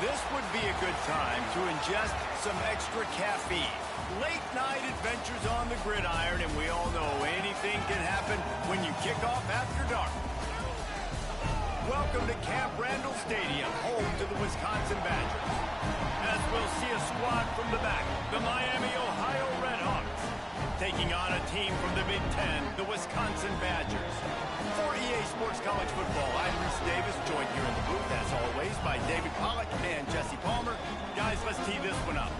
This would be a good time to ingest some extra caffeine. Late night adventures on the gridiron, and we all know anything can happen when you kick off after dark. Welcome to Camp Randall Stadium, home to the Wisconsin Badgers. As we'll see a squad from the back, the Miami, Ohio Redhawks, taking on a team from the Big Ten, the Wisconsin Badgers. For EA Sports College Football, I'm Reese Davis, joined here in the booth, as always, by David Pollack and Jesse Palmer. Guys, let's tee this one up.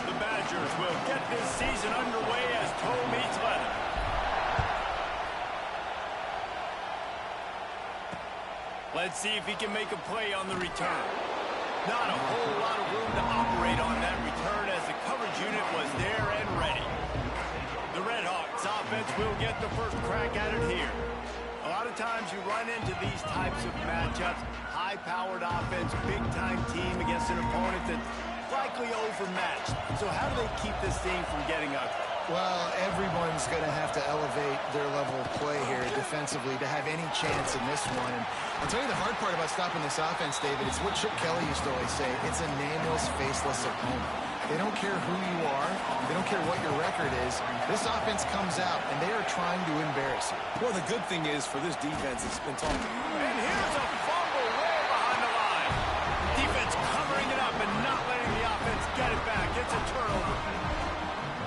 The Badgers will get this season underway as toe meets leather. Let's see if he can make a play on the return. Not a whole lot of room to operate on that return as the coverage unit was there and ready. The Redhawks offense will get the first crack at it here. A lot of times you run into these types of matchups, high-powered offense, big-time team against an opponent that's likely overmatched. So how do they keep this thing from getting ugly? Well, everyone's going to have to elevate their level of play here defensively to have any chance in this one. And I'll tell you the hard part about stopping this offense, David, it's what Chip Kelly used to always say. It's a nameless, faceless opponent. They don't care who you are. They don't care what your record is. This offense comes out, and they are trying to embarrass you. Well, the good thing is for this defense, it's been talking. And here's a fumble way behind the line. Defense covering it up and not letting the offense get it back. It's a turnover.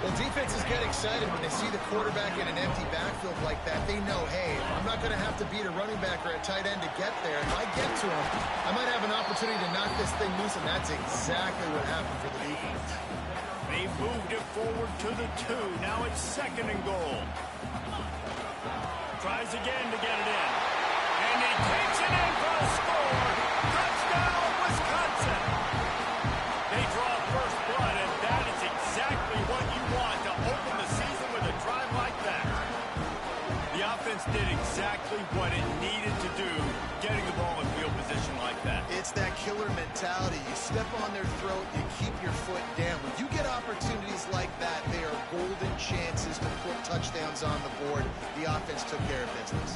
Well, defenses get excited when they see the quarterback in an empty backfield like that. They know, hey, I'm not going to have to beat a running back or a tight end to get there. If I get to him, I might have an opportunity to knock this thing loose, and that's exactly what happened for the defense. They moved it forward to the 2. Now it's 2nd and goal. Tries again to get it in. And he takes it in for a score. Touchdown, Wisconsin. They draw first blood, and that is exactly what you want to open the season with a drive like that. The offense did exactly what it needed to do, getting the ball in field position like that. It's that killer mentality. You step on their throat, you keep your foot down. When you get opportunities like that, they are golden chances to put touchdowns on the board. The offense took care of business.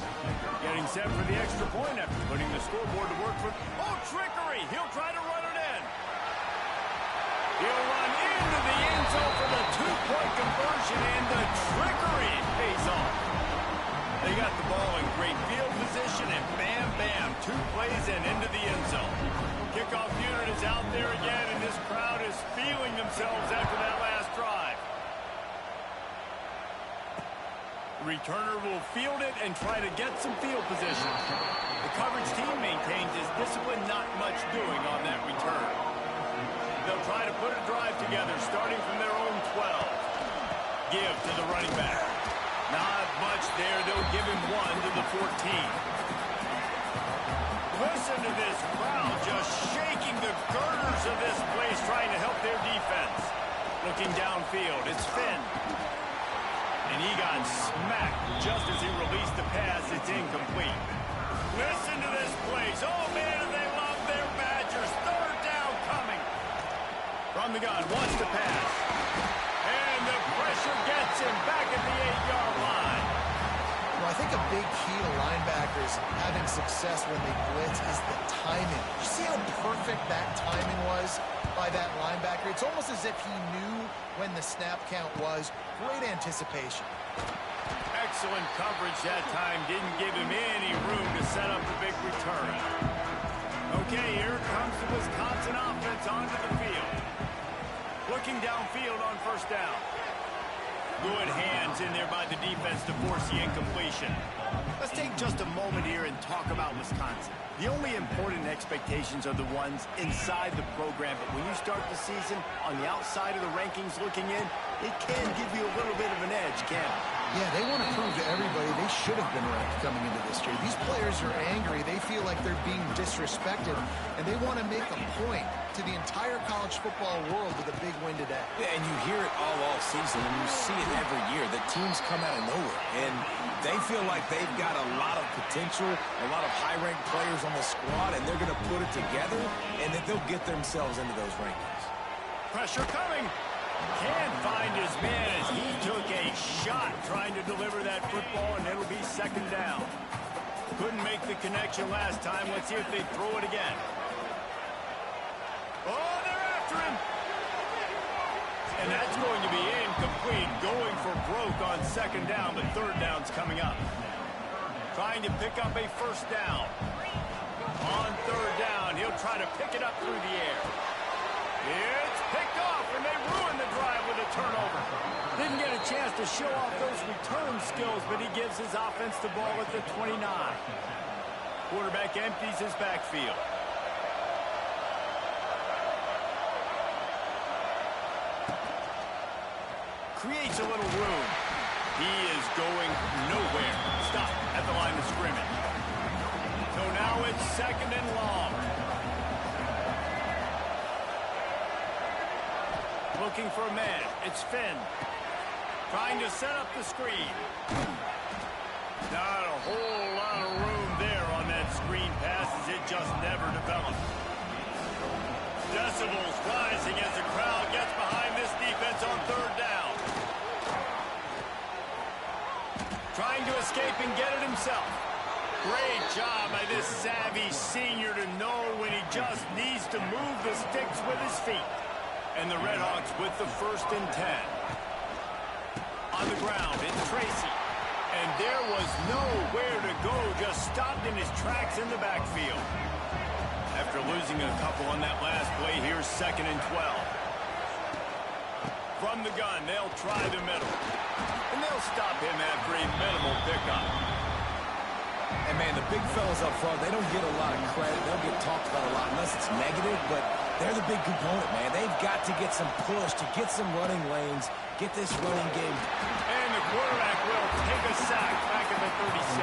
Getting set for the extra point after putting the scoreboard to work for... Oh, trickery! He'll try to run it in. He'll run into the end zone for the 2-point conversion, and the trickery pays off. They got the ball in great field position, and bam, bam, 2 plays and into the end zone. Kickoff unit is out there again, and this crowd is feeling themselves after that last drive. The returner will field it and try to get some field position. The coverage team maintains his discipline, not much doing on that return. They'll try to put a drive together, starting from their own 12. Give to the running back. Not much there. They'll give him 1 to the 14. Listen to this crowd just shaking the girders of this place, trying to help their defense. Looking downfield, it's Finn. And he got smacked just as he released the pass. It's incomplete. Listen to this place. Oh, man, and they love their Badgers. 3rd down coming. From the gun, wants to pass. And the pressure gets him back at the 8-yard line. Well, I think a big key to linebackers having success when they blitz is the timing. You see how perfect that timing was by that linebacker? It's almost as if he knew when the snap count was. Great anticipation. Excellent coverage that time. Didn't give him any room to set up the big return. Okay, here comes the Wisconsin offense onto the field. Looking downfield on 1st down. Good hands in there by the defense to force the incompletion. Let's take just a moment here and talk about Wisconsin. The only important expectations are the ones inside the program, but when you start the season on the outside of the rankings looking in, it can give you a little bit of an edge, can't it? Yeah, they want to prove to everybody they should have been ranked coming into this year. These players are angry. They feel like they're being disrespected, and they want to make a point to the entire college football world with a big win today. Yeah, and you hear it all season, and you see it every year. The teams come out of nowhere, and they feel like they've got a lot of potential, a lot of high-ranked players on the squad, and they're going to put it together, and then they'll get themselves into those rankings. Pressure coming. Can't find his man as he took a shot trying to deliver that football, and it'll be second down. Couldn't make the connection last time. Let's see if they throw it again. Oh, they're after him. And that's going to be incomplete. Going for broke on second down, but third down's coming up. Trying to pick up a first down. On third down, he'll try to pick it up through the air. It's picked off, and they ruin the drive with a turnover. Didn't get a chance to show off those return skills, but he gives his offense the ball at the 29. Quarterback empties his backfield. Creates a little room. He is going nowhere. Stop at the line of scrimmage. So now it's second and long. Looking for a man. It's Finn. Trying to set up the screen. Not a whole lot of room there on that screen pass as it just never developed. Decibels rising as the crowd gets behind this defense on third down. Trying to escape and get it himself. Great job by this savvy senior to know when he just needs to move the sticks with his feet. And the Redhawks with the 1st and 10. On the ground, it's Tracy. And there was nowhere to go, just stopped in his tracks in the backfield. After losing a couple on that last play, here's second and 12. From the gun, they'll try the middle. And they'll stop him after a minimal pickup. And, man, the big fellas up front, they don't get a lot of credit. They don't get talked about a lot unless it's negative, but they're the big component, man. They've got to get some push, to get some running lanes, get this running game. And the quarterback will take a sack back at the 36.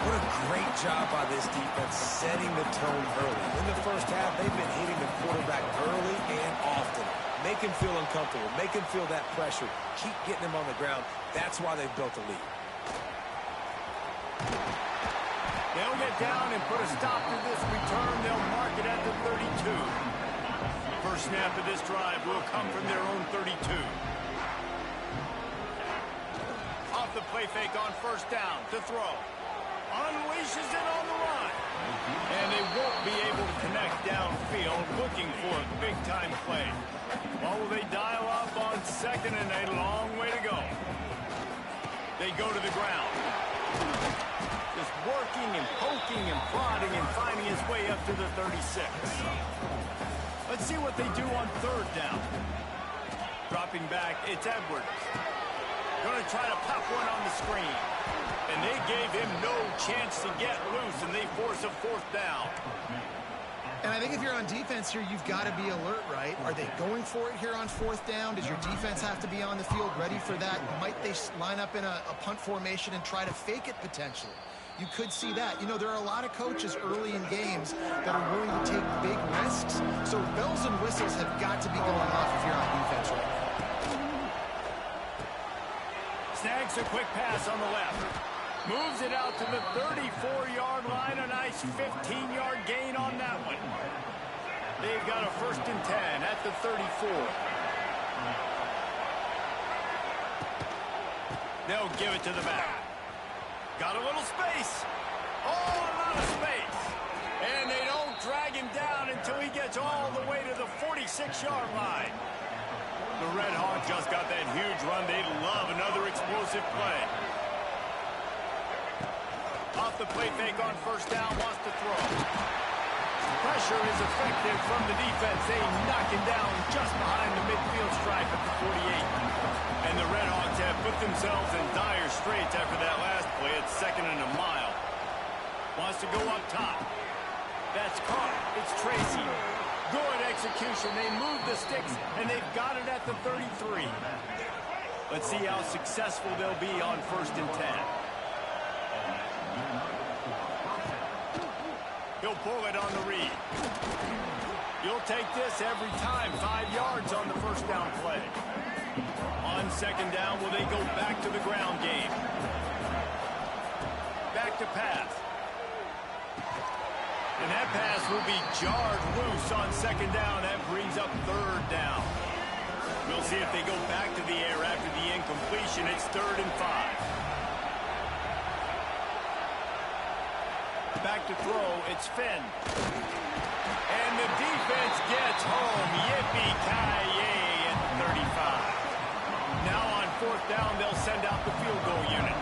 What a great job by this defense setting the tone early. In the first half, they've been hitting the quarterback early and often. Make him feel uncomfortable. Make him feel that pressure. Keep getting him on the ground. That's why they've built a lead. They'll get down and put a stop to this return. They'll mark it at the 32. First snap of this drive will come from their own 32. Off the play fake on first down to throw. Unleashes it on the run. And they won't be able to connect downfield, looking for a big-time play. Well, will they dial up on second and a long way to go? They go to the ground. Just working and poking and prodding and finding his way up to the 36. Let's see what they do on third down. Dropping back, it's Edwards. Going to try to pop one on the screen. And they gave him no chance to get loose, and they force a fourth down. And I think if you're on defense here, you've got to be alert, right? Are they going for it here on fourth down? Does your defense have to be on the field ready for that? Might they line up in a punt formation and try to fake it potentially? You could see that. You know, there are a lot of coaches early in games that are willing to take big risks. So bells and whistles have got to be going off if you're on defense right now. Snags a quick pass on the left. Moves it out to the 34-yard line. A nice 15-yard gain on that one. They've got a 1st and 10 at the 34. They'll give it to the back. Got a little space. Oh, a lot of space. And they don't drag him down until he gets all the way to the 46-yard line. The Red Hawk just got that huge run. They'd love another explosive play. Off the play fake on first down, wants to throw. Pressure is effective from the defense. They knock him down just behind the midfield stripe at the 48. And the Red Hawks have put themselves in dire straits after that last play. It's second and a mile. Wants to go up top. That's caught. It's Tracy. Good execution. They move the sticks, and they've got it at the 33. Let's see how successful they'll be on 1st and 10. He'll pull it on the read. You'll take this every time. 5 yards on the first down play. On second down, will they go back to the ground game? Back to pass. And that pass will be jarred loose on second down. That brings up third down. We'll see if they go back to the air after the incompletion. It's 3rd and 5. Back to throw, it's Finn. And the defense gets home. Yippee-ki-yay at 35. Now on 4th down, they'll send out the field goal unit.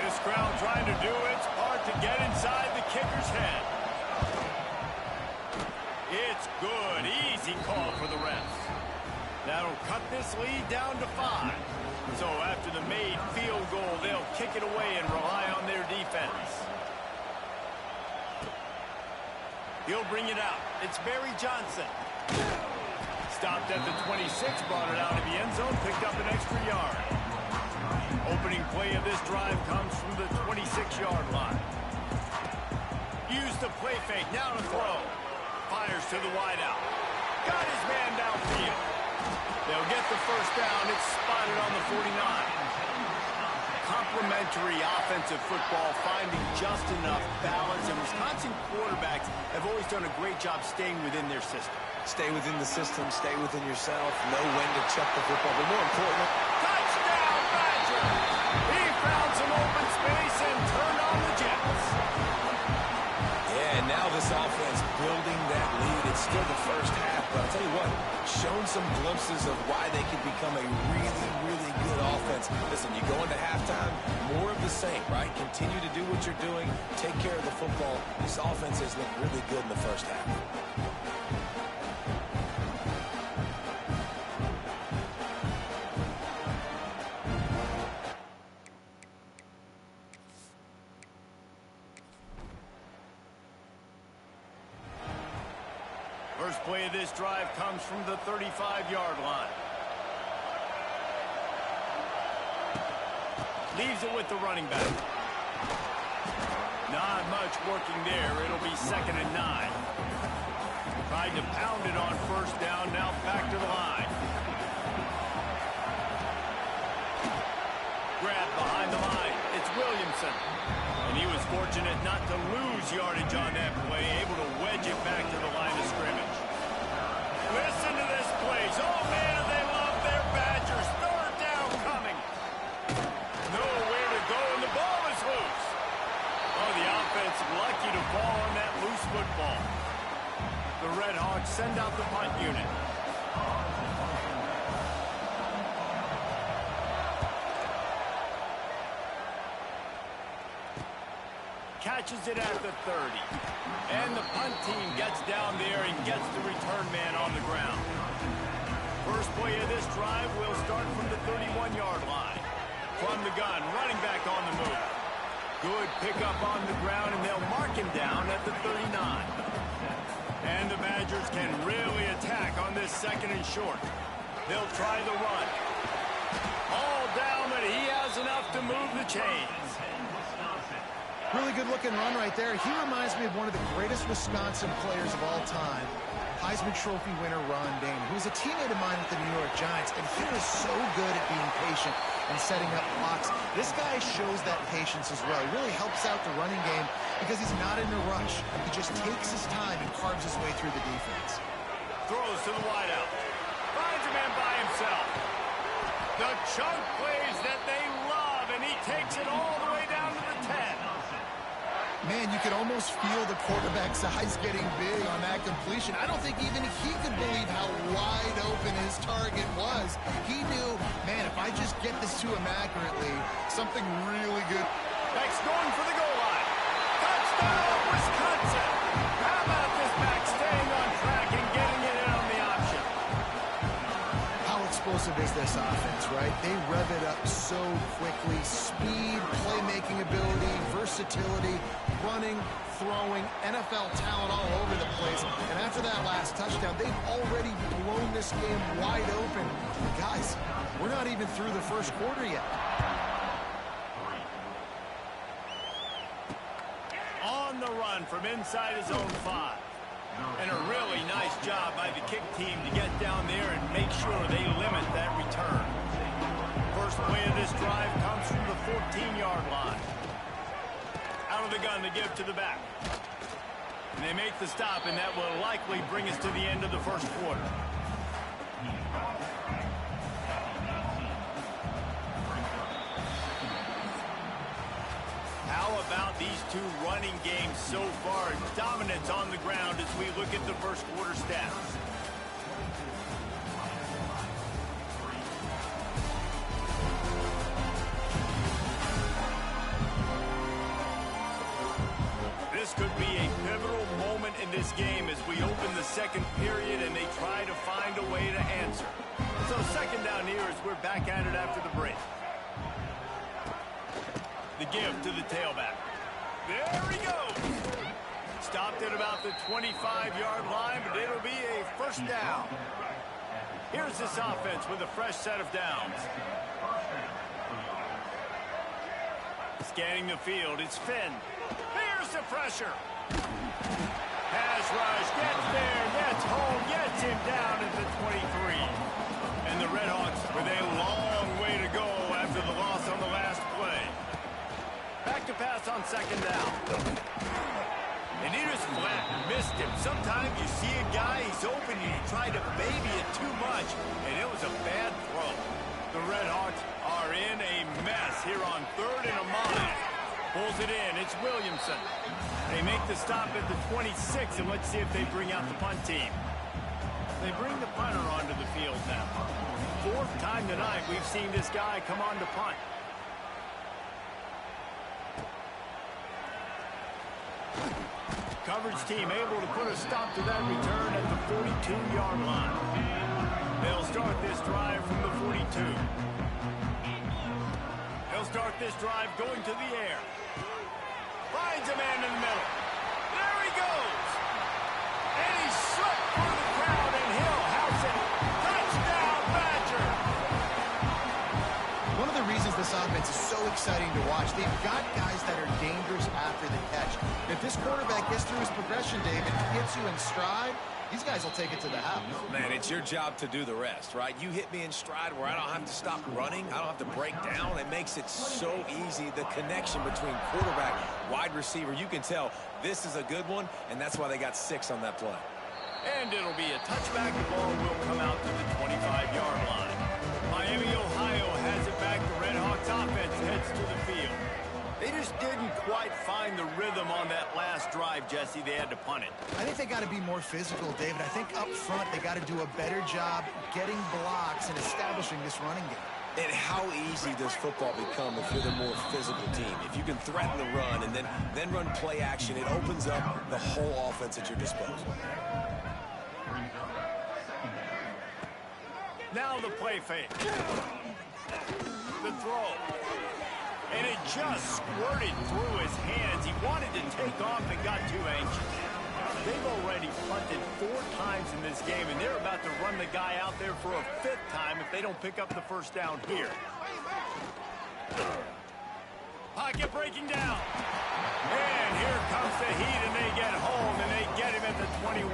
This crowd trying to do its part to get inside the kicker's head. It's good. Easy call for the refs. That'll cut this lead down to 5. So after the made field goal, they'll kick it away and rely on their defense. He'll bring it out. It's Barry Johnson. Stopped at the 26, brought it out of the end zone, picked up an extra yard. Opening play of this drive comes from the 26-yard line. Use the play fake, now to throw. Fires to the wideout. Got his man downfield. They'll get the first down. It's spotted on the 49. Complementary offensive football, finding just enough balance, and Wisconsin quarterbacks have always done a great job staying within their system. Stay within the system, stay within yourself, know when to chuck the football, but more importantly, touchdown, Badger! He found some open space and turned on the Jets. Yeah, and now this offense building that lead. It's still the first half, but I'll tell you what, shown some glimpses of why they could become a really, really good offense. Listen, you go into halftime, more of the same, right? Continue to do what you're doing, take care of the football. This offense has looked really good in the first half. First play of this drive comes from the 35-yard line. Leaves it with the running back. Not much working there. It'll be 2nd and 9. Tried to pound it on 1st down. Now back to the line. Grab behind the line. It's Williamson. And he was fortunate not to lose yardage on that play. Able to wedge it back to the line of scrimmage. Listen to this place. Oh, man, they love their Badgers. 3rd down coming. Nowhere to go, and the ball is loose. Oh, the offense lucky to fall on that loose football. The Red Hawks send out the punt unit. Catches it at the 30. And the punt team gets down there and gets the return man on the ground. First play of this drive will start from the 31-yard line. From the gun, running back on the move. Good pickup on the ground, and they'll mark him down at the 39. And the Badgers can really attack on this 2nd and short. They'll try the run. All down, but he has enough to move the chains. Really good-looking run right there. He reminds me of one of the greatest Wisconsin players of all time, Heisman Trophy winner Ron Dayne, who was a teammate of mine with the New York Giants, and he was so good at being patient and setting up blocks. This guy shows that patience as well. He really helps out the running game because he's not in a rush. He just takes his time and carves his way through the defense. Throws to the wideout. Finds a man by himself. The chunk plays that they love, and he takes it all the way down to the 10. Man, you could almost feel the quarterback's eyes getting big on that completion. I don't think even he could believe how wide open his target was. He knew, man, if I just get this to him accurately, something really good. Back's going for the goal line. Touchdown, Wisconsin. How about this back staying on track and getting it in on the option? How explosive is this offense, right? They rev it up so quickly. Speed, playmaking ability, versatility, running, throwing, NFL talent all over the place. And after that last touchdown, they've already blown this game wide open. Guys, we're not even through the first quarter yet. On the run from inside his own 5. And a really nice job by the kick team to get down there and make sure they limit that return. First play of this drive comes from the 14-yard line. Out of the gun to give to the back. And they make the stop, and that will likely bring us to the end of the first quarter. How about these two running games so far? Dominance on the ground as we look at the first quarter stats. This could be a pivotal moment in this game as we open the second period and they try to find a way to answer. So second down here as we're back at it after the break. The give to the tailback. There he goes. Stopped at about the 25-yard line, but it'll be a first down. Here's this offense with a fresh set of downs. Scanning the field, it's Finn. Here's the pressure. Pass rush, gets there, gets home, gets him down at the 23. And the Redhawks with a long way to go after the loss on the last play. Back to pass on second down. And he just flat missed him. Sometimes you see a guy, he's open, and you try to baby it too much, and it was a bad throw. The Redhawks are in a mess here on 3rd and a mile. Pulls it in. It's Williamson. They make the stop at the 26, and let's see if they bring out the punt team. They bring the punter onto the field now. 4th time tonight we've seen this guy come on to punt. Coverage team able to put a stop to that return at the 42-yard line. They'll start this drive from the 42. They'll start this drive going to the air. Finds a man in the middle. There he goes. And he slipped through the crowd, and Hill has it. Touchdown, Badger. One of the reasons this offense is so exciting to watch, they've got guys that are dangerous after the catch. If this quarterback gets through his progression, David, gets you in stride, these guys will take it to the house. Man, it's your job to do the rest, right? You hit me in stride where I don't have to stop running. I don't have to break down. It makes it so easy. The connection between quarterback, wide receiver, you can tell this is a good one, and that's why they got 6 on that play. And it'll be a touchback. The ball will come out to the 25-yard line. Miami, Ohio has it back. The Redhawks offense heads to the field. They just didn't quite find the rhythm on that last drive, Jesse. They had to punt it. I think they got to be more physical, David. I think up front they got to do a better job getting blocks and establishing this running game. And how easy does football become if you're the more physical team? If you can threaten the run and then run play action, it opens up the whole offense at your disposal. Now the play fake. The throw. And it just squirted through his hands. He wanted to take off and got too anxious. They've already punted 4 times in this game, and they're about to run the guy out there for a 5th time if they don't pick up the first down here. Pocket breaking down. And here comes the heat, and they get home, and they get him at the 21.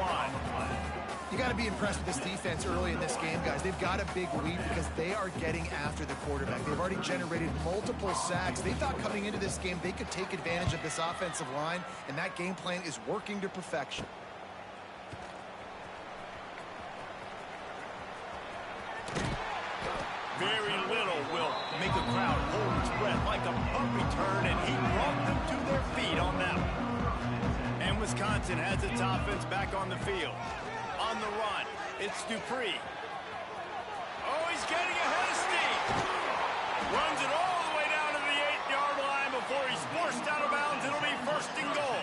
You got to be impressed with this defense early in this game, guys. They've got a big lead because they are getting after the quarterback. They've already generated multiple sacks. They thought coming into this game they could take advantage of this offensive line, and that game plan is working to perfection. Very little will make a crowd hold its breath like a punt return, and he brought them to their feet on that one. And Wisconsin has its offense back on the field. On the run, it's Dupree. Oh, he's getting ahead of steam. Runs it all the way down to the 8-yard line before he's forced out of bounds. It'll be 1st and goal.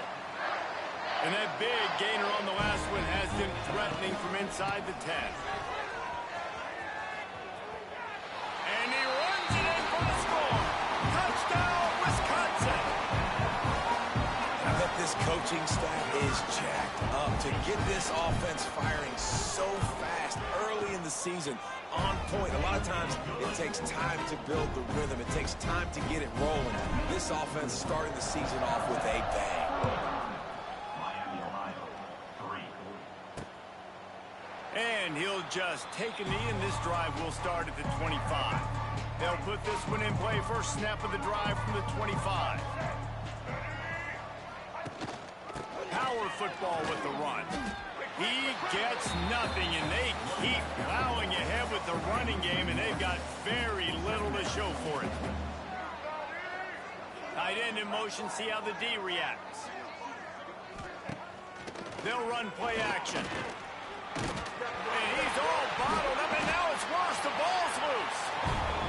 And that big gainer on the last one has them threatening from inside the 10. And he runs it in for the score. Touchdown, Wisconsin. I bet this coaching staff is jacked up to get this offense firing so fast early in the season, on point. A lot of times it takes time to build the rhythm. It takes time to get it rolling. This offense starting the season off with a bang. And he'll just take a knee, and this drive will start at the 25. They'll put this one in play. First snap of the drive from the 25. Power football with the run. He gets nothing, and they keep plowing ahead with the running game, and they've got very little to show for it. Tight end in motion, see how the D reacts. They'll run play action. And he's all bottled up, and now it's worse. The ball's loose.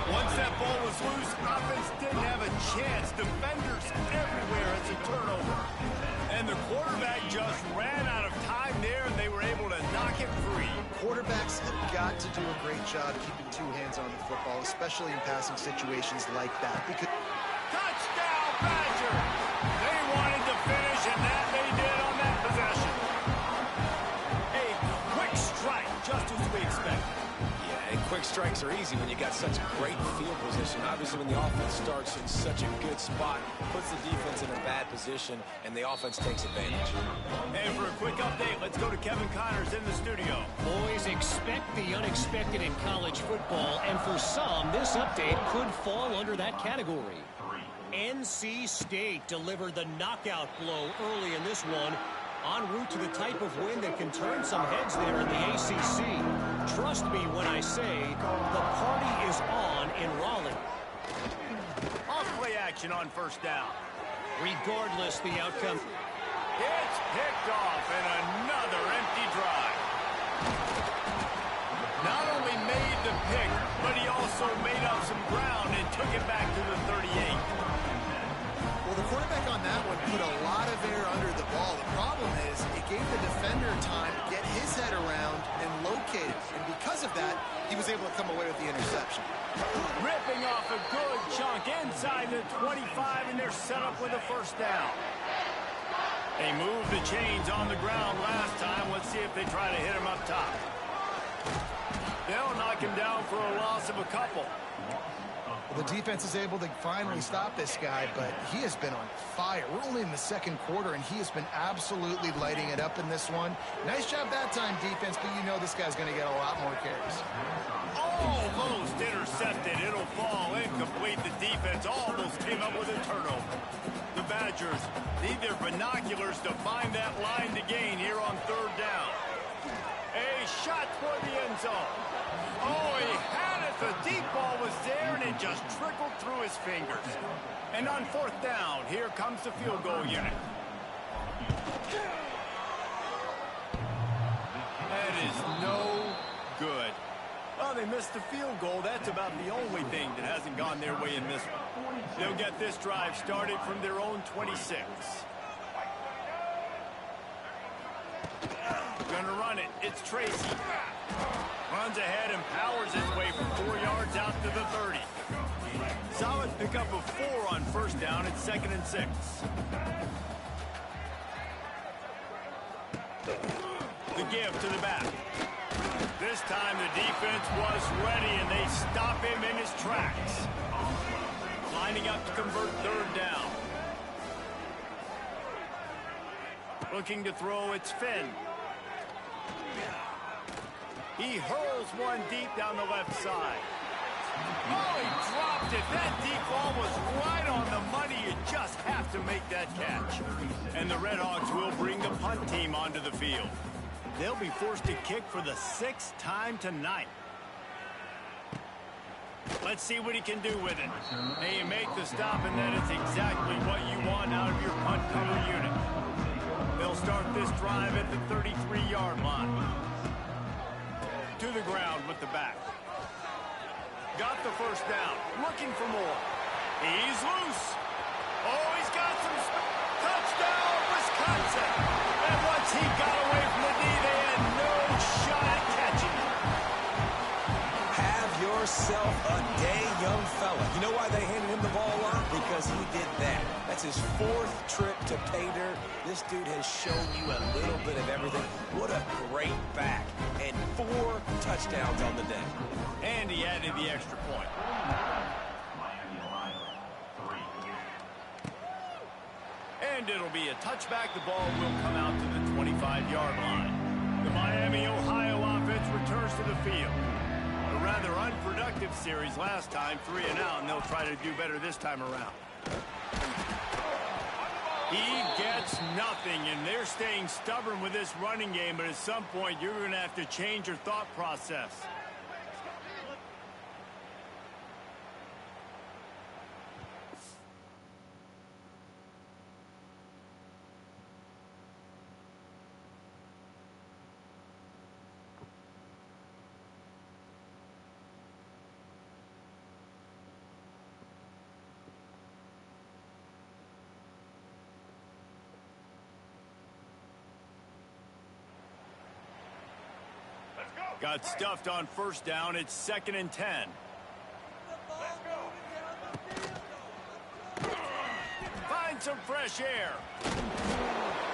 Once that ball was loose, offense didn't have a chance. Defenders everywhere. It's a turnover. And the quarterback just ran out of time there, and they were able to knock it free. Quarterbacks have got to do a great job keeping two hands on the football, especially in passing situations like that. Because touchdown, Badgers! They wanted to finish, and that they did on that possession. A quick strike, just as we expected. Yeah, and quick strikes are easy when you got such great field position. Obviously, when the offense starts in such a good spot, puts the defense in a bad position, and the offense takes advantage. And for a quick update, let's go to Kevin Connors in the studio. Boys, expect the unexpected in college football, and for some, this update could fall under that category. NC State delivered the knockout blow early in this one, en route to the type of win that can turn some heads there in the ACC. Trust me when I say the party is on in Raleigh. Off play action on first down. Regardless the outcome. It's picked off and another empty drive. Not only made the pick, but he also made up some ground and took it back to the 38. well, the quarterback on that one put a lot of air under the ball. The problem is it gave the defender time to get his head around and locate it. And because of that, he was able to come away with the interception. Ripping off a good chunk inside the 25, and they're set up with a first down. They moved the chains on the ground last time. Let's see if they try to hit him up top. They'll knock him down for a loss of a couple. Well, the defense is able to finally stop this guy, but he has been on fire. We're only in the second quarter, and he has been absolutely lighting it up in this one. Nice job that time, defense, but you know this guy's going to get a lot more carries. Almost intercepted. It'll fall incomplete. The defense almost came up with a turnover. The Badgers need their binoculars to find that line to gain here on third down. A shot toward the end zone. Oh, he had it. The deep ball was there, and it just trickled through his fingers. And on fourth down, here comes the field goal unit. That is no good. Well, they missed the field goal. That's about the only thing that hasn't gone their way in this one. They'll get this drive started from their own 26. Gonna run it. It's Tracy. Runs ahead and powers his way for 4 yards out to the 30. Solid pickup of 4 on first down. It's 2nd and 6. The give to the back. This time the defense was ready, and they stop him in his tracks. Lining up to convert third down. Looking to throw, it's Finn. He hurls one deep down the left side. Oh, he dropped it. That deep ball was right on the money. You just have to make that catch. And the Red Hawks will bring the punt team onto the field. They'll be forced to kick for the 6th time tonight. Let's see what he can do with it. Hey, you make the stop, and that is exactly what you want out of your punt cover unit. They'll start this drive at the 33-yard line. To the ground with the back. Got the first down. Looking for more. He's loose. Oh, he's got some touchdown, Wisconsin. And once he got away from the knee, they had no shot at catching him. Have yourself a day, young fella. You know why they handed him the ball a lot? Because he did that. That's his 4th trip to pay dirt. This dude has shown you a little bit of everything. What a great back. And 4 touchdowns on the day. And he added the extra point. And it'll be a touchback. The ball will come out to the 25-yard line. The Miami, Ohio offense returns to the field. A rather unproductive series last time, 3 and out, and they'll try to do better this time around. He gets nothing, and they're staying stubborn with this running game, but at some point you're going to have to change your thought process. Got stuffed on first down. It's 2nd and 10. Find some fresh air.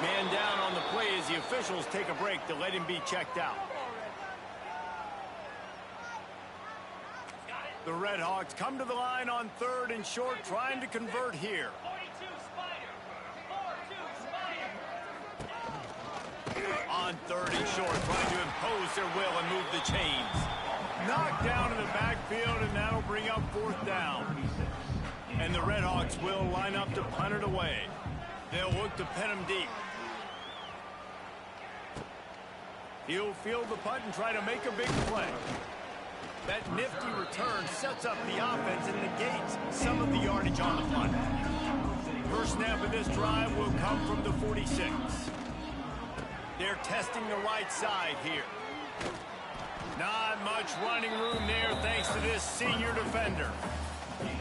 Man down on the play as the officials take a break to let him be checked out. The Red Hawks come to the line on 3rd and short, trying to convert here. On 3rd and short, trying to impose their will and move the chains. Knocked down in the backfield, and that'll bring up 4th down. And the Red Hawks will line up to punt it away. They'll look to pin him deep. He'll field the punt and try to make a big play. That nifty return sets up the offense and negates some of the yardage on the punt. First snap of this drive will come from the 46. They're testing the right side here. Not much running room there thanks to this senior defender.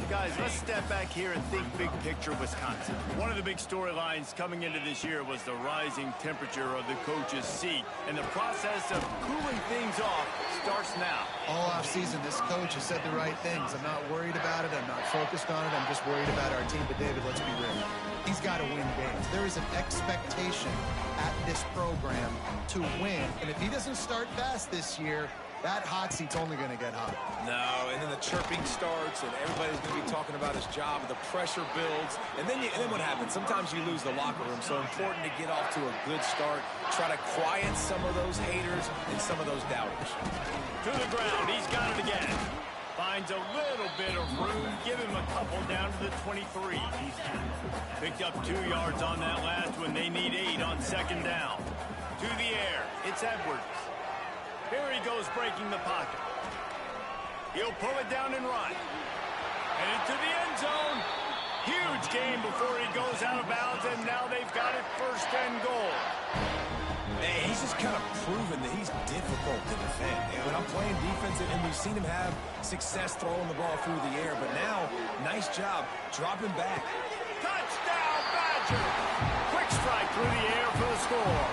Guys, let's step back here and think big picture Wisconsin. One of the big storylines coming into this year was the rising temperature of the coach's seat, and the process of cooling things off starts now. All offseason, this coach has said the right things. I'm not worried about it. I'm not focused on it. I'm just worried about our team. But, David, let's be real. He's got to win games. There is an expectation at this program to win, and if he doesn't start fast this year, that hot seat's only going to get hot. No, and then the chirping starts, and everybody's going to be talking about his job, and the pressure builds. And then what happens? Sometimes you lose the locker room, so important to get off to a good start. Try to quiet some of those haters and some of those doubters. To the ground, he's got it again. Finds a little bit of room. Give him a couple down to the 23. Picked up 2 yards on that last one. They need 8 on 2nd down. To the air, it's Edwards. Here he goes, breaking the pocket. He'll pull it down and run. And into the end zone. Huge gain before he goes out of bounds, and now they've got it 1st and goal. Hey, he's just kind of proven that he's difficult to defend. And when I'm playing defense, and we've seen him have success throwing the ball through the air, but now, nice job dropping back. Touchdown, Badger! Quick strike through the air for the score.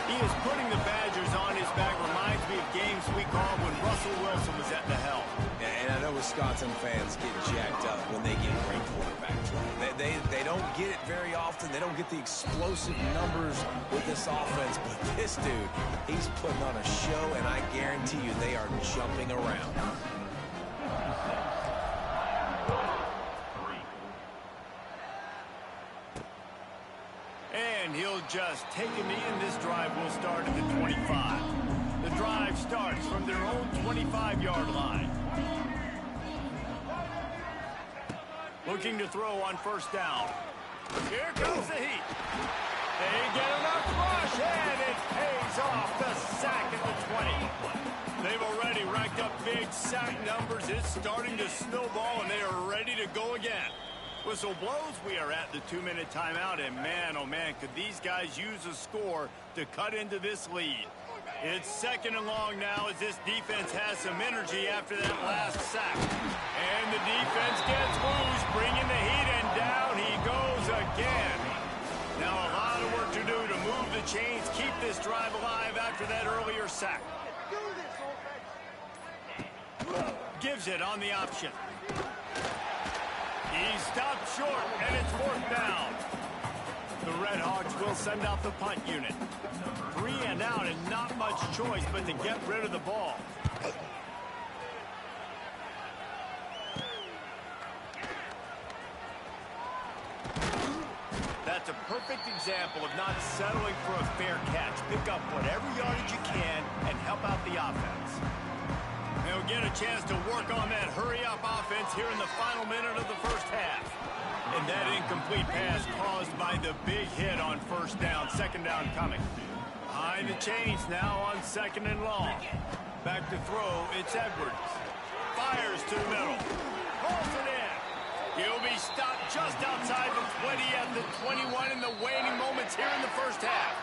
He is putting the Badgers on his back. Reminds me of games we called when Russell Wilson was at the helm. And I know Wisconsin fans get jacked up when they get great quarterback play. They don't get it very often. They don't get the explosive numbers with this offense. But this dude, he's putting on a show, and I guarantee you they are jumping around. And he'll just take a knee, and this drive will start at the 25. The drive starts from their own 25-yard line. Looking to throw on 1st down. Here comes the heat. They get enough rush, and it pays off. The sack at the 20. They've already racked up big sack numbers. It's starting to snowball, and they are ready to go again. Whistle blows, we are at the 2-minute timeout, and man, oh man, could these guys use a score to cut into this lead. It's 2nd and long now as this defense has some energy after that last sack. And the defense gets loose, bringing the heat, and down he goes again. Now a lot of work to do to move the chains, keep this drive alive after that earlier sack. Gives it on the option. He stopped short, and it's 4th down. The Red Hawks will send out the punt unit. 3 and out, and not much choice but to get rid of the ball. That's a perfect example of not settling for a fair catch. Pick up whatever yardage you can and help out the offense. They'll get a chance to work on that hurry-up offense here in the final minute of the 1st half. And that incomplete pass caused by the big hit on 1st down. 2nd down coming. Behind the chains now on 2nd and long. Back to throw, it's Edwards. Fires to the middle. Pulls it in. He'll be stopped just outside the 20 at the 21 in the waning moments here in the 1st half.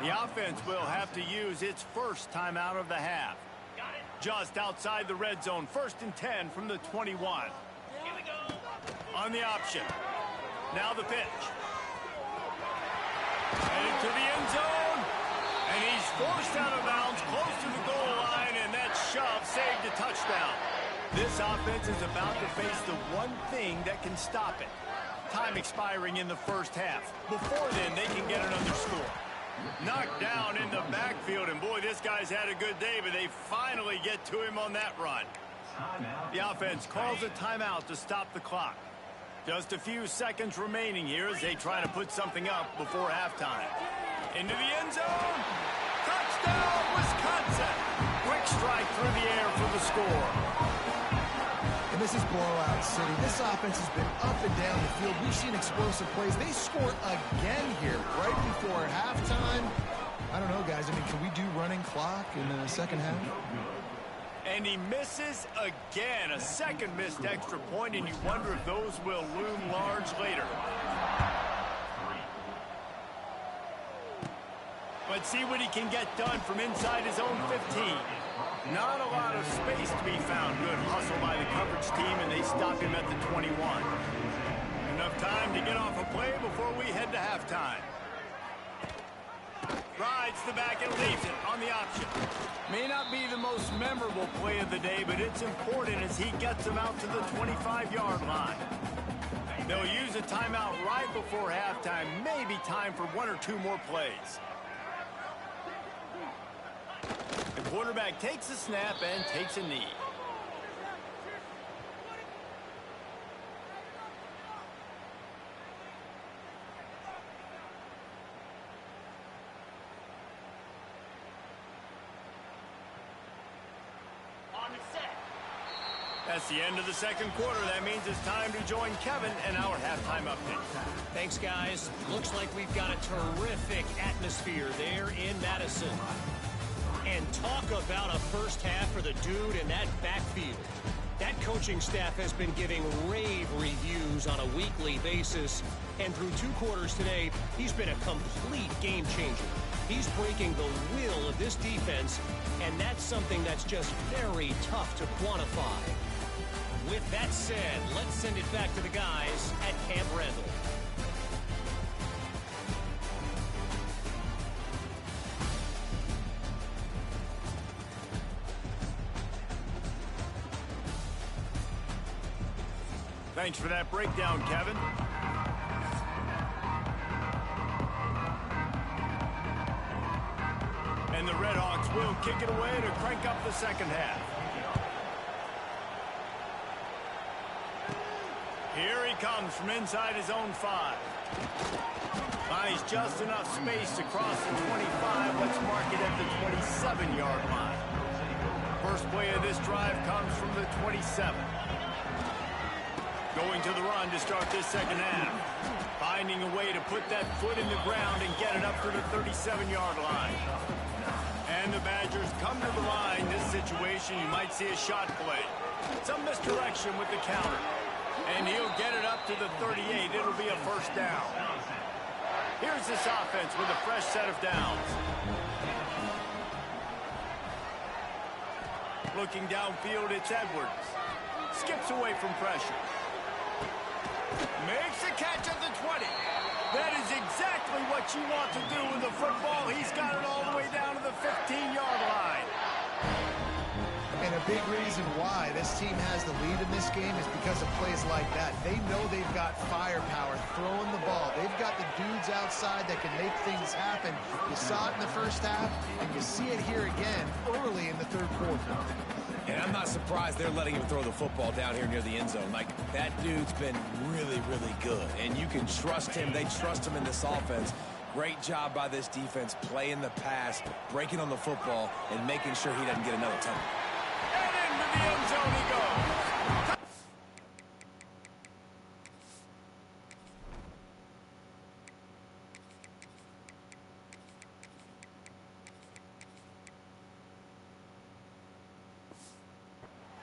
The offense will have to use its first timeout of the half. Just outside the red zone, 1st and 10 from the 21. Here we go. On the option. Now the pitch. Headed to the end zone. And he's forced out of bounds close to the goal line, and that shove saved a touchdown. This offense is about to face the one thing that can stop it. Time expiring in the first half. Before then, they can get another score. Knocked down in the backfield, and boy, this guy's had a good day, but they finally get to him on that run. The offense calls a timeout to stop the clock. Just a few seconds remaining here as they try to put something up before halftime. Into the end zone. Touchdown, Wisconsin. Quick strike through the air for the score. And this is blowout city. This offense has been up and down the field. We've seen explosive plays. They score again here right before halftime. I don't know, guys. I mean, can we do running clock in the second half? And he misses again. A second missed extra point, and you wonder if those will loom large later. But see what he can get done from inside his own 15. Not a lot of space to be found. Good hustle by the coverage team, and they stop him at the 21. Enough time to get off a play before we head to halftime. Rides the back and leaves it on the option. May not be the most memorable play of the day, but it's important as he gets him out to the 25-yard line. They'll use a timeout right before halftime. Maybe time for one or two more plays. The quarterback takes a snap and takes a knee. That's the end of the second quarter. That means it's time to join Kevin and our halftime update. Thanks, guys. Looks like we've got a terrific atmosphere there in Madison. And talk about a first half for the dude in that backfield. That coaching staff has been giving rave reviews on a weekly basis. And through two quarters today, he's been a complete game changer. He's breaking the will of this defense, and that's something that's just very tough to quantify. With that said, let's send it back to the guys at Camp Randall. Thanks for that breakdown, Kevin. And the Redhawks will kick it away to crank up the second half. Here he comes from inside his own 5. Buys just enough space to cross the 25. Let's mark it at the 27-yard line. First play of this drive comes from the 27. Going to the run to start this second half. Finding a way to put that foot in the ground and get it up to the 37-yard line. And the Badgers come to the line. This situation, you might see a shot play. Some misdirection with the counter. And he'll get it up to the 38. It'll be a first down. Here's this offense with a fresh set of downs. Looking downfield, it's Edwards. Skips away from pressure. Makes a catch at the 20. That is exactly what you want to do with the football. He's got it all the way down to the 15-yard line. And a big reason why this team has the lead in this game is because of plays like that. They know they've got firepower throwing the ball. They've got the dudes outside that can make things happen. You saw it in the first half, and you see it here again early in the third quarter. And I'm not surprised they're letting him throw the football down here near the end zone. Like, that dude's been really, really good. And you can trust him. They trust him in this offense. Great job by this defense playing the pass, breaking on the football, and making sure he doesn't get another touchdown. And into the end zone he goes.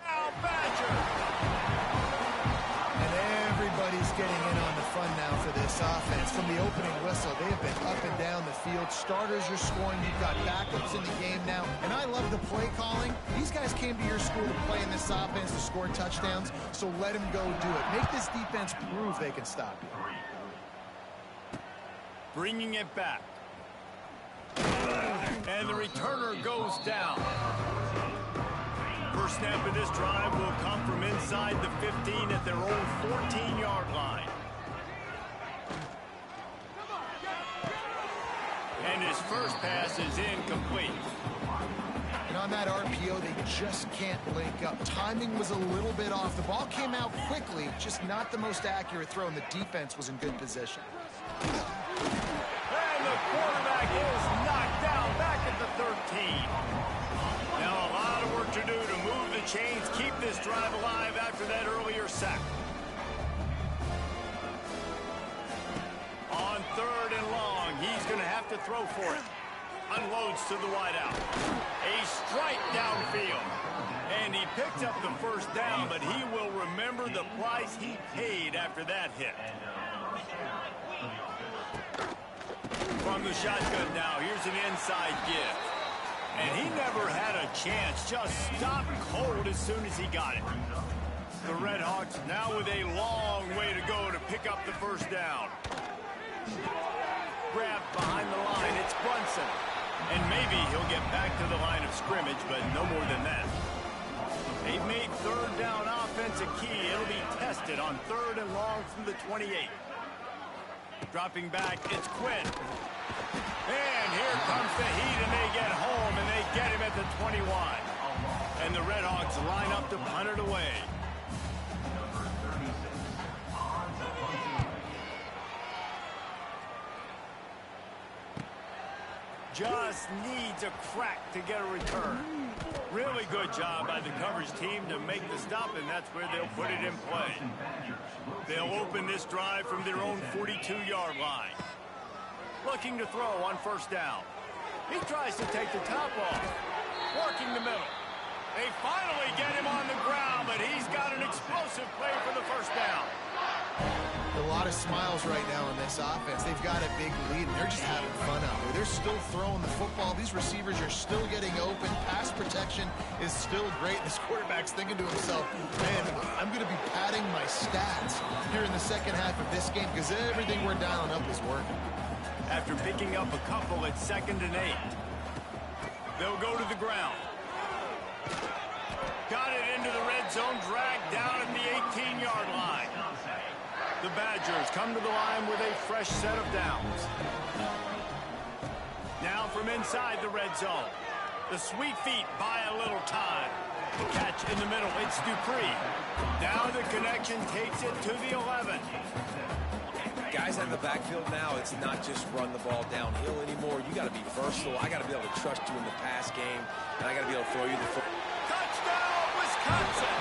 Now Badger. And everybody's getting in on the fun now for this offense. From the opening whistle, they have been up and down the field. Starters are scoring. You've got backups in the game now. And I love the play calling. These guys came to your school to play in this offense to score touchdowns, so let them go do it. Make this defense prove they can stop you. Bringing it back. And the returner goes down. First snap of this drive will come from inside the 15 at their own 14-yard line. And his first pass is incomplete. And on that RPO, they just can't link up. Timing was a little bit off. The ball came out quickly, just not the most accurate throw, and the defense was in good position. And the quarterback is knocked down back at the 13. Now a lot of work to do to move the chains, keep this drive alive after that earlier sack. On 3rd and long, he's going to have to throw for it. Unloads to the wideout. A strike downfield. And he picked up the first down, but he will remember the price he paid after that hit. From the shotgun now, here's an inside give. And he never had a chance, just stopped cold as soon as he got it. The Red Hawks now with a long way to go to pick up the first down. Grabbed behind the line, it's Brunson. And maybe he'll get back to the line of scrimmage, but no more than that. They've made 3rd down offense a key. It'll be tested on 3rd and long from the 28. Dropping back, it's Quinn. And here comes the heat, and they get home, and they get him at the 21. And the Red Hawks line up to punt it away. Just needs a crack to get a return. Really good job by the coverage team to make the stop, and that's where they'll put it in play. They'll open this drive from their own 42-yard line. Looking to throw on 1st down. He tries to take the top off. Working the middle. They finally get him on the ground, but he's got an explosive play for the 1st down. A lot of smiles right now in this offense. They've got a big lead, and they're just having fun out there. They're still throwing the football. These receivers are still getting open. Pass protection is still great. This quarterback's thinking to himself, man, I'm going to be padding my stats here in the second half of this game because everything we're dialing up is working. After picking up a couple at 2nd and 8. They'll go to the ground. Got it into the red zone, dragged down at the 18-yard line. The Badgers come to the line with a fresh set of downs. Now from inside the red zone. The sweet feet buy a little time. The catch in the middle, it's Dupree. Now the connection takes it to the 11. Guys out of the backfield now, it's not just run the ball downhill anymore. You got to be versatile. I got to be able to trust you in the pass game, and I got to be able to throw you the football. Touchdown, Wisconsin!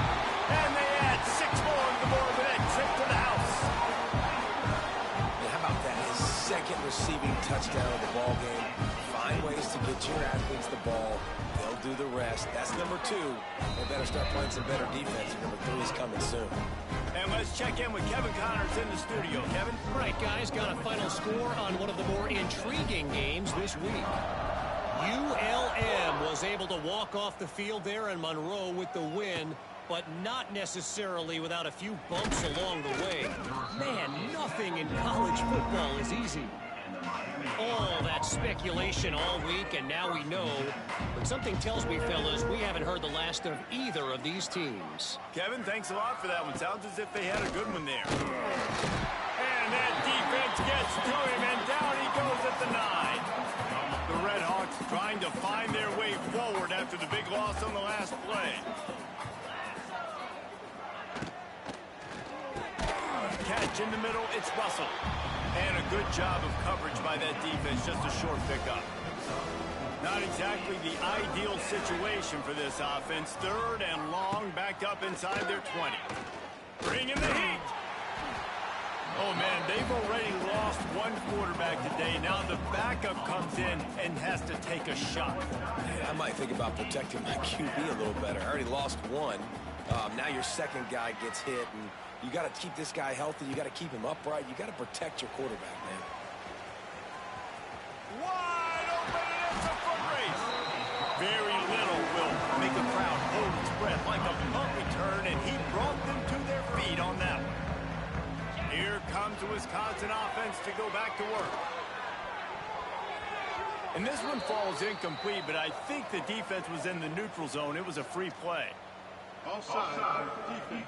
And they add 6 more on the board with that trip to the house. Yeah, how about that? His 2nd receiving touchdown of the ball game. Find ways to get your athletes the ball. They'll do the rest. That's number 2. They better start playing some better defense. Number 3 is coming soon. And let's check in with Kevin Connors in the studio. Kevin? All right, guys, got a final score on one of the more intriguing games this week. ULM was able to walk off the field there in Monroe with the win, but not necessarily without a few bumps along the way. Man, nothing in college football is easy. All that speculation all week, and now we know. But something tells me, fellas, we haven't heard the last of either of these teams. Kevin, thanks a lot for that one. Sounds as if they had a good one there. And that defense gets to him, and down he goes at the 9. The Red Hawks trying to find their way forward after the big loss on the last play. Catch in the middle, it's Russell. And a good job of coverage by that defense, just a short pickup. Not exactly the ideal situation for this offense. 3rd and long, backed up inside their 20. Bring in the heat. Oh, man, they've already lost one quarterback today. Now the backup comes in and has to take a shot. Yeah, I might think about protecting my QB a little better. I already lost one. Now your 2nd guy gets hit, and you got to keep this guy healthy. You got to keep him upright. You got to protect your quarterback, man. Wide open, and it's a foot race. Very little will make a crowd hold its breath like a punt return, and he brought them to their feet on that one. Here comes the Wisconsin offense to go back to work. And this one falls incomplete, but I think the defense was in the neutral zone. It was a free play. Offside. Defense.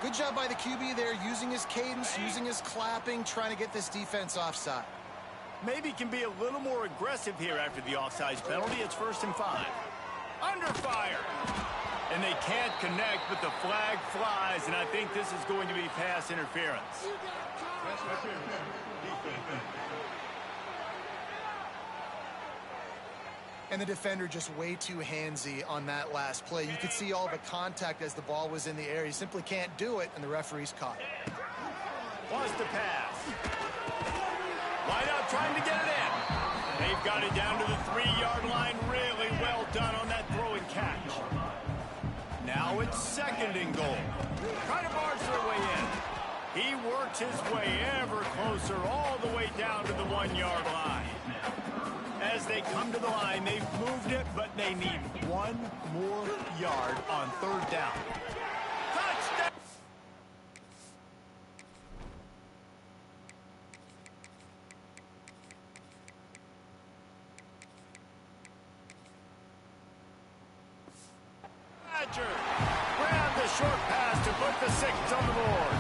Good job by the QB there, using his cadence, using his clapping, trying to get this defense offside. Maybe can be a little more aggressive here after the offsides penalty. It's 1st and 5. Under fire. And they can't connect, but the flag flies, and I think this is going to be pass interference. And the defender just way too handsy on that last play. You could see all the contact as the ball was in the air. He simply can't do it, and the referee's caught it. Wants to pass. Wide out trying to get it in. They've got it down to the 3-yard line. Really well done on that throw and catch. Now it's 2nd and goal. Trying to barge their way in. He works his way ever closer all the way down to the 1-yard line. As they come to the line, they've moved it, but they need 1 more yard on 3rd down. Touchdown! Badger grabbed the short pass to put the 6 on the board.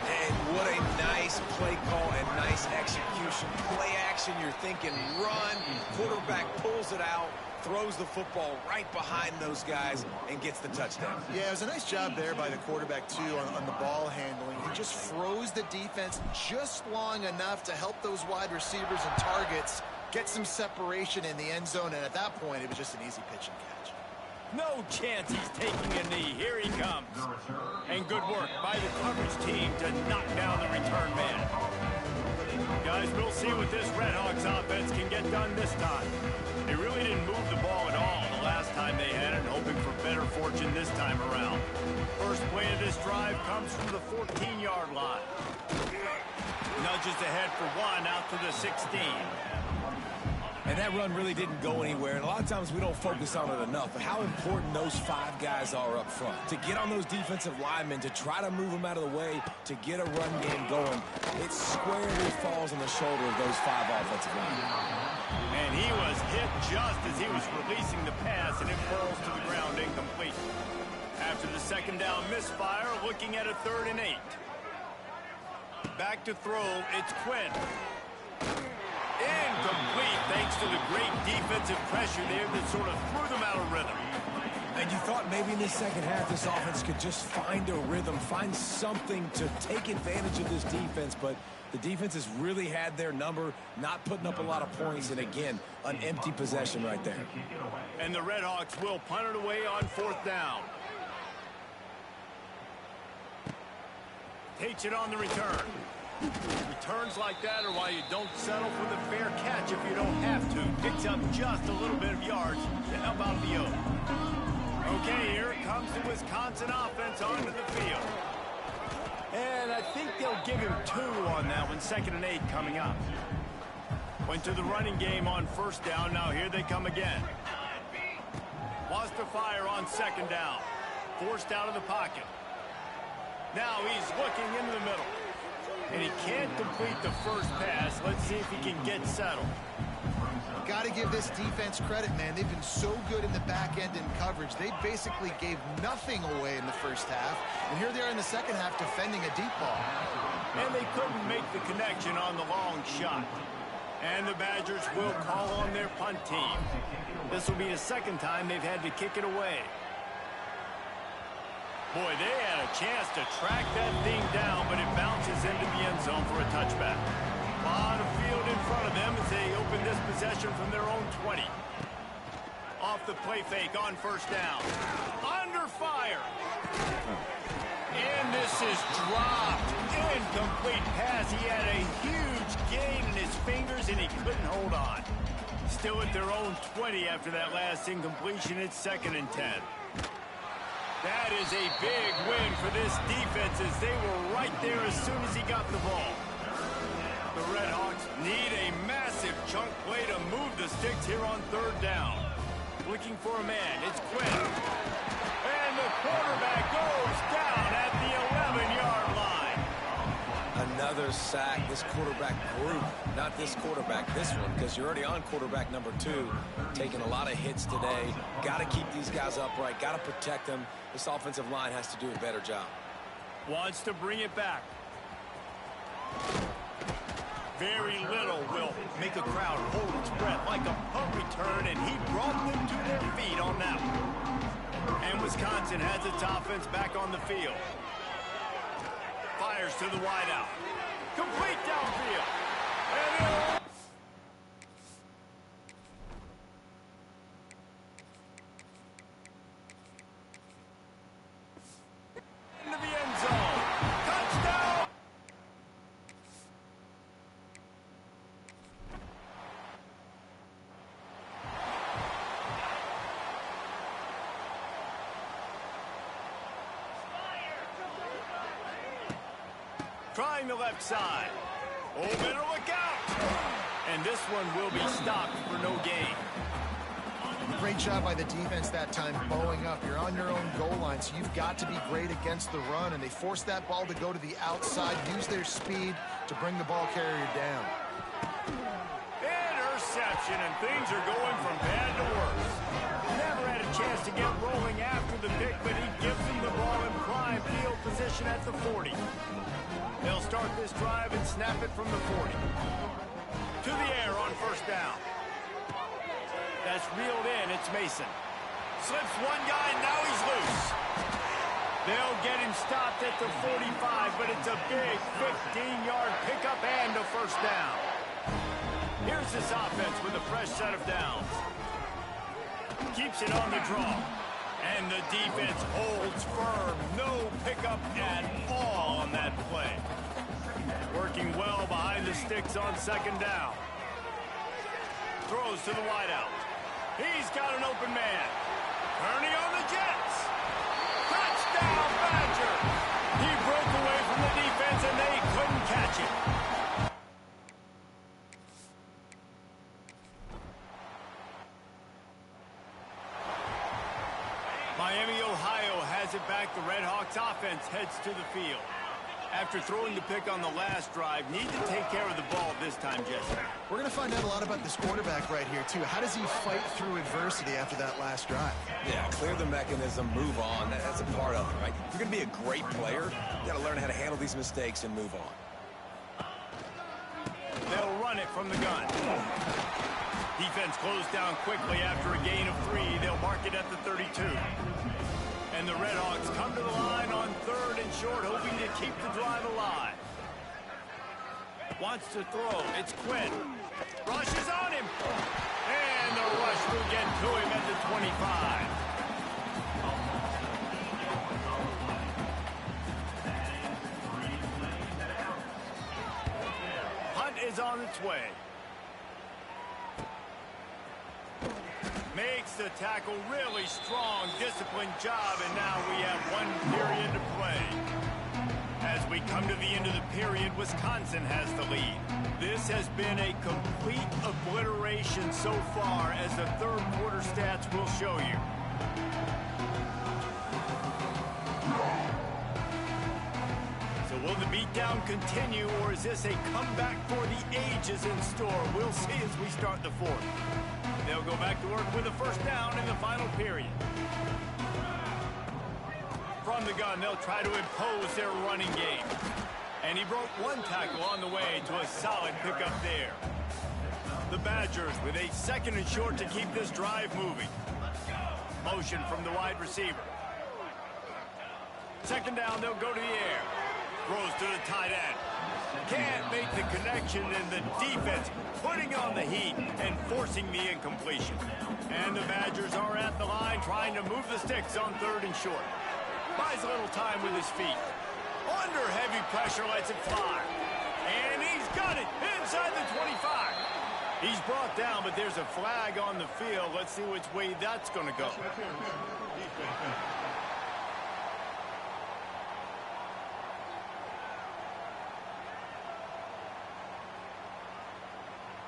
And what a nice play call and nice execution. Play action, you're thinking run. Quarterback pulls it out, throws the football right behind those guys, and gets the touchdown. Yeah, it was a nice job there by the quarterback, too, on the ball handling. He just froze the defense just long enough to help those wide receivers and targets get some separation in the end zone, and at that point, it was just an easy pitch and catch. No chance he's taking a knee. Here he comes. And good work by the coverage team to knock down the return man. Guys, we'll see what this Redhawks offense can get done this time. They really didn't move the ball at all the last time they had it, hoping for better fortune this time around. First play of this drive comes from the 14-yard line. Nudges ahead for 1 out to the 16. And that run really didn't go anywhere, and a lot of times we don't focus on it enough, but how important those 5 guys are up front. To get on those defensive linemen, to try to move them out of the way, to get a run game going, it squarely falls on the shoulder of those 5 offensive linemen. And he was hit just as he was releasing the pass, and it falls to the ground incomplete. After the 2nd down misfire, looking at a 3rd and 8. Back to throw, it's Quinn. Incomplete, thanks to the great defensive pressure there that sort of threw them out of rhythm. And you thought maybe in the second half this offense could just find a rhythm, find something to take advantage of this defense, but the defense has really had their number, not putting up a lot of points, and again, an empty possession right there. And the Redhawks will punt it away on 4th down. Takes it on the return. Returns like that are why you don't settle for the fair catch if you don't have to. Picks up just a little bit of yards to help out the O. Okay, here comes the Wisconsin offense onto the field. And I think they'll give him 2 on that one. 2nd and 8 coming up. Went to the running game on 1st down. Now here they come again. Wants to fire on 2nd down. Forced out of the pocket. Now he's looking into the middle. And he can't complete the first pass. Let's see if he can get settled. Got to give this defense credit, man. They've been so good in the back end in coverage. They basically gave nothing away in the first half. And here they are in the second half defending a deep ball. And they couldn't make the connection on the long shot. And the Badgers will call on their punt team. This will be the 2nd time they've had to kick it away. Boy, they had a chance to track that thing down, but it bounces into the end zone for a touchback. A lot of field in front of them as they open this possession from their own 20. Off the play fake on 1st down. Under fire. And this is dropped. Incomplete pass. He had a huge gain in his fingers, and he couldn't hold on. Still at their own 20 after that last incompletion. It's 2nd and 10. That is a big win for this defense as they were right there as soon as he got the ball. The Redhawks need a massive chunk play to move the sticks here on 3rd down. Looking for a man. It's Quinn. And the quarterback goes down at the 11-yard line. Another another sack. This quarterback group, not this quarterback, this one, because you're already on quarterback number 2, taking a lot of hits today. Got to keep these guys upright, got to protect them. This offensive line has to do a better job. Wants to bring it back. Very little will make a crowd hold its breath like a punt return, and he brought them to their feet on that one. And Wisconsin has its offense back on the field. Fires to the wideout. Complete downfield. And into the end zone. Touchdown! Trying the left side. Oh, better look out! And this one will be stopped for no gain. Great job by the defense that time, bowing up. You're on your own goal line, so you've got to be great against the run, and they forced that ball to go to the outside, use their speed to bring the ball carrier down. Interception, and things are going from bad to worse. Never had a chance to get rolling after the pick, but he gives him the ball in prime field position at the 40. They'll start this drive and snap it from the 40. To the air on first down. That's reeled in. It's Mason. Slips one guy, and now he's loose. They'll get him stopped at the 45, but it's a big 15-yard pickup and a first down. Here's this offense with a fresh set of downs. Keeps it on the draw. And the defense holds firm. No pickup at all on that play. Working well behind the sticks on second down. Throws to the wideout. He's got an open man. Turning on the Jets. Touchdown, Badger. He broke away from the defense, and they couldn't catch him. Miami, Ohio has it back. The Red Hawks offense heads to the field. After throwing the pick on the last drive, need to take care of the ball this time, Jesse. We're going to find out a lot about this quarterback right here, too. How does he fight through adversity after that last drive? Yeah, clear the mechanism, move on. That's a part of it, right? If you're going to be a great player, you got to learn how to handle these mistakes and move on. They'll run it from the gun. Defense closed down quickly after a gain of 3. They'll mark it at the 32. And the Red Hawks come to the line on 3rd and short, hoping to keep the drive alive. Wants to throw. It's Quinn. Rushes on him. And the rush will get to him at the 25. Hunt is on its way. Makes the tackle, really strong, disciplined job, and now we have 1 period to play. As we come to the end of the period, Wisconsin has the lead. This has been a complete obliteration so far, as the third quarter stats will show you. So will the beatdown continue, or is this a comeback for the ages in store? We'll see as we start the 4th. They'll go back to work with a first down in the final period. From the gun, they'll try to impose their running game. And he broke 1 tackle on the way to a solid pickup there. The Badgers with a 2nd and short to keep this drive moving. Motion from the wide receiver. 2nd down, they'll go to the air. Throws to the tight end. Can't make the connection, and the defense putting on the heat and forcing the incompletion. And the Badgers are at the line trying to move the sticks on 3rd and short. Buys a little time with his feet. Under heavy pressure, lets it fly. And he's got it inside the 25. He's brought down, but there's a flag on the field. Let's see which way that's going to go.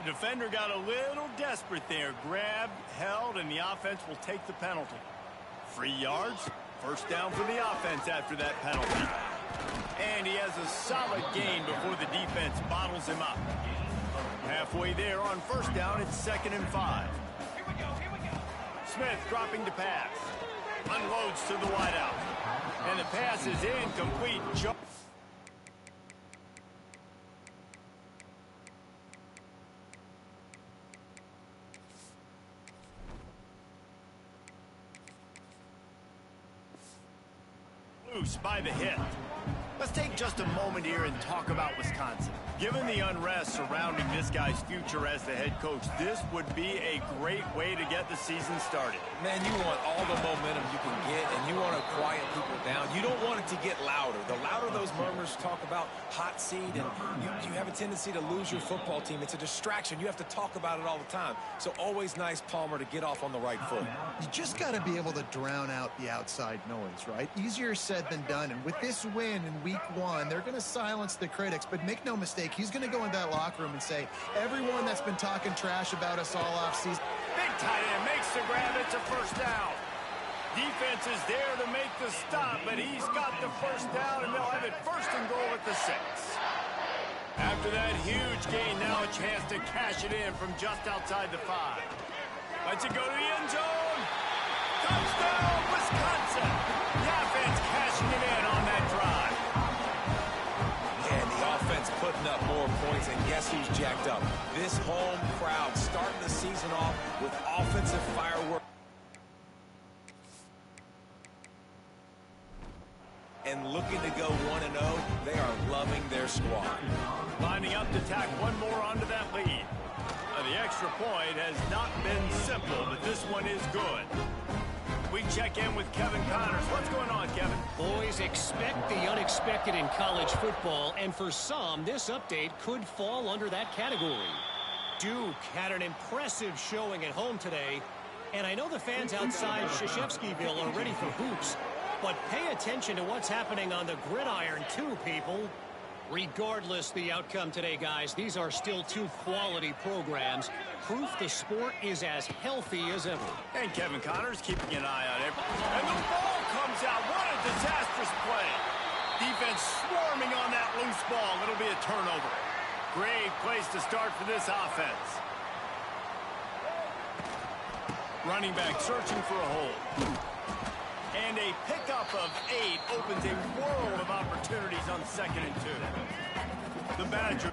The defender got a little desperate there. Grabbed, held, and the offense will take the penalty. 3 yards. First down for the offense after that penalty. And he has a solid gain before the defense bottles him up. Halfway there on first down, it's 2nd and 5. Smith dropping to pass. Unloads to the wideout. And the pass is incomplete. Loose by the hit. Let's take just a moment here and talk about Wisconsin. Given the unrest surrounding this guy's future as the head coach, this would be a great way to get the season started. Man, you want all the momentum you can get, and you want to quiet people down. You don't want it to get louder. The louder those murmurs talk about hot seat, and you have a tendency to lose your football team. It's a distraction. You have to talk about it all the time. So always nice, Palmer, to get off on the right foot. You just got to be able to drown out the outside noise, right? Easier said than done. And with this win in week 1, they're going to silence the critics. But make no mistake, he's going to go into that locker room and say, everyone that's been talking trash about us all offseason. Big tight end makes the grab. It's a first down. Defense is there to make the stop, but he's got the first down, and they'll have it 1st and goal at the 6. After that huge gain, now a chance to cash it in from just outside the 5. Lets it go to the end zone. Touchdown, Wisconsin. The offense cashing it in on that drive. And the offense putting up more points, and guess who's jacked up? This home crowd starting the season off with offensive fireworks. And looking to go 1-0, they are loving their squad. Lining up to tack one more onto that lead. The extra point has not been simple, but this one is good. We check in with Kevin Connors. What's going on, Kevin? Boys, expect the unexpected in college football, and for some, this update could fall under that category. Duke had an impressive showing at home today, and I know the fans outside Krzyzewskiville are ready for hoops, but pay attention to what's happening on the gridiron too, people. Regardless the outcome today, guys, these are still 2 quality programs. Proof the sport is as healthy as ever. And Kevin Connors keeping an eye on everything. And the ball comes out. What a disastrous play. Defense swarming on that loose ball. It'll be a turnover. Great place to start for this offense. Running back searching for a hole. And a pickup of 8 opens a world of opportunities on 2nd and 2. The Badgers.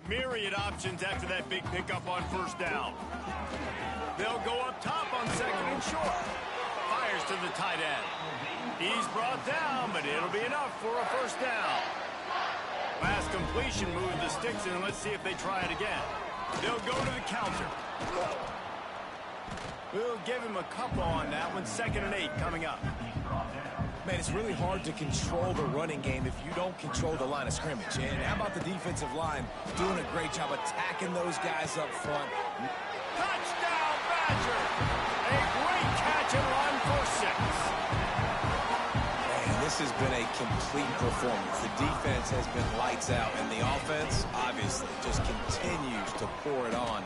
Myriad options after that big pickup on first down. They'll go up top on 2nd and short. Fires to the tight end. He's brought down, but it'll be enough for a first down. Last completion moved the sticks in. Let's see if they try it again. They'll go to the counter. We'll give him a couple on that one. 2nd and 8 coming up. Man, it's really hard to control the running game if you don't control the line of scrimmage. And how about the defensive line doing a great job attacking those guys up front? Touchdown, Badger! A great catch and run for 6. Man, this has been a complete performance. The defense has been lights out, and the offense, obviously, just continues to pour it on.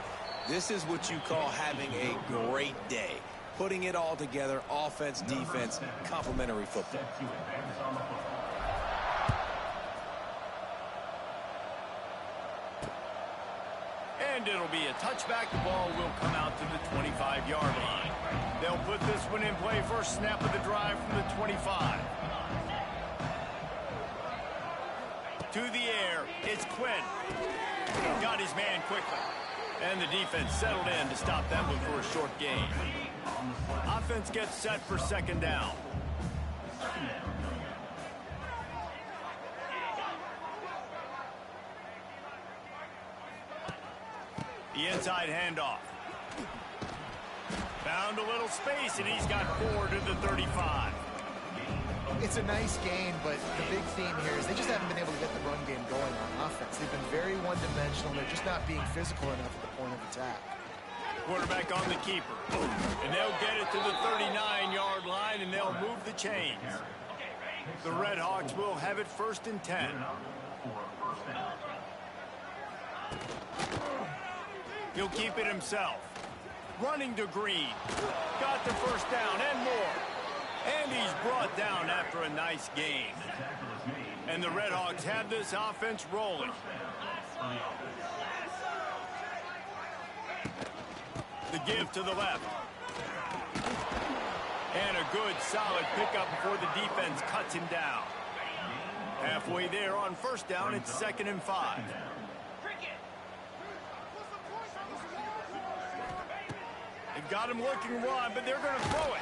This is what you call having a great day. Putting it all together, offense, defense, complementary football. And it'll be a touchback. The ball will come out to the 25-yard line. They'll put this one in play first snap of the drive from the 25. To the air, it's Quinn. Got his man quickly. And the defense settled in to stop that one for a short gain. Offense gets set for 2nd down. The inside handoff. Found a little space, and he's got 4 to the 35. It's a nice game, but the big theme here is they just haven't been able to get the run game going on offense. They've been very one-dimensional. They're just not being physical enough at the point of attack. Quarterback on the keeper. And they'll get it to the 39-yard line, and they'll move the chains. The Red Hawks will have it 1st and 10. He'll keep it himself. Running to Green. Got the first down and more. And he's brought down after a nice gain. And the Red Hawks have this offense rolling. The give to the left. And a good, solid pickup before the defense cuts him down. Halfway there on 1st down, it's 2nd and 5. They've got him looking run, but they're going to throw it.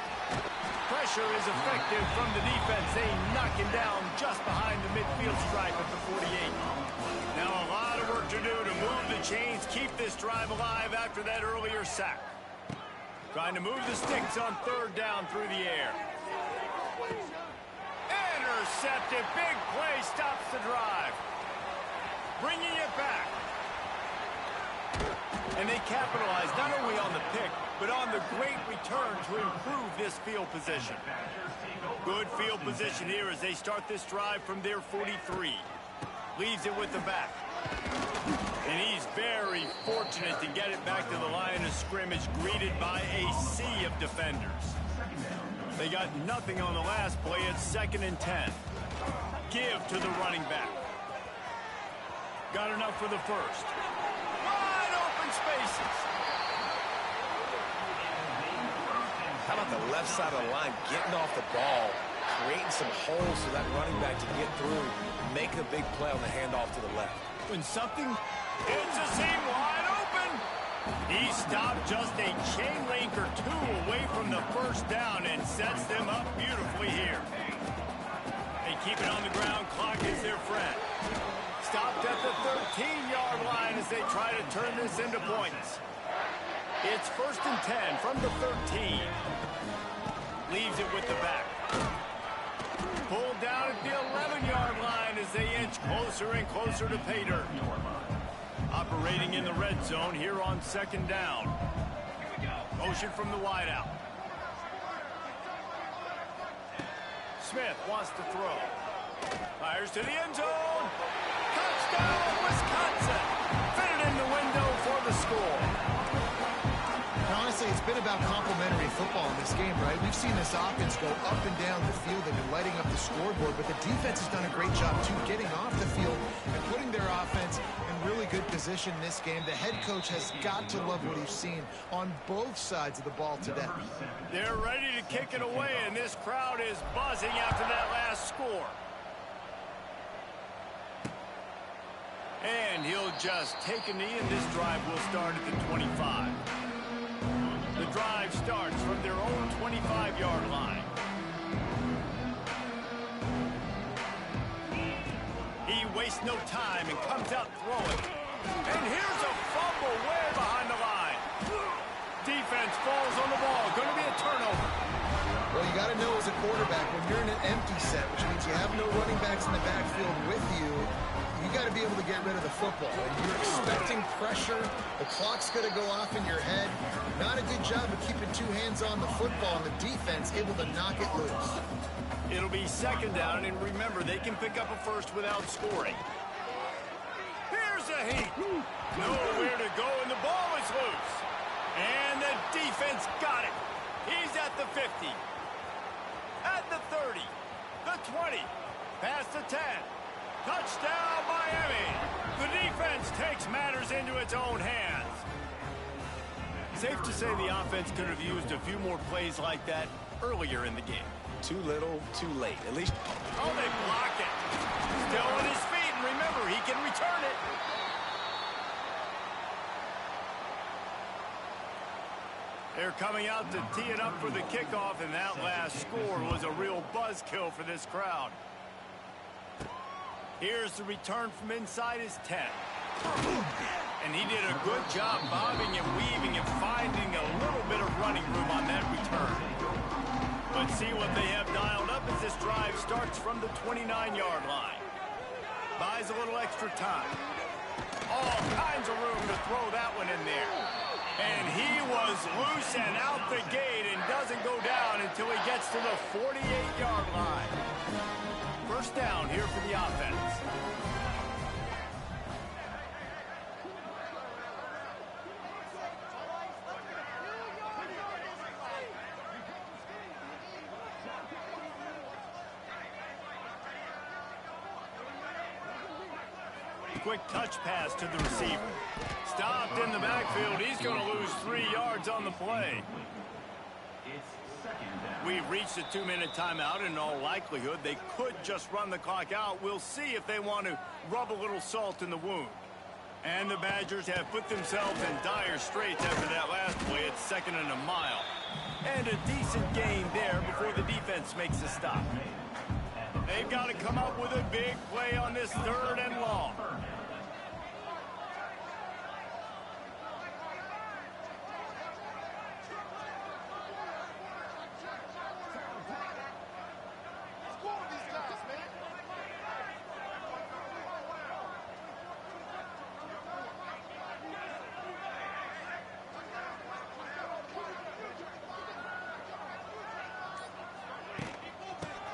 Pressure is effective from the defense. They knock him down just behind the midfield stripe at the 48. Now a lot of work to do to move the chains, keep this drive alive after that earlier sack. Trying to move the sticks on 3rd down through the air. Intercepted. Big play stops the drive. Bringing it back. And they capitalize not only on the pick, but on the great return to improve this field position. Good field position here as they start this drive from their 43. Leaves it with the back. And he's very fortunate to get it back to the line of scrimmage, greeted by a sea of defenders. They got nothing on the last play. It's 2nd and 10. Give to the running back. Got enough for the first. Wide open spaces. How about the left side of the line getting off the ball, creating some holes for that running back to get through, making a big play on the handoff to the left. When something hits a seam wide open, he stopped just a chain link or 2 away from the 1st down and sets them up beautifully here. They keep it on the ground. Clock is their friend. Stopped at the 13-yard line as they try to turn this into points. It's 1st and 10 from the 13. Leaves it with the back. Pulled down at the 11-yard line as they inch closer and closer to pay dirt. Operating in the red zone here on 2nd down. Motion from the wideout. Smith wants to throw. Fires to the end zone. Touchdown, Wisconsin. Fit it in the window for the score. Honestly, it's been about complementary football in this game, right? We've seen this offense go up and down the field. They've been lighting up the scoreboard, but the defense has done a great job, too, getting off the field and putting their offense in really good position in this game. The head coach has got to love what he's seen on both sides of the ball today. They're ready to kick it away, and this crowd is buzzing after that last score. And he'll just take a knee, and this drive will start at the 25. The drive starts from their own 25-yard line. He wastes no time and comes out throwing. And here's a fumble way behind the line. Defense falls on the ball. Going to be a turnover. Well, you got to know as a quarterback, when you're in an empty set, which means you have no running backs in the backfield with you, you got to be able to get rid of the football. And you're expecting pressure. The clock's going to go off in your head. Not a good job of keeping 2 hands on the football, and the defense able to knock it loose. It'll be 2nd down, and remember, they can pick up a first without scoring. Here's a heat. Nowhere to go, and the ball is loose. And the defense got it. He's at the 50. At the 30. The 20. Past the 10. Touchdown, Miami. The defense takes matters into its own hands. Safe to say the offense could have used a few more plays like that earlier in the game. Too little, too late. At least. Oh, they block it. Still on his feet, and remember, he can return it. They're coming out to tee it up for the kickoff, and that last score was a real buzzkill for this crowd. Here's the return from inside his 10. And he did a good job bobbing and weaving and finding a little bit of running room on that return. But see what they have dialed up as this drive starts from the 29-yard line. Buys a little extra time. All kinds of room to throw that one in there. And he was loose and out the gate and doesn't go down until he gets to the 48-yard line. First down here for the offense. Quick touch pass to the receiver. Stopped in the backfield. He's going to lose 3 yards on the play. We've reached a 2-minute timeout. In all likelihood, they could just run the clock out. We'll see if they want to rub a little salt in the wound. And the Badgers have put themselves in dire straits after that last play. It's 2nd and a mile. And a decent gain there before the defense makes a stop. They've got to come up with a big play on this 3rd and long.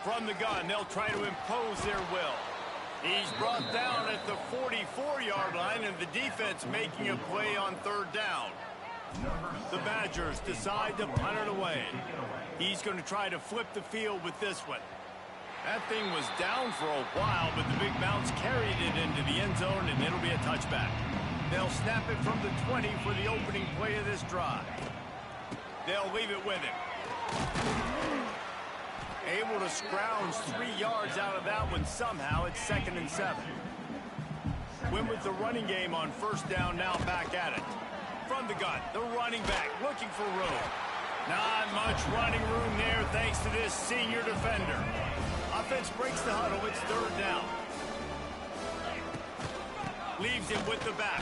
From the gun, they'll try to impose their will. He's brought down at the 44-yard line, and the defense making a play on 3rd down. The Badgers decide to punt it away. He's going to try to flip the field with this one. That thing was down for a while, but the big bounce carried it into the end zone, and it'll be a touchback. They'll snap it from the 20 for the opening play of this drive. They'll leave it with him. Able to scrounge 3 yards out of that one somehow. It's 2nd and 7. Win with the running game on 1st down, now back at it. From the gun, the running back looking for room. Not much running room there thanks to this senior defender. Offense breaks the huddle. It's 3rd down. Leaves it with the back.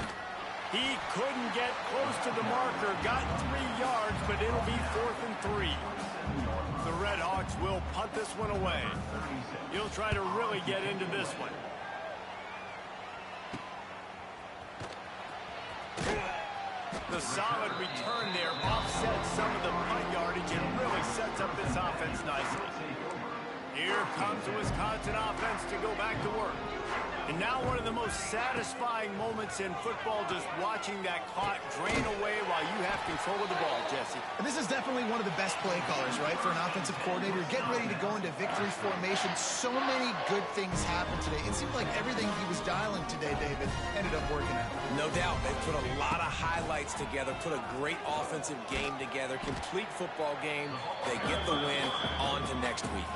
He couldn't get close to the marker. Got 3 yards, but it'll be 4th and 3. The Red Hawks will punt this one away. He'll try to really get into this one. The solid return there offsets some of the punt yardage and really sets up this offense nicely. Here comes the Wisconsin offense to go back to work. And now one of the most satisfying moments in football, just watching that clock drain away while you have control of the ball, Jesse. And this is definitely one of the best play callers, right, for an offensive coordinator. Getting ready to go into victory formation. So many good things happened today. It seemed like everything he was dialing today, David, ended up working out. No doubt. They put a lot of highlights together, put a great offensive game together, complete football game. They get the win. On to next week.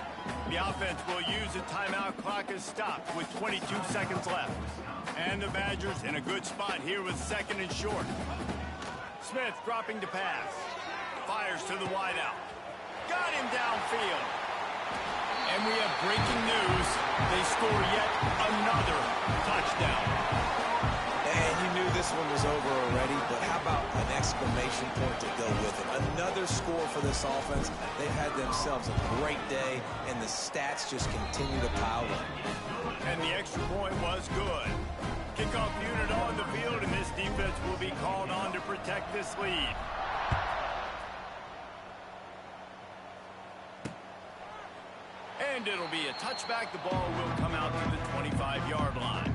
The offense will use the timeout clock as stopped with 22 seconds left. And the Badgers in a good spot here with 2nd and short. Smith dropping to pass. Fires to the wideout. Got him downfield. And we have breaking news. They score yet another touchdown. And you knew this one was over already, but how about an exclamation point to go with it? Another score for this offense. They've had themselves a great day, and the stats just continue to pile up. And the extra point was good. Kickoff unit on the field, and this defense will be called on to protect this lead. And it'll be a touchback. The ball will come out to the 25-yard line.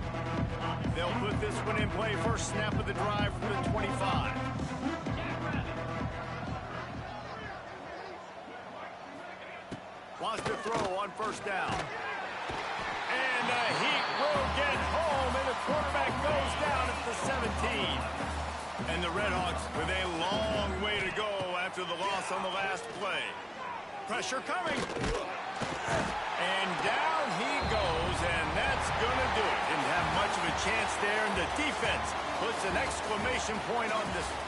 They'll put this one in play. First snap of the drive from the 25. Wants to throw on 1st down. And the Heat will get home, and the quarterback goes down at the 17. And the Red Hawks with a long way to go after the loss on the last play. Pressure coming. And down he goes, and that's going to do it. Didn't have much of a chance there, and the defense puts an exclamation point on this one.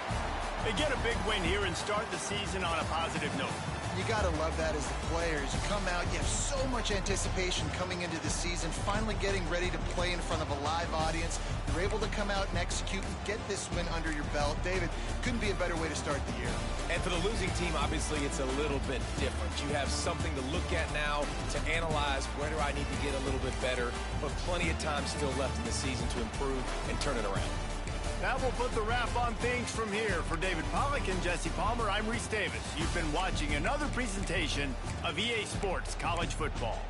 They get a big win here and start the season on a positive note. You got to love that as the players. You come out, you have so much anticipation coming into the season, finally getting ready to play in front of a live audience. You're able to come out and execute and get this win under your belt. David, couldn't be a better way to start the year. And for the losing team, obviously, it's a little bit different. You have something to look at now, to analyze where do I need to get a little bit better, but plenty of time still left in the season to improve and turn it around. That will put the wrap on things from here. For David Pollack and Jesse Palmer, I'm Reese Davis. You've been watching another presentation of EA Sports College Football.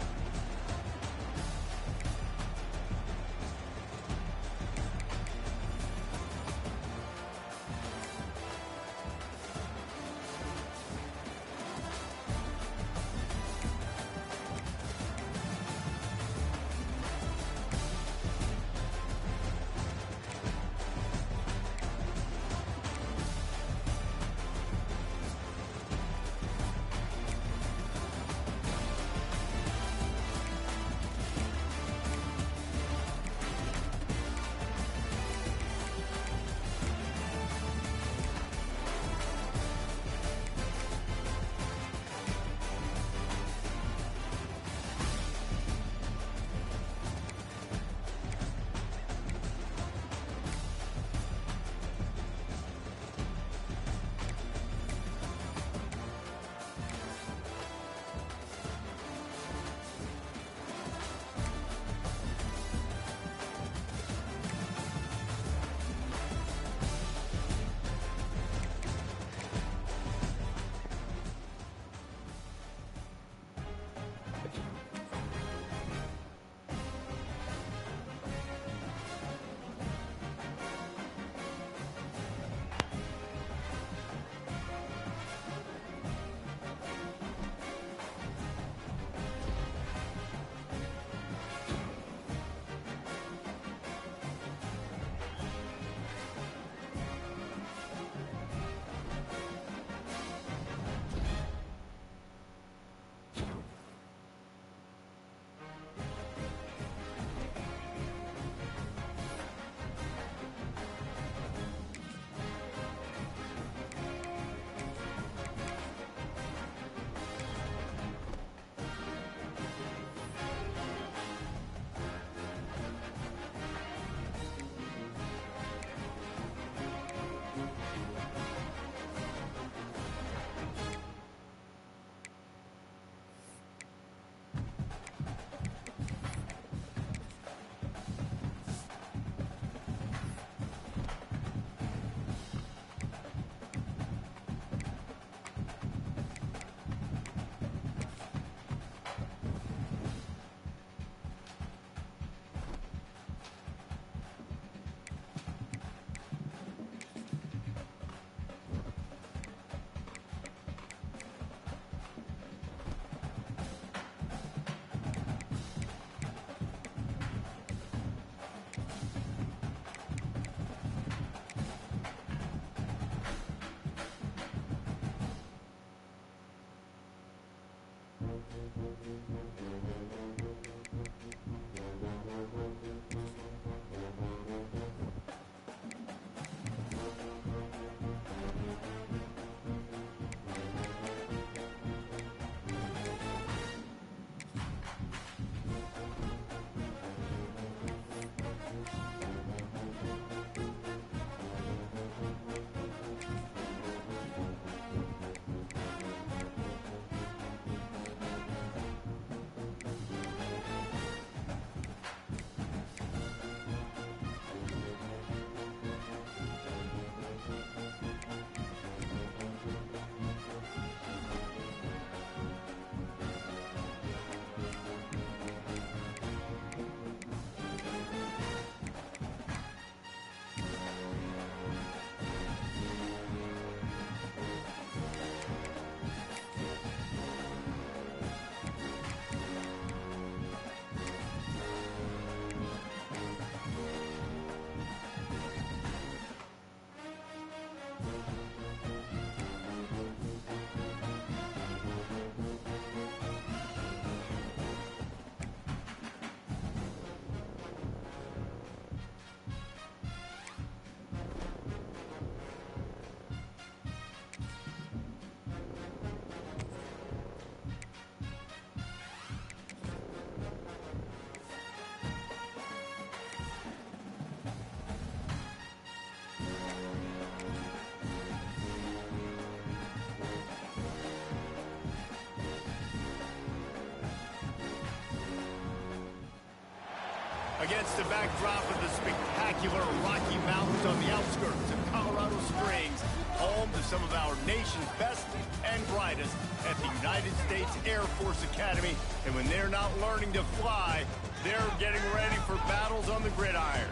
Against the backdrop of the spectacular Rocky Mountains on the outskirts of Colorado Springs, home to some of our nation's best and brightest at the United States Air Force Academy. And when they're not learning to fly, they're getting ready for battles on the gridiron.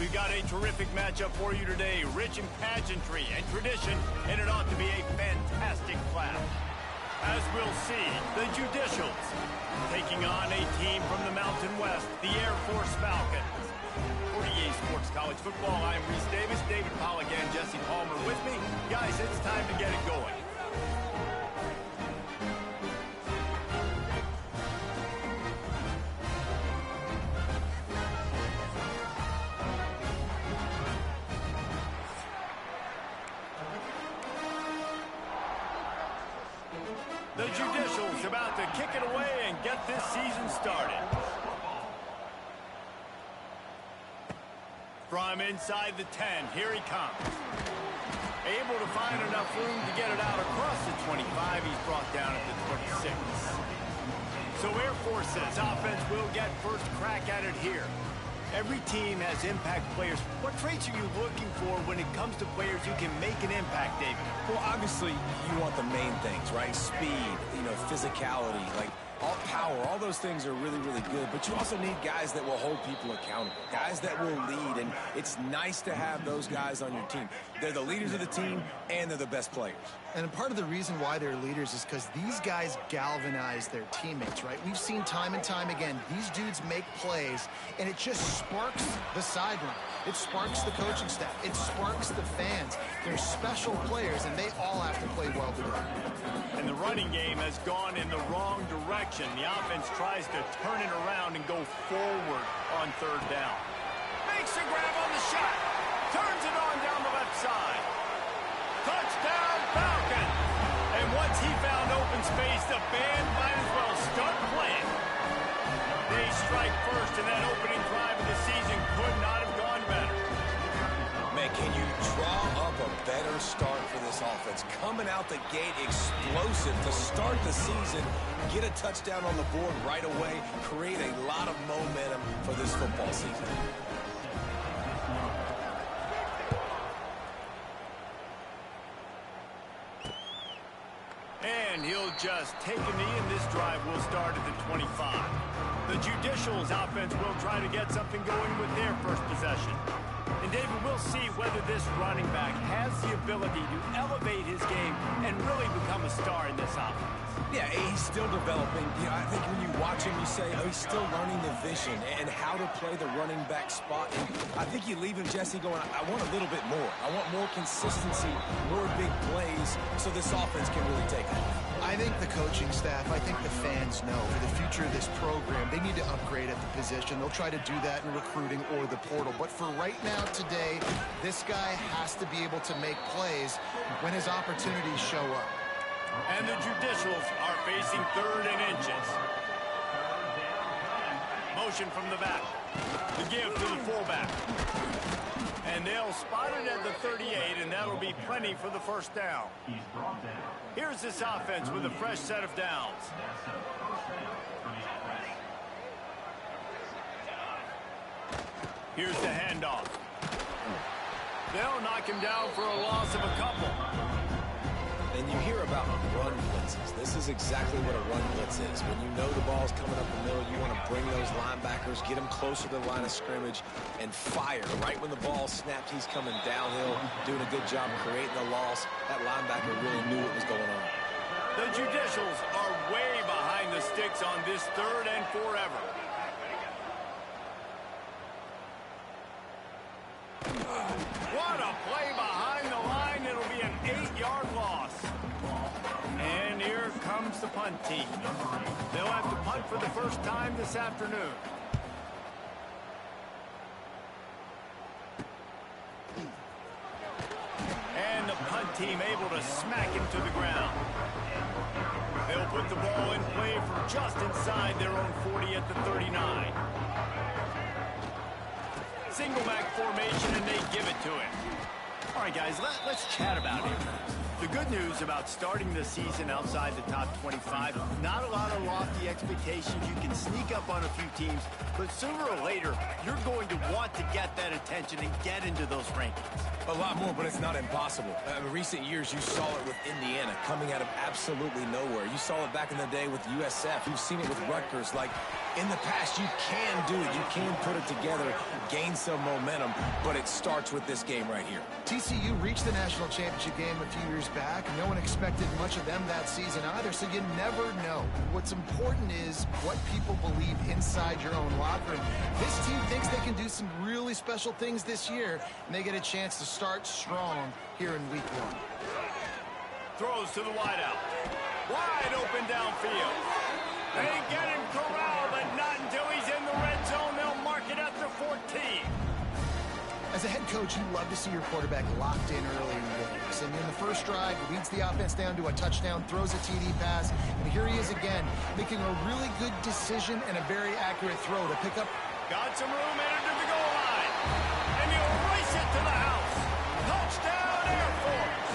We've got a terrific matchup for you today, rich in pageantry and tradition, and it ought to be a fantastic clash. As we'll see, the Judicials taking on a team from the Mountain West, the Air Force Falcons. For EA Sports College Football, I'm Reese Davis, David Pollack, and Jesse Palmer with me. Guys, it's time to get it going. The Judicials about to kick it away and get this season started. From inside the 10, here he comes. Able to find enough room to get it out across the 25. He's brought down at the 26. So Air Force's offense will get first crack at it here. Every team has impact players. What traits are you looking for when it comes to players who can make an impact, David? Well, obviously, you want the main things, right? Speed, physicality, all power. All those things are really, really good. But you also need guys that will hold people accountable, guys that will lead. And it's nice to have those guys on your team. They're the leaders of the team, and they're the best players. And part of the reason why they're leaders is because these guys galvanize their teammates, right? We've seen time and time again, these dudes make plays, and it just sparks the sideline. It sparks the coaching staff. It sparks the fans. They're special players, and they all have to play well together. And the running game has gone in the wrong direction. The offense tries to turn it around and go forward on third down. Makes a grab on the shot. Turns it on down the left side. Touchdown, Falcons! And once he found open space, the band might as well start playing. They strike first, and that opening drive of the season could not have gone better. Man, can you draw up a better start for this offense? Coming out the gate explosive to start the season, get a touchdown on the board right away, create a lot of momentum for this football season. And he'll just take a knee, and this drive will start at the 25. The Judicials offense will try to get something going with their first possession. And David, we'll see whether this running back has the ability to elevate his game and really become a star in this offense. Yeah, he's still developing. I think when you watch him, you say, oh, he's still learning the vision and how to play the running back spot. And I think you leave him, Jesse, going, I want a little bit more. I want more consistency, more big plays, so this offense can really take off. I think the coaching staff, I think the fans know for the future of this program, they need to upgrade at the position. They'll try to do that in recruiting or the portal. But for right now, today, this guy has to be able to make plays when his opportunities show up. And the Judicials are facing third and inches. Motion from the back. The give to the fullback. And they'll spot it at the 38, and that'll be plenty for the first down. Here's this offense with a fresh set of downs. Here's the handoff. They'll knock him down for a loss of a couple. And you hear about run blitzes. This is exactly what a run blitz is. When you know the ball's coming up the middle, you want to bring those linebackers, get them closer to the line of scrimmage, and fire. Right when the ball snapped, he's coming downhill, doing a good job creating the loss. That linebacker really knew what was going on. The Judicials are way behind the sticks on this third and forever. What a play behind the line. It'll be an 8-yard loss. And here comes the punt team. They'll have to punt for the first time this afternoon. And the punt team able to smack him to the ground. They'll put the ball in play from just inside their own 40 at the 39. Single back formation, and they give it to him. All right, guys, let's chat about it. The good news about starting the season outside the top 25, not a lot of lofty expectations. You can sneak up on a few teams, but sooner or later, you're going to want to get that attention and get into those rankings. A lot more, but it's not impossible. In recent years, you saw it with Indiana coming out of absolutely nowhere. You saw it back in the day with USF. You've seen it with Rutgers. Like, in the past, you can do it. You can put it together, gain some momentum, but it starts with this game right here. TCU reached the national championship game a few years back. No one expected much of them that season either, so you never know. What's important is what people believe inside your own locker room. This team thinks they can do some really special things this year, and they get a chance to start strong here in week 1. Throws to the wideout. Wide open downfield. They get him corralled, but not until he's in the red zone. They'll mark it at the 14. As a head coach, you love to see your quarterback locked in early in games. And in the first drive, leads the offense down to a touchdown, throws a TD pass, and here he is again, making a really good decision and a very accurate throw to pick up. Got some room into the goal line, and he'll race it to the house. Touchdown, Air Force.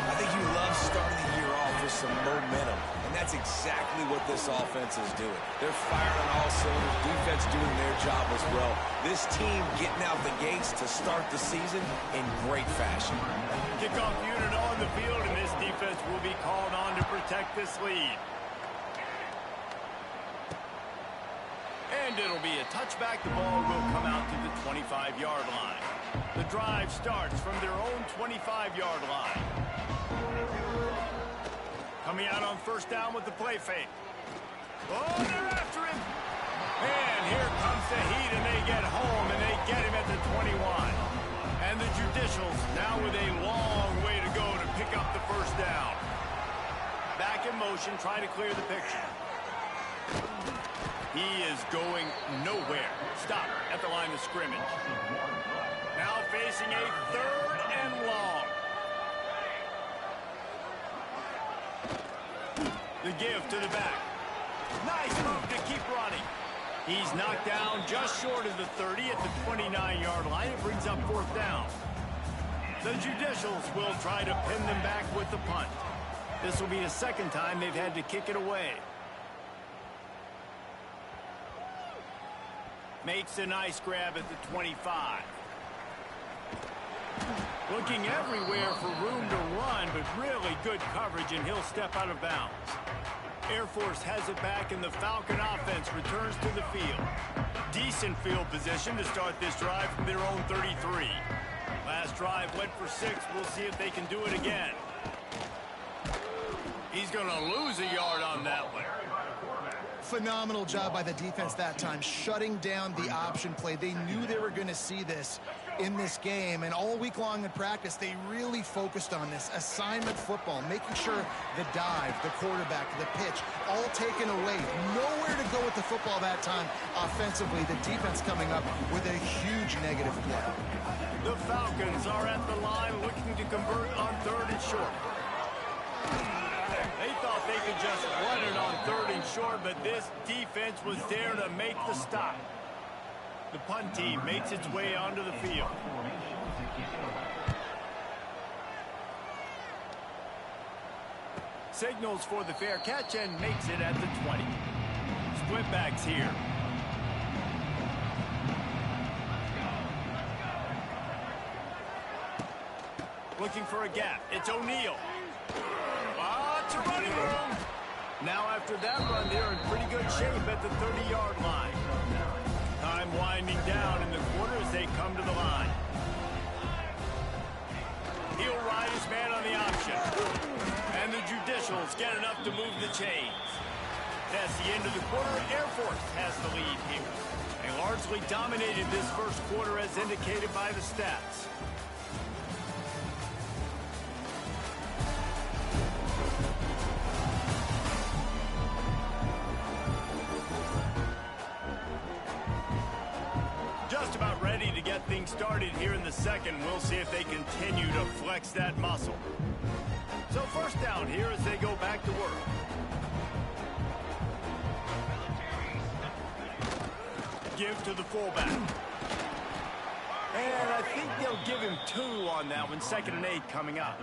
I think you love starting the year off with some momentum, and that's exactly what this offense is doing. They're firing on all cylinders, defense doing their job as well. This team getting out the gates to start the season in great fashion. Kickoff unit on the field, and this defense will be called on to protect this lead. And it'll be a touchback. The ball will come out to the 25-yard line. The drive starts from their own 25-yard line. Coming out on first down with the play fake. Oh, they're after him. And here comes the heat, and they get home, and they get him at the 21. And the Judicials now with a long way to go to pick up the first down. Back in motion, trying to clear the picture. He is going nowhere. Stop at the line of scrimmage. Now facing a 3rd and long. The give to the back. Nice move to keep running. He's knocked down just short of the 30 at the 29-yard line. It brings up 4th down. The Judicials will try to pin them back with the punt. This will be the 2nd time they've had to kick it away. Makes a nice grab at the 25. Looking everywhere for room to run, but really good coverage, and he'll step out of bounds. Air Force has it back, and the Falcon offense returns to the field. Decent field position to start this drive from their own 33. Last drive went for 6. We'll see if they can do it again. He's going to lose a yard on that one. Phenomenal job by the defense that time, shutting down the option play. They knew they were going to see this in this game, and all week long in practice, they really focused on this assignment football, making sure the dive, the quarterback, the pitch, all taken away. Nowhere to go with the football that time offensively. The defense coming up with a huge negative play. The Falcons are at the line looking to convert on 3rd and short. They thought they could just run it on 3rd and short, but this defense was there to make the stop. The punt team makes its way onto the field. Signals for the fair catch and makes it at the 20. Split backs here. Looking for a gap. It's O'Neal. Lots of running room. Now after that run, they're in pretty good shape at the 30-yard line. Time winding down in the quarter as they come to the line. He'll ride his man on the option. And the Judicials get enough to move the chains. That's the end of the quarter. Air Force has the lead here. They largely dominated this first quarter as indicated by the stats. Just about ready to get things started here in the second. We'll see if they continue to flex that muscle. So first down here as they go back to work. Give to the fullback. And I think they'll give him 2 on that one. 2nd and 8 coming up.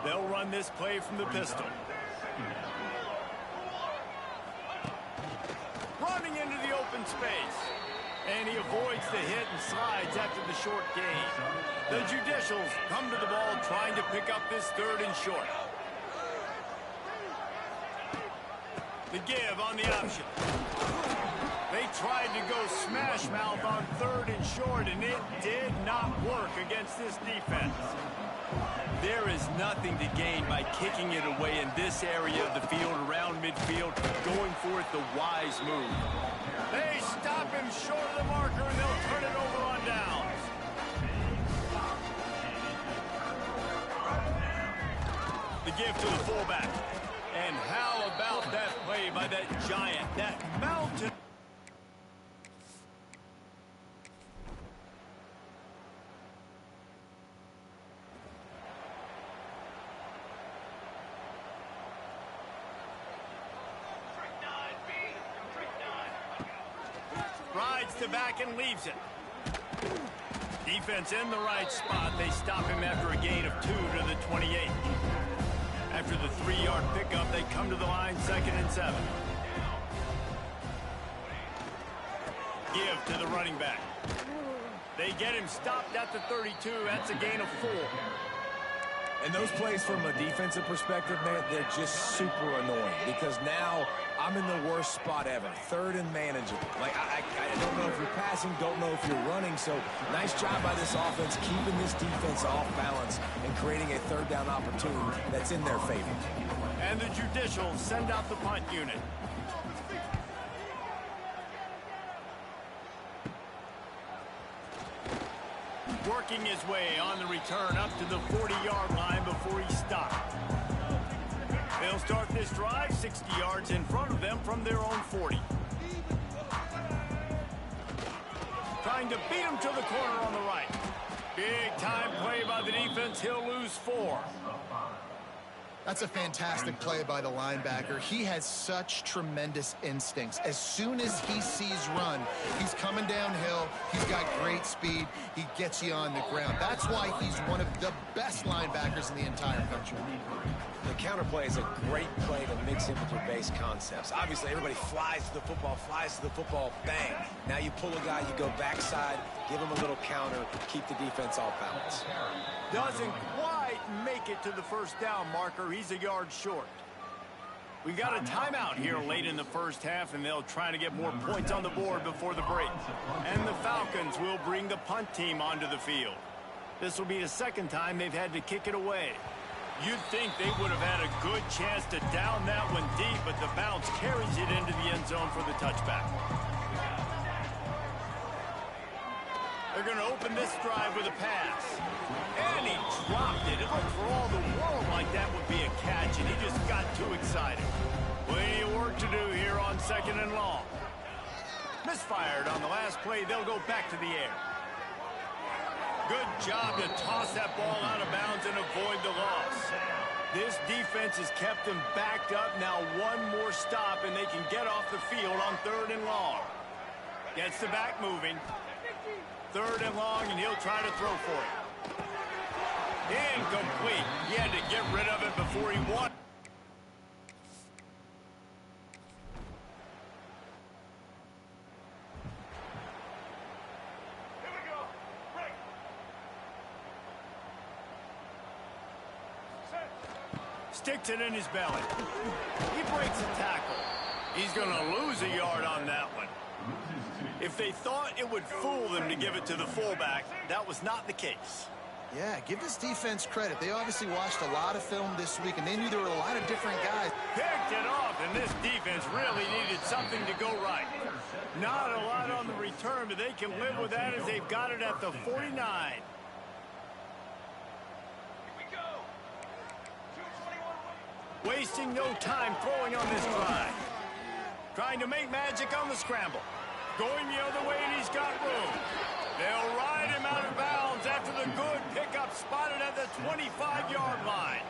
They'll run this play from the pistol. Running into the open space. And he avoids the hit and slides after the short gain. The Judicials come to the ball trying to pick up this 3rd and short. The give on the option. They tried to go smash mouth on 3rd and short, and it did not work against this defense. There is nothing to gain by kicking it away in this area of the field around midfield, going for it the wise move. They stop him short of the marker, and they'll turn it over on downs. The give to the fullback. And how about that play by that giant, that mountain? Rides to back and leaves it. Defense in the right spot. They stop him after a gain of 2 to the 28. After the 3-yard pickup, they come to the line, 2nd and 7. Give to the running back. They get him stopped at the 32. That's a gain of 4. And those plays from a defensive perspective, man, they're just super annoying because now I'm in the worst spot ever. 3rd and manageable. Like, I don't know if you're passing, don't know if you're running. So nice job by this offense keeping this defense off balance and creating a 3rd down opportunity that's in their favor. And the Judicials send out the punt unit. Working his way on the return up to the 40-yard line before he stopped. They'll start this drive 60 yards in front of them from their own 40. Trying to beat him to the corner on the right. Big time play by the defense. He'll lose 4. That's a fantastic play by the linebacker. He has such tremendous instincts. As soon as he sees run, he's coming downhill. He's got great speed. He gets you on the ground. That's why he's one of the best linebackers in the entire country. The counter play is a great play to mix in with your base concepts. Obviously, everybody flies to the football, bang. Now you pull a guy, you go backside, give him a little counter, keep the defense off balance. Doesn't quite make it to the 1st down marker. He's a yard short. We've got a timeout here late in the 1st half, and they'll try to get more points on the board before the break. And the Falcons will bring the punt team onto the field. This will be the 2nd time they've had to kick it away. You'd think they would have had a good chance to down that one deep, but the bounce carries it into the end zone for the touchback. They're going to open this drive with a pass. And he dropped it. It looked for all the world like that would be a catch, and he just got too excited. Plenty of work to do here on 2nd and long. Misfired on the last play. They'll go back to the air. Good job to toss that ball out of bounds and avoid the loss. This defense has kept them backed up. Now one more stop, and they can get off the field on 3rd and long. Gets the back moving. 3rd and long, and he'll try to throw for it. Incomplete. He had to get rid of it before he won. Sticks it in his belly. He breaks a tackle. He's going to lose a yard on that one. If they thought it would fool them to give it to the fullback, that was not the case. Yeah, give this defense credit. They obviously watched a lot of film this week, and they knew there were a lot of different guys. Picked it off, and this defense really needed something to go right. Not a lot on the return, but they can live with that as they've got it at the 49. Wasting no time throwing on this drive. Trying to make magic on the scramble. Going the other way, and he's got room. They'll ride him out of bounds after the good pickup spotted at the 25-yard line.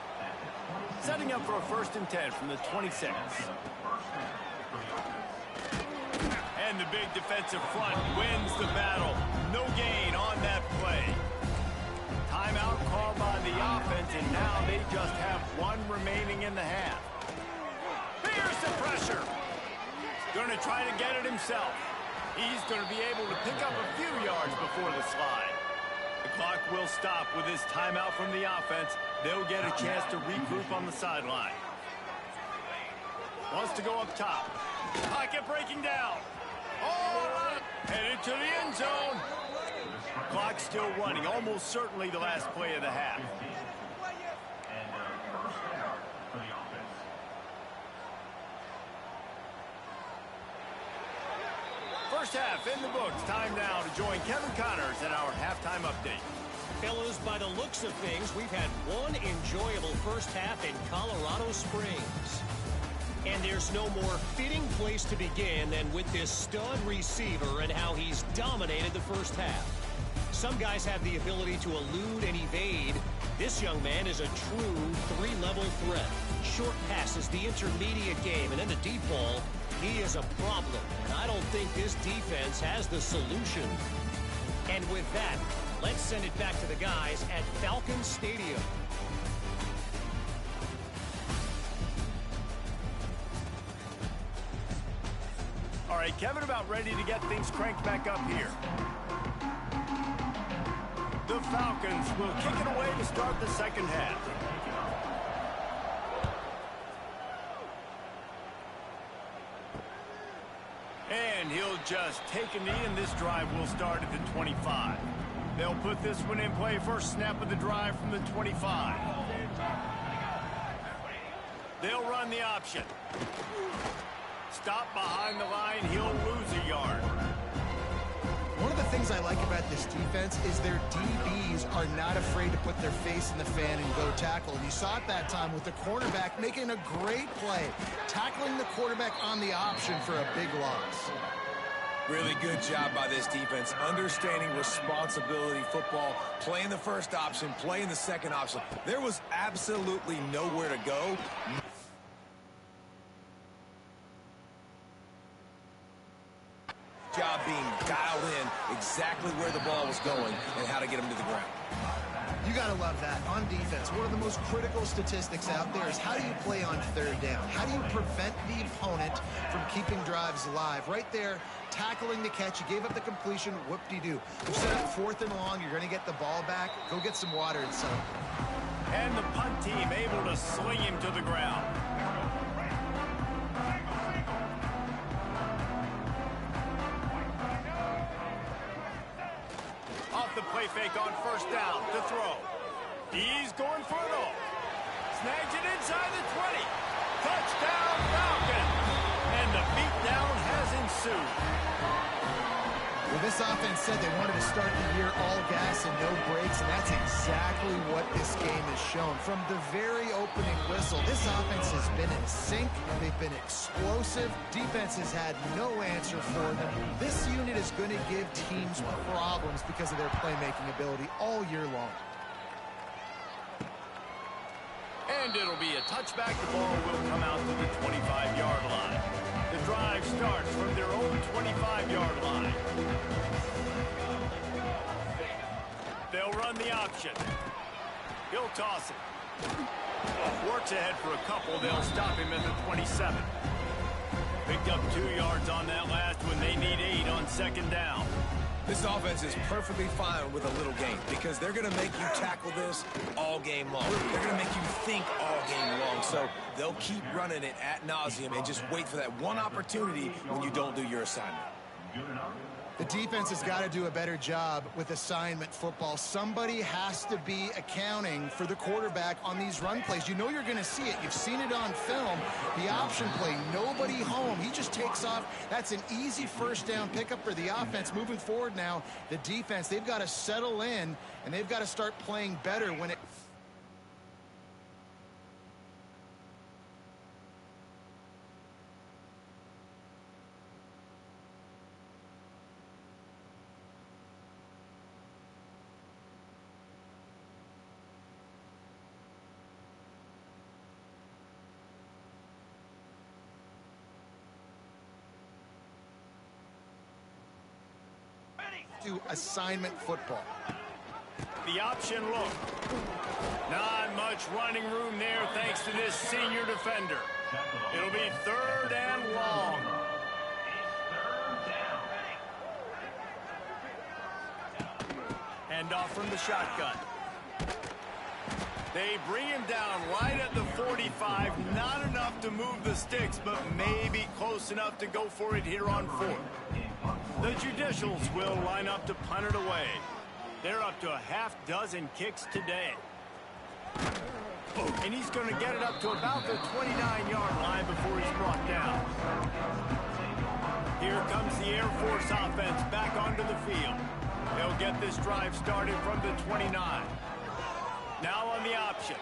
Setting up for a 1st and 10 from the 26. And And the big defensive front wins the battle. No gain on that play. Timeout called by the offense, and now they just have one remaining in the half. Here's the pressure. Going to try to get it himself. He's going to be able to pick up a few yards before the slide. The clock will stop with this timeout from the offense. They'll get a chance to regroup on the sideline. Wants to go up top. Pocket breaking down. Oh, headed to the end zone. Clock still running. Almost certainly the last play of the half. First half in the books. Time now to join Kevin Connors in our halftime update. Fellas, by the looks of things, we've had one enjoyable first half in Colorado Springs. And there's no more fitting place to begin than with this stud receiver and how he's dominated the first half. Some guys have the ability to elude and evade. This young man is a true three-level threat. Short passes, the intermediate game, and then the deep ball. He is a problem, and I don't think this defense has the solution. And with that, let's send it back to the guys at Falcon Stadium. All right, Kevin, about ready to get things cranked back up here. The Falcons will kick it away to start the second half. And he'll just take a knee, and this drive will start at the 25. They'll put this one in play. First snap of the drive from the 25. They'll run the option. Stop behind the line. He'll lose a yard. One of the things I like about this defense is their DBs are not afraid to put their face in the fan and go tackle. And you saw it that time with the cornerback making a great play, tackling the quarterback on the option for a big loss. Really good job by this defense, understanding responsibility football, playing the first option, playing the second option. There was absolutely nowhere to go. Job being dialed in exactly where the ball was going and how to get him to the ground. You got to love that. On defense, one of the most critical statistics out there is how do you play on third down? How do you prevent the opponent from keeping drives alive? Right there, tackling the catch. You gave up the completion. Whoop-de-doo. You set up fourth and long. You're going to get the ball back. Go get some water and settle. And the punt team able to sling him to the ground. Off the play fake on first down to throw. He's going for it all. Snags it inside the 20. Touchdown Falcons. And the beatdown has ensued. Well, this offense said they wanted to start the year all gas and no brakes, and that's exactly what this game has shown. From the very opening whistle, this offense has been in sync. They've been explosive. Defense has had no answer for them. This unit is going to give teams problems because of their playmaking ability all year long. And it'll be a touchback. The ball will come out to the 25-yard line. The drive starts from their own 25-yard line. They'll run the option. He'll toss it. Works ahead for a couple. They'll stop him at the 27. Picked up 2 yards on that last one. They need 8 on second down. This offense is perfectly fine with a little game because they're going to make you tackle this all game long. They're going to make you think all game long. So they'll keep running it ad nauseum and just wait for that one opportunity when you don't do your assignment. The defense has got to do a better job with assignment football. Somebody has to be accounting for the quarterback on these run plays. You know you're going to see it. You've seen it on film. The option play, nobody home. He just takes off. That's an easy first down pickup for the offense. Moving forward now, the defense, they've got to settle in, and they've got to start playing better when it... to assignment football. The option look. Not much running room there thanks to this senior defender. It'll be 3rd and long. Hand off from the shotgun. They bring him down right at the 45. Not enough to move the sticks, but maybe close enough to go for it here on 4th. The Judicials will line up to punt it away. They're up to a half dozen kicks today. And he's going to get it up to about the 29-yard line before he's brought down. Here comes the Air Force offense back onto the field. They'll get this drive started from the 29. Now on the option.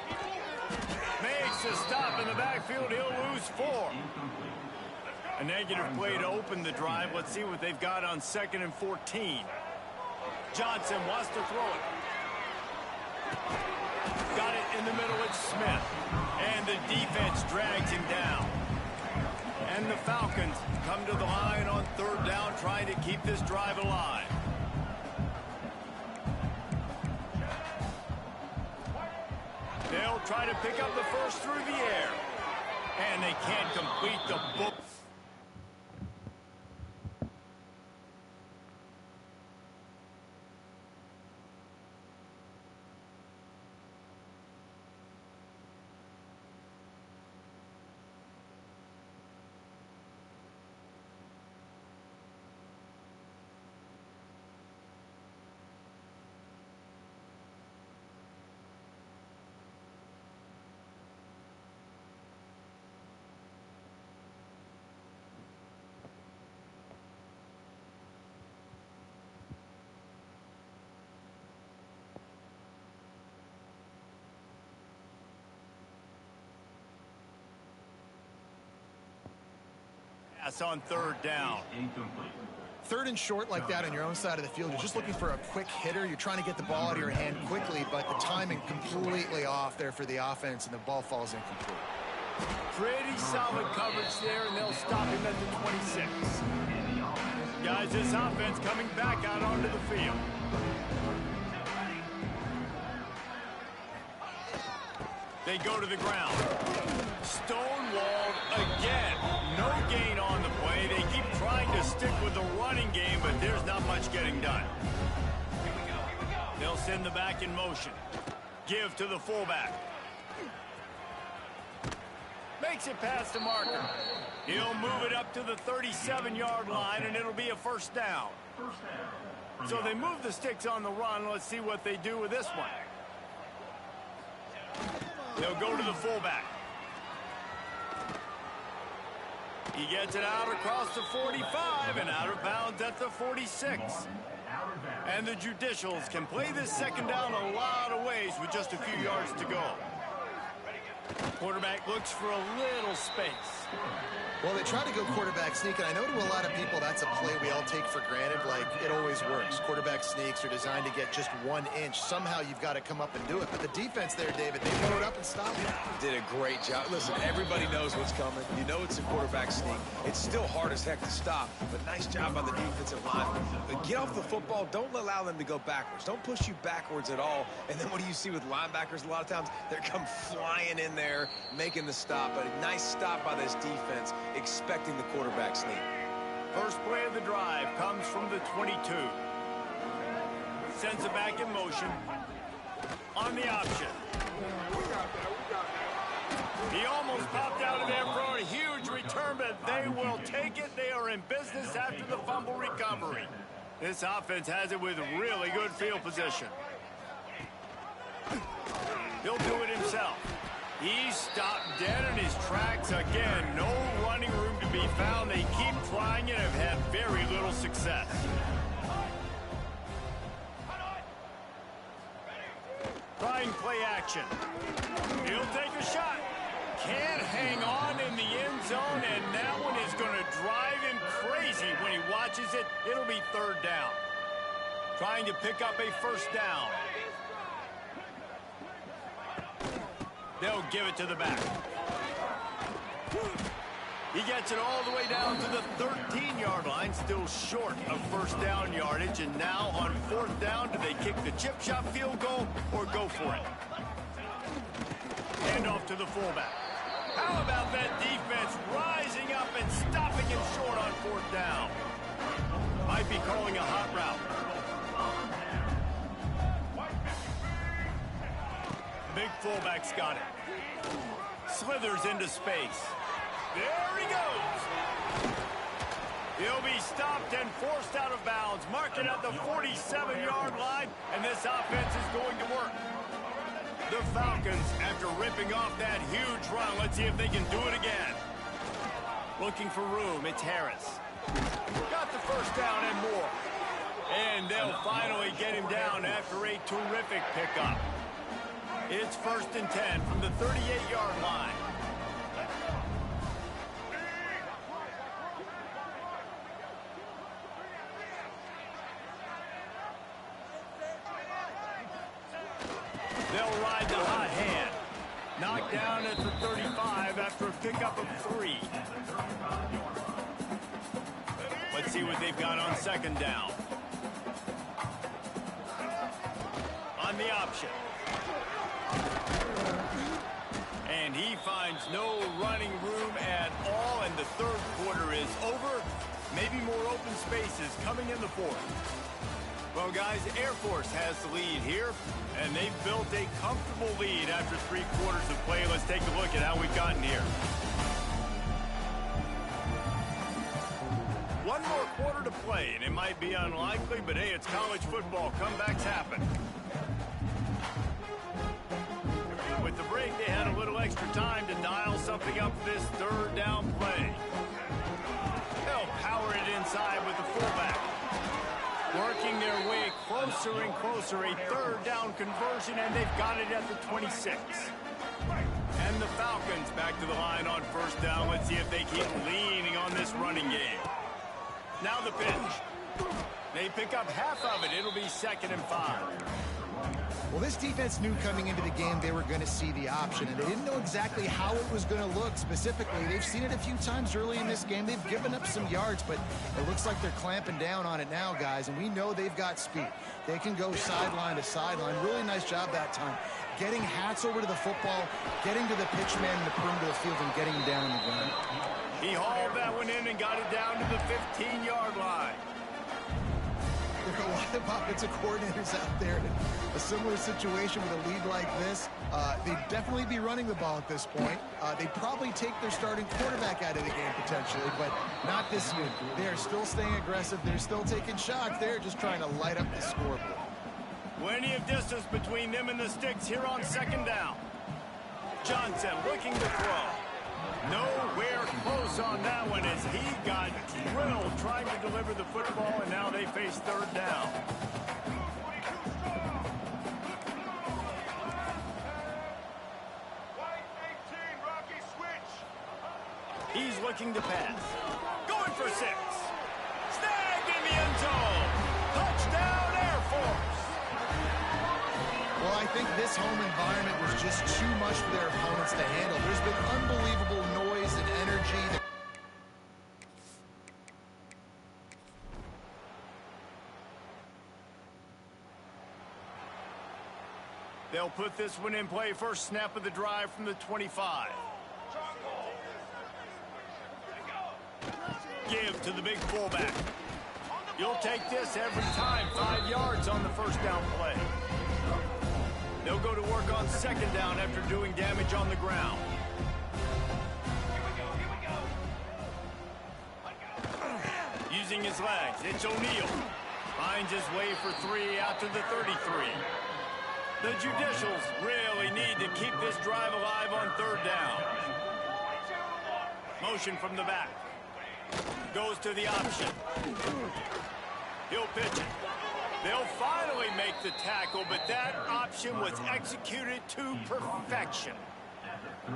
Makes a stop in the backfield. He'll lose 4. A negative play to open the drive. Let's see what they've got on 2nd and 14. Johnson wants to throw it. Got it in the middle. It's Smith. And the defense drags him down. And the Falcons come to the line on 3rd down, trying to keep this drive alive. They'll try to pick up the first through the air. And they can't complete the book. Pass on 3rd down. 3rd and short like that on your own side of the field. You're just looking for a quick hitter. You're trying to get the ball out of your hand quickly, but the timing completely off there for the offense, and the ball falls incomplete. Pretty solid coverage there, and they'll stop him at the 26. Guys, this offense coming back out onto the field. They go to the ground. Stonewalled again. No gain on the play. They keep trying to stick with the running game, but there's not much getting done. They'll send the back in motion. Give to the fullback. Makes it past the marker. He'll move it up to the 37-yard line, and it'll be a 1st down. So they move the sticks on the run. Let's see what they do with this one. They'll go to the fullback. He gets it out across the 45 and out of bounds at the 46. And the Judicials can play this 2nd down a lot of ways with just a few yards to go. Quarterback looks for a little space. Well, they try to go quarterback sneak, and I know to a lot of people that's a play we all take for granted, like it always works. Quarterback sneaks are designed to get just 1 inch. Somehow you've got to come up and do it. But the defense there, David, they load up and stop it. Did a great job. Listen, everybody knows what's coming. You know it's a quarterback sneak. It's still hard as heck to stop, but nice job by the defensive line. But get off the football. Don't allow them to go backwards. Don't push you backwards at all. And then what do you see with linebackers a lot of times? They come flying in there, making the stop. But a nice stop by this defense, expecting the quarterback sneak. First play of the drive comes from the 22. Sends it back in motion. On the option. He almost popped out of there for a huge return, but they will take it. They are in business after the fumble recovery. This offense has it with really good field position. He'll do it himself. He stopped dead in his tracks again. No running room to be found. They keep trying it and have had very little success. Trying play action. He'll take a shot. Can't hang on in the end zone, and that one is going to drive him crazy when he watches it. It'll be 3rd down. Trying to pick up a 1st down. They'll give it to the back. He He gets it all the way down to the 13-yard line, still short of first down yardage. And now on fourth down, do they kick the chip shot field goal or go for it? Hand off to the fullback. How about that defense rising up and stopping him short on fourth down? Might be calling a hot route. The big fullback's got it. Slithers into space. There he goes. He'll be stopped and forced out of bounds. Mark it at the 47-yard line, and this offense is going to work. The Falcons, after ripping off that huge run, let's see if they can do it again. Looking for room, it's Harris. Got the first down and more. And they'll finally get him down after a terrific pickup. It's 1st and 10 from the 38-yard line. They'll ride the hot hand. Knocked down at the 35 after a pickup of 3. Let's see what they've got on second down. On the option. And he finds no running room at all, and the third quarter is over. Maybe more open spaces coming in the fourth. Well, guys, Air Force has the lead here, and they've built a comfortable lead after 3 quarters of play. Let's take a look at how we've gotten here. One more quarter to play, and it might be unlikely, but hey, it's college football. Comebacks happen. With the break, they had a little extra time to dial something up this third down play. They'll power it inside with the fullback. Working their way closer and closer, a third down conversion, and they've got it at the 26. And the Falcons back to the line on first down. Let's see if they keep leaning on this running game. Now the pitch. They pick up half of it. It'll be 2nd and 5. Well, this defense knew coming into the game they were going to see the option, and they didn't know exactly how it was going to look specifically. They've seen it a few times early in this game. They've given up some yards, but it looks like they're clamping down on it now, guys, and we know they've got speed. They can go sideline to sideline. Really nice job that time. Getting Hats over to the football, getting to the pitch man in the perimeter of the field, and getting him down in the ground. He hauled that one in and got it down to the 15-yard line. There are a lot of offensive coordinators out there in a similar situation with a lead like this. They'd definitely be running the ball at this point. They'd probably take their starting quarterback out of the game potentially, but not this year. They are still staying aggressive. They're still taking shots. They're just trying to light up the scoreboard. Plenty of distance between them and the sticks here on second down. Johnson looking to throw. Nowhere close on that one as he got drilled trying to deliver the football, and now they face third down. He's looking to pass. Going for 6. Snagged in the end zone. Touchdown, Air Force. Well, I think this home environment was just too much for their opponents to handle. There's been unbelievable noise and energy. They'll put this one in play. First snap of the drive from the 25. Give to the big fullback. You'll take this every time. 5 yards on the first down play. They'll go to work on second down after doing damage on the ground. Using his legs, it's O'Neal. Finds his way for 3 out to the 33. The Judicials really need to keep this drive alive on third down. Motion from the back. Goes to the option. He'll pitch it. They'll finally make the tackle, but that option was executed to perfection.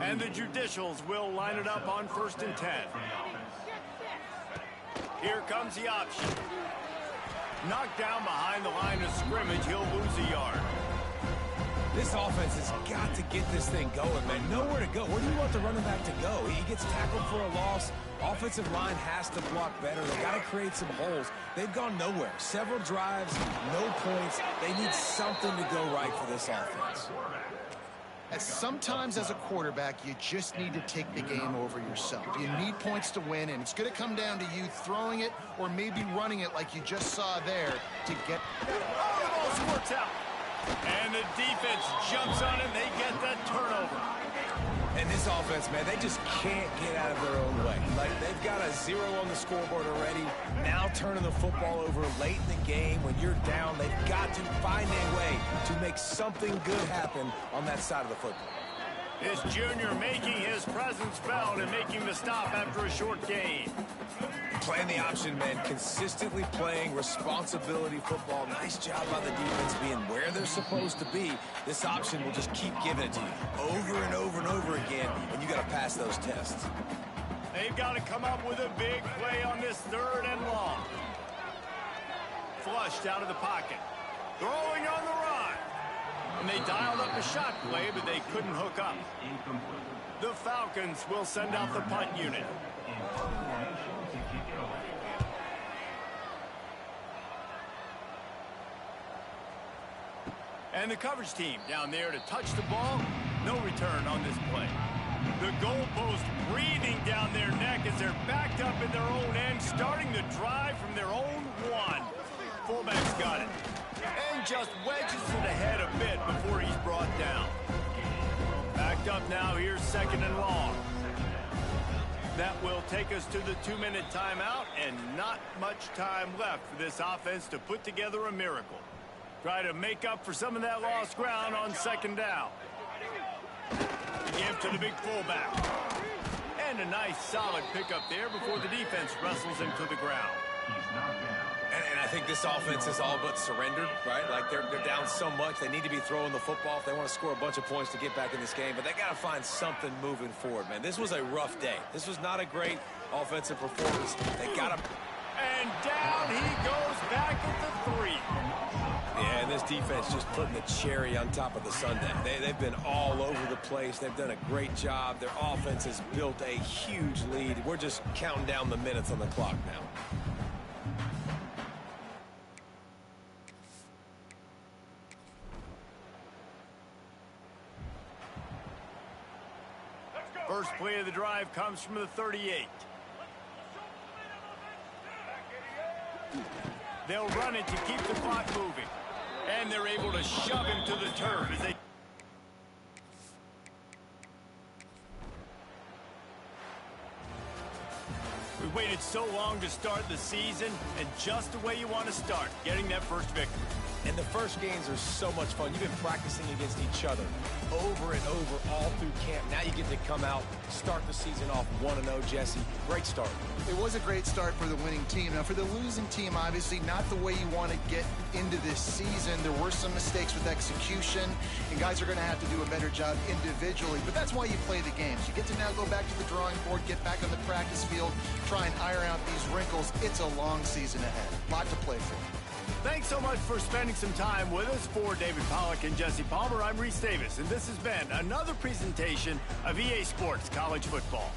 And the Judicials will line it up on 1st and 10. Here comes the option. Knocked down behind the line of scrimmage, he'll lose a yard. This offense has got to get this thing going, man. Nowhere to go. Where do you want the running back to go? He gets tackled for a loss. Offensive line has to block better. They got to create some holes. They've gone nowhere. Several drives, no points. They need something to go right for this offense. Sometimes as a quarterback, you just need to take the game over yourself. You need points to win, and it's going to come down to you throwing it or maybe running it like you just saw there to get... Almost works out. And the defense jumps on it. They get that turnover. And this offense, man, they just can't get out of their own way. Like, they've got a 0 on the scoreboard already. Now turning the football over late in the game. When you're down, they've got to find a way to make something good happen on that side of the football. This junior making his presence felt and making the stop after a short gain. Playing the option, man, consistently playing responsibility football. Nice job by the defense being where they're supposed to be. This option will just keep giving it to you over and over and over again, and you got to pass those tests. They've got to come up with a big play on this 3rd and long. Flushed out of the pocket. Throwing on the run. And they dialed up a shot play, but they couldn't hook up. The Falcons will send out the punt unit. And the coverage team down there to touch the ball. No return on this play. The goalpost breathing down their neck as they're backed up in their own end, starting the drive from their own 1. Fullback's got it. And just wedges it ahead a bit before he's brought down. Backed up now, here's 2nd and long. That will take us to the 2-minute timeout, and not much time left for this offense to put together a miracle. Try to make up for some of that lost ground on 2nd down. Give to the big fullback. And a nice solid pickup there before the defense wrestles him to the ground. And I think this offense is all but surrendered, right? Like they're down so much, they need to be throwing the football if they want to score a bunch of points to get back in this game. But they got to find something moving forward, man. This was a rough day. This was not a great offensive performance. They got to... And down he goes back at the 3. Yeah, and this defense just putting the cherry on top of the sundae. They've been all over the place. They've done a great job. Their offense has built a huge lead. We're just counting down the minutes on the clock now. First play of the drive comes from the 38. They'll run it to keep the clock moving. And they're able to shove him to the turf as they... We waited so long to start the season, and just the way you want to start, getting that first victory. And the first games are so much fun. You've been practicing against each other over and over all through camp. Now you get to come out, start the season off 1-0, Jesse. Great start. It was a great start for the winning team. Now, for the losing team, obviously not the way you want to get into this season. There were some mistakes with execution, and guys are going to have to do a better job individually. But that's why you play the games. You get to now go back to the drawing board, get back on the practice field, try and iron out these wrinkles. It's a long season ahead. A lot to play for. Thanks so much for spending some time with us. For David Pollack and Jesse Palmer, I'm Reese Davis, and this has been another presentation of EA Sports College Football.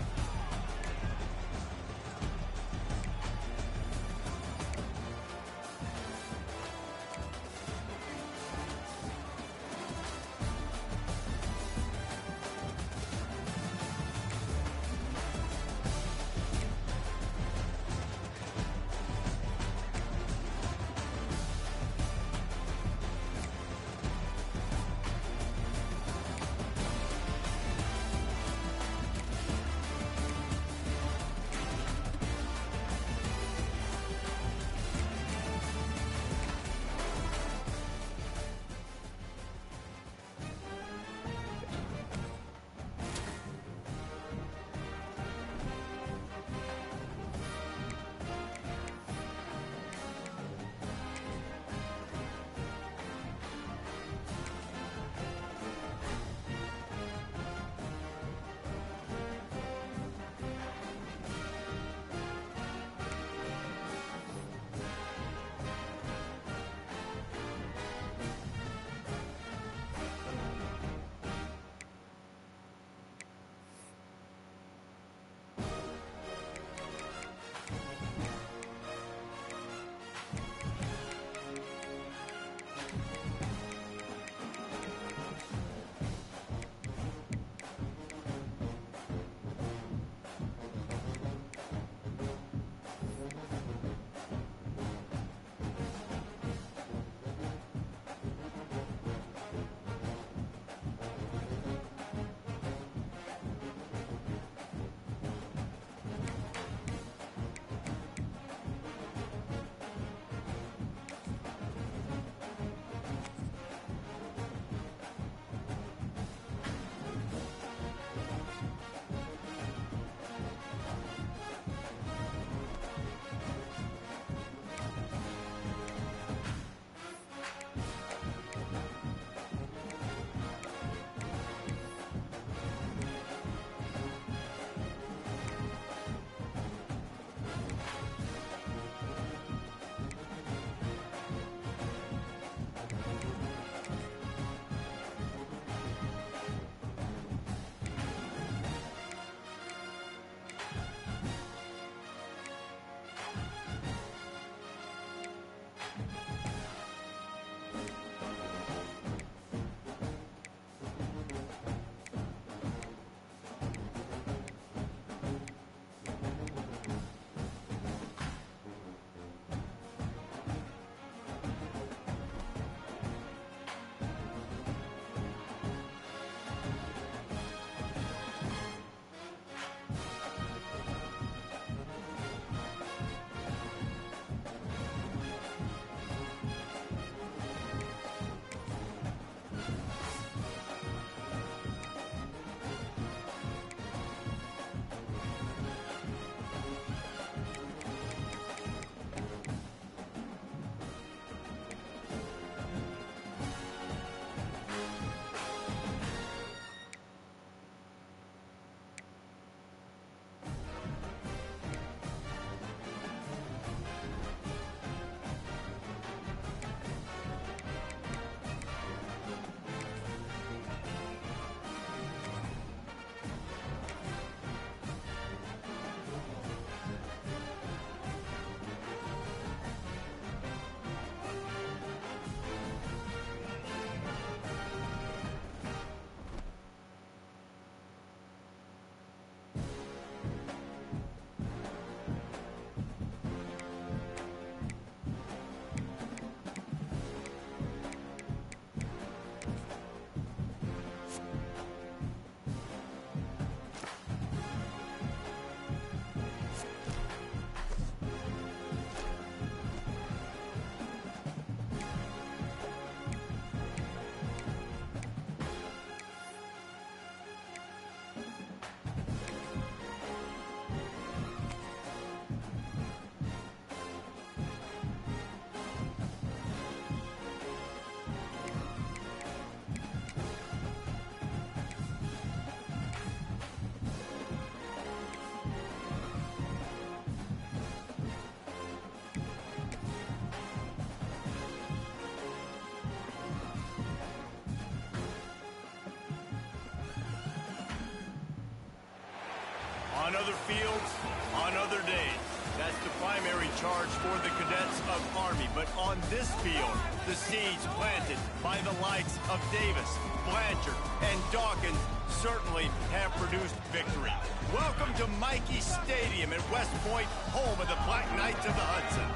other fields, on other days. That's the primary charge for the cadets of Army. But on this field, the seeds planted by the likes of Davis, Blanchard, and Dawkins certainly have produced victory. Welcome to Michie Stadium at West Point, home of the Black Knights of the Hudson.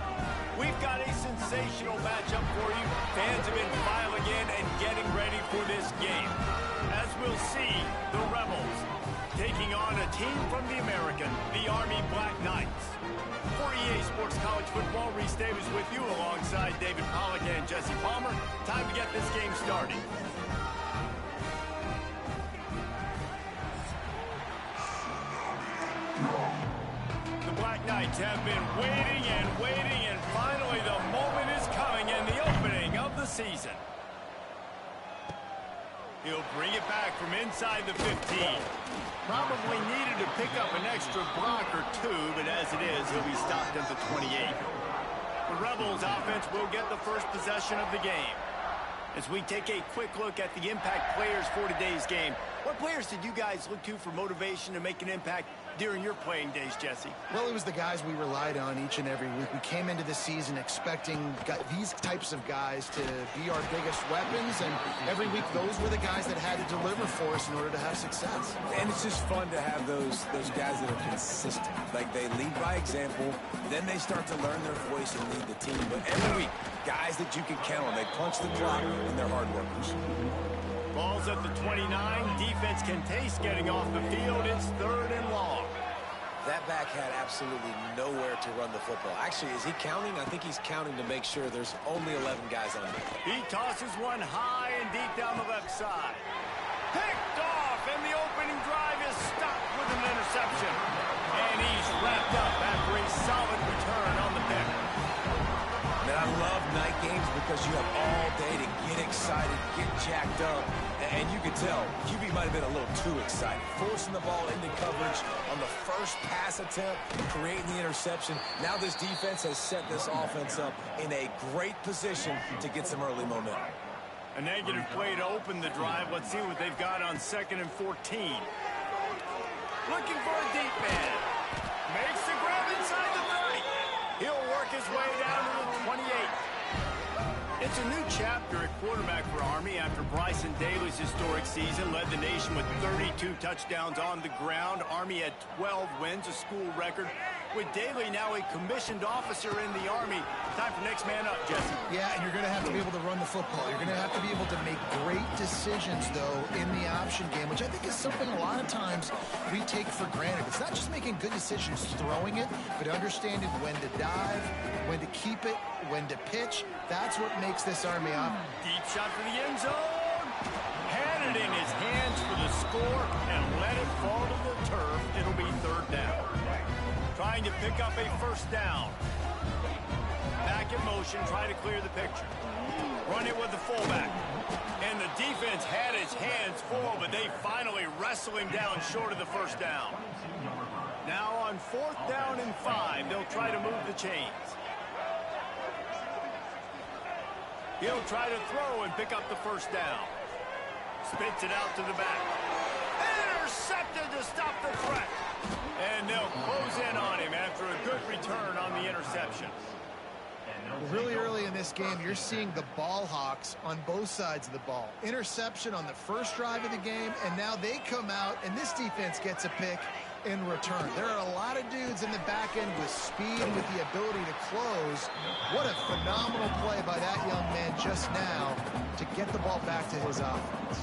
We've got a sensational matchup for you. Fans have been filing in and getting ready for this game. As we'll see, the Rebels taking on a team from the American, the Army Black Knights. For EA Sports College Football, Reese Davis with you alongside David Pollack and Jesse Palmer. Time to get this game started. The Black Knights have been waiting and finally the moment is coming and the opening of the season. He'll bring it back from inside the 15. Probably needed to pick up an extra block or two, but as it is, he'll be stopped at the 28. The Rebels offense will get the first possession of the game. As we take a quick look at the impact players for today's game, what players did you guys look to for motivation to make an impact during your playing days, Jesse? Well, it was the guys we relied on each and every week. We came into the season expecting these types of guys to be our biggest weapons, and every week those were the guys that had to deliver for us in order to have success. And it's just fun to have those guys that are consistent. Like, they lead by example, then they start to learn their voice and lead the team. But every week, guys that you can count on, they punch the clock, and they're hard workers. Ball's at the 29. Defense can taste getting off the field. It's 3rd and long. That back had absolutely nowhere to run the football. Actually, is he counting? I think he's counting to make sure there's only 11 guys on him. He tosses one high and deep down the left side. Picked off, and the opening drive is stopped with an interception. And he's wrapped up after a solid return on the pick. Man, I love night games because you have all day to get excited, get jacked up. And you can tell, QB might have been a little too excited. Forcing the ball into coverage on the first pass attempt, creating the interception. Now this defense has set this offense up in a great position to get some early momentum. A negative play to open the drive. Let's see what they've got on 2nd and 14. Looking for a deep man. Makes the grab inside the 30. He'll work his way down to the 28. It's a new chapter at quarterback for Army after Bryson Daly's historic season led the nation with 32 touchdowns on the ground. Army had 12 wins, a school record. With Daly now a commissioned officer in the Army. Time for next man up, Jesse. Yeah, and you're going to have to be able to run the football. You're going to have to be able to make great decisions, though, in the option game, which I think is something a lot of times we take for granted. It's not just making good decisions throwing it, but understanding when to dive, when to keep it, when to pitch. That's what makes this Army up. Deep shot for the end zone. Had it in his hands for the score and let it fall to the turf. It'll be 3rd down. Trying to pick up a 1st down. Back in motion, try to clear the picture. Run it with the fullback. And the defense had his hands full, but they finally wrestle him down short of the 1st down. Now on 4th down and 5, they'll try to move the chains. He'll try to throw and pick up the 1st down. Spits it out to the back. Intercepted to stop the threat. And they'll close in on him after a good return on the interception. Really early in this game, you're seeing the ball hawks on both sides of the ball. Interception on the first drive of the game, and now they come out, and this defense gets a pick in return. There are a lot of dudes in the back end with speed, with the ability to close. What a phenomenal play by that young man just now to get the ball back to his offense.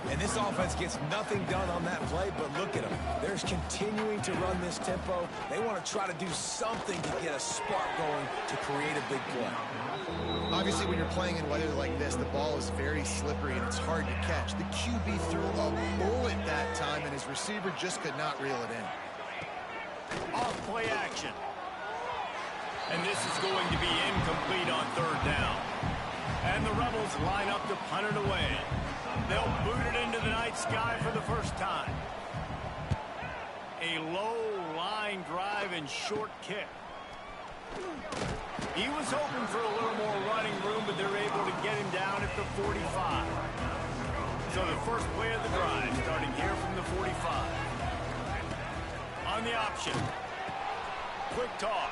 And this offense gets nothing done on that play, but look at them. They're continuing to run this tempo. They want to try to do something to get a spark going to create a big play. Obviously, when you're playing in weather like this, the ball is very slippery and it's hard to catch. The QB threw a bullet that time, and his receiver just could not reel it in. Off play action. And this is going to be incomplete on 3rd down. And the Rebels line up to punt it away. They'll boot it into the night sky for the first time. A low line drive and short kick. He was hoping for a little more running room, but they're able to get him down at the 45. So the first play of the drive starting here from the 45. On On the option. Quick toss.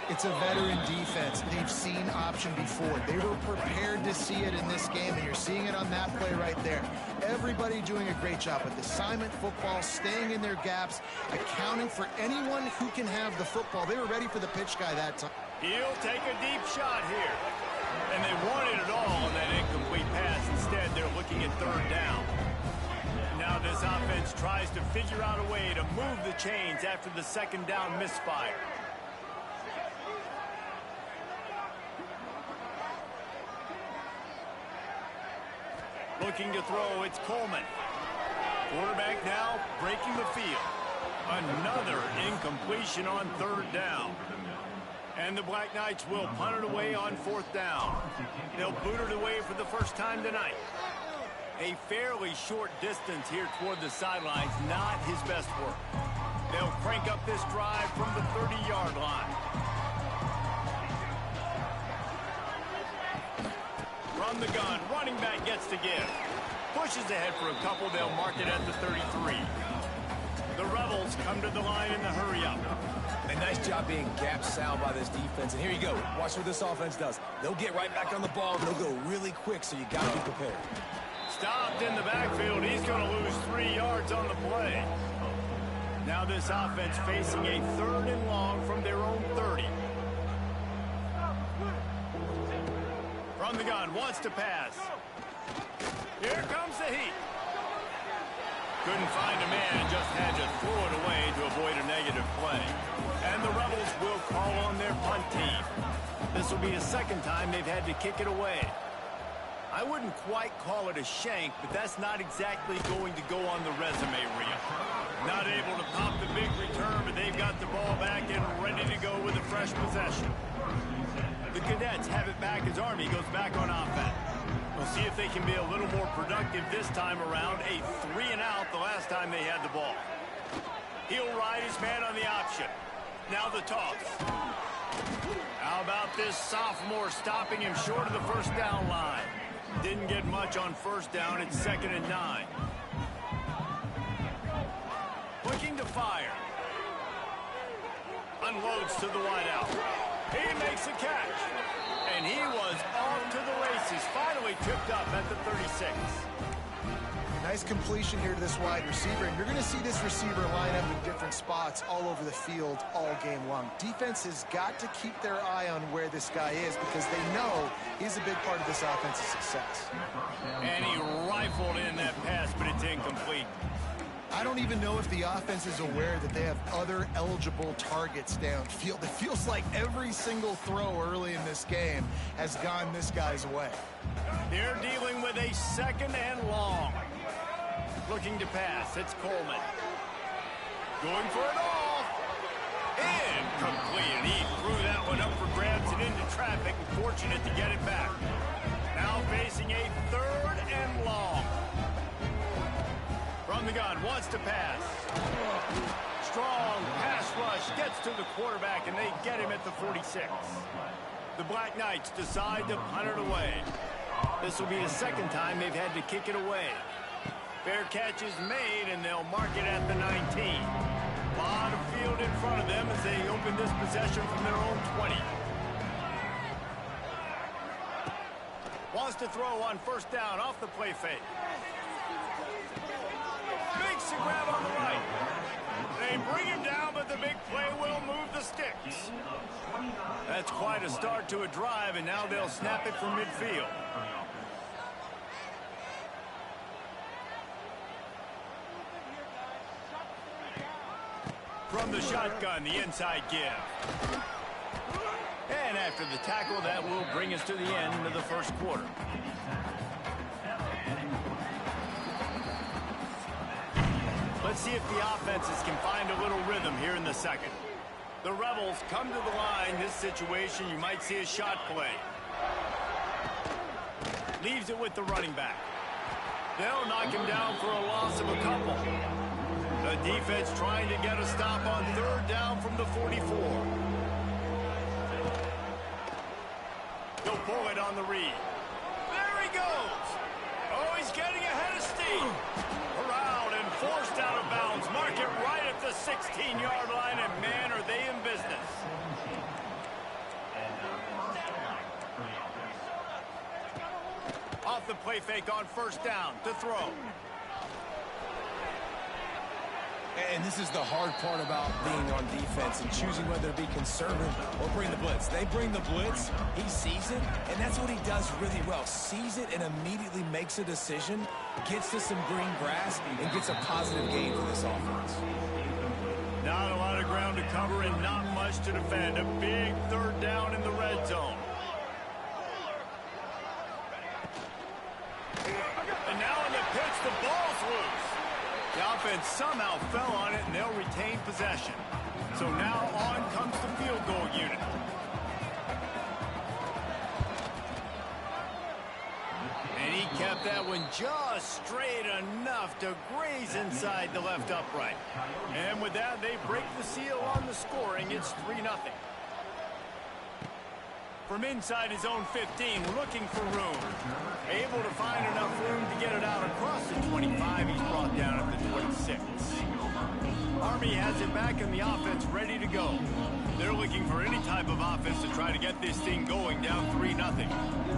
It's a veteran defense. They've seen option before. They were prepared to see it in this game, and you're seeing it on that play right there. Everybody doing a great job with assignment football, staying in their gaps, accounting for anyone who can have the football. They were ready for the pitch guy that time. He'll take a deep shot here. And they wanted it all on that incomplete pass. Instead, they're looking at third down. Now this offense tries to figure out a way to move the chains after the second down misfire. Looking to throw, it's Coleman. Quarterback now breaking the field. Another incompletion on third down. And the Black Knights will punt it away on fourth down. They'll boot it away for the first time tonight. A fairly short distance here toward the sidelines, not his best work. They'll crank up this drive from the 30-yard line. From the gun, running back gets to give. Pushes ahead for a couple, they'll mark it at the 33. The Rebels come to the line in the hurry-up. A nice job being gap sound by this defense. And here you go. Watch what this offense does. They'll get right back on the ball. They'll go really quick, so you got to be prepared. Stopped in the backfield. He's going to lose 3 yards on the play. Now this offense facing a third and long from their own 30. From the gun, wants to pass. Here comes the heat. Couldn't find a man and just had to throw it away to avoid a negative play. And the Rebels will call on their punt team. This will be the second time they've had to kick it away. I wouldn't quite call it a shank, but that's not exactly going to go on the resume reel. Not able to pop the big return, but they've got the ball back and ready to go with a fresh possession. The Cadets have it back as Army goes back on offense. We'll see if they can be a little more productive this time around. A 3-and-out the last time they had the ball. He'll ride his man on the option. Now the toss. How about this sophomore stopping him short of the first down line? Didn't get much on first down. It's 2nd and 9. Looking to fire. Unloads to the wideout. He makes a catch. And he was off to the races. Finally tipped up at the 36. Nice completion here to this wide receiver. And you're going to see this receiver line up in different spots all over the field all game long. Defense has got to keep their eye on where this guy is because they know he's a big part of this offense's success. And he rifled in that pass, but it's incomplete. I don't even know if the offense is aware that they have other eligible targets downfield. It feels like every single throw early in this game has gone this guy's way. They're dealing with a 2nd and long. Looking to pass, it's Coleman. Going for it all. Incomplete. And he threw that one up for grabs and into traffic. Fortunate to get it back. Now facing a 3rd and long. From the gun, wants to pass. Strong pass rush, gets to the quarterback, and they get him at the 46. The Black Knights decide to punt it away. This will be the second time they've had to kick it away. Fair catch is made, and they'll mark it at the 19. A lot of field in front of them as they open this possession from their own 20. Wants to throw on first down off the play fake. Makes a grab on the right. They bring him down, but the big play will move the sticks. That's quite a start to a drive, and now they'll snap it from midfield. From the shotgun, the inside give. And after the tackle, that will bring us to the end of the first quarter. Let's see if the offenses can find a little rhythm here in the second. The Rebels come to the line. This situation, you might see a shot play. Leaves it with the running back. They'll knock him down for a loss of a couple. The defense trying to get a stop on third down from the 44. They'll pull it on the read. There he goes. Oh, he's getting ahead of steam. Corralled and forced out of bounds. Mark it right at the 6. 16-yard line, and man, are they in business. Off the play fake on first down to throw. And this is the hard part about being on defense and choosing whether to be conservative or bring the blitz. They bring the blitz, he sees it, and that's what he does really well. Sees it and immediately makes a decision, gets to some green grass, and gets a positive gain for this offense. Not a lot of ground to cover and not much to defend. A big third down in the red zone. And now in the pitch, the ball's loose. The offense somehow fell on it, and they'll retain possession. So now on comes the field goal unit. And he kept that one just straight enough to graze inside the left upright. And with that, they break the seal on the scoring. It's 3-0. From inside his own 15, looking for room. Able to find enough room to get it out across the 25. He's brought down at the 26. Army has it back in the offense ready to go. They're looking for any type of offense to try to get this thing going, down 3-0.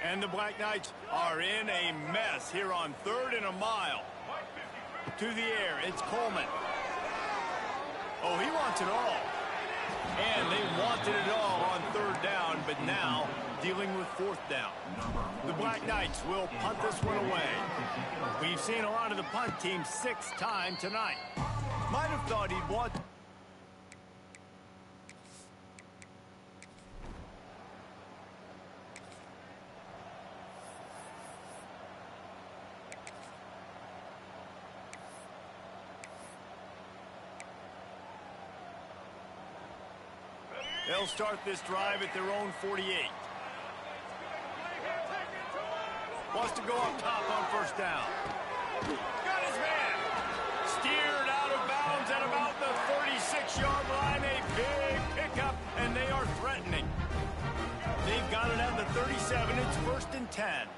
And the Black Knights are in a mess here on 3rd and a mile. To the air, it's Coleman. Oh, he wants it all. And they wanted it all on 3rd down, but now dealing with 4th down. The Black Knights will punt this one away. We've seen a lot of the punt team 6 times tonight. Might have thought he'd want... They'll start this drive at their own 48. Wants to go up top on 1st down. Got his man. Steered out of bounds at about the 36-yard line. A big pickup, and they are threatening. They've got it at the 37. It's 1st and 10.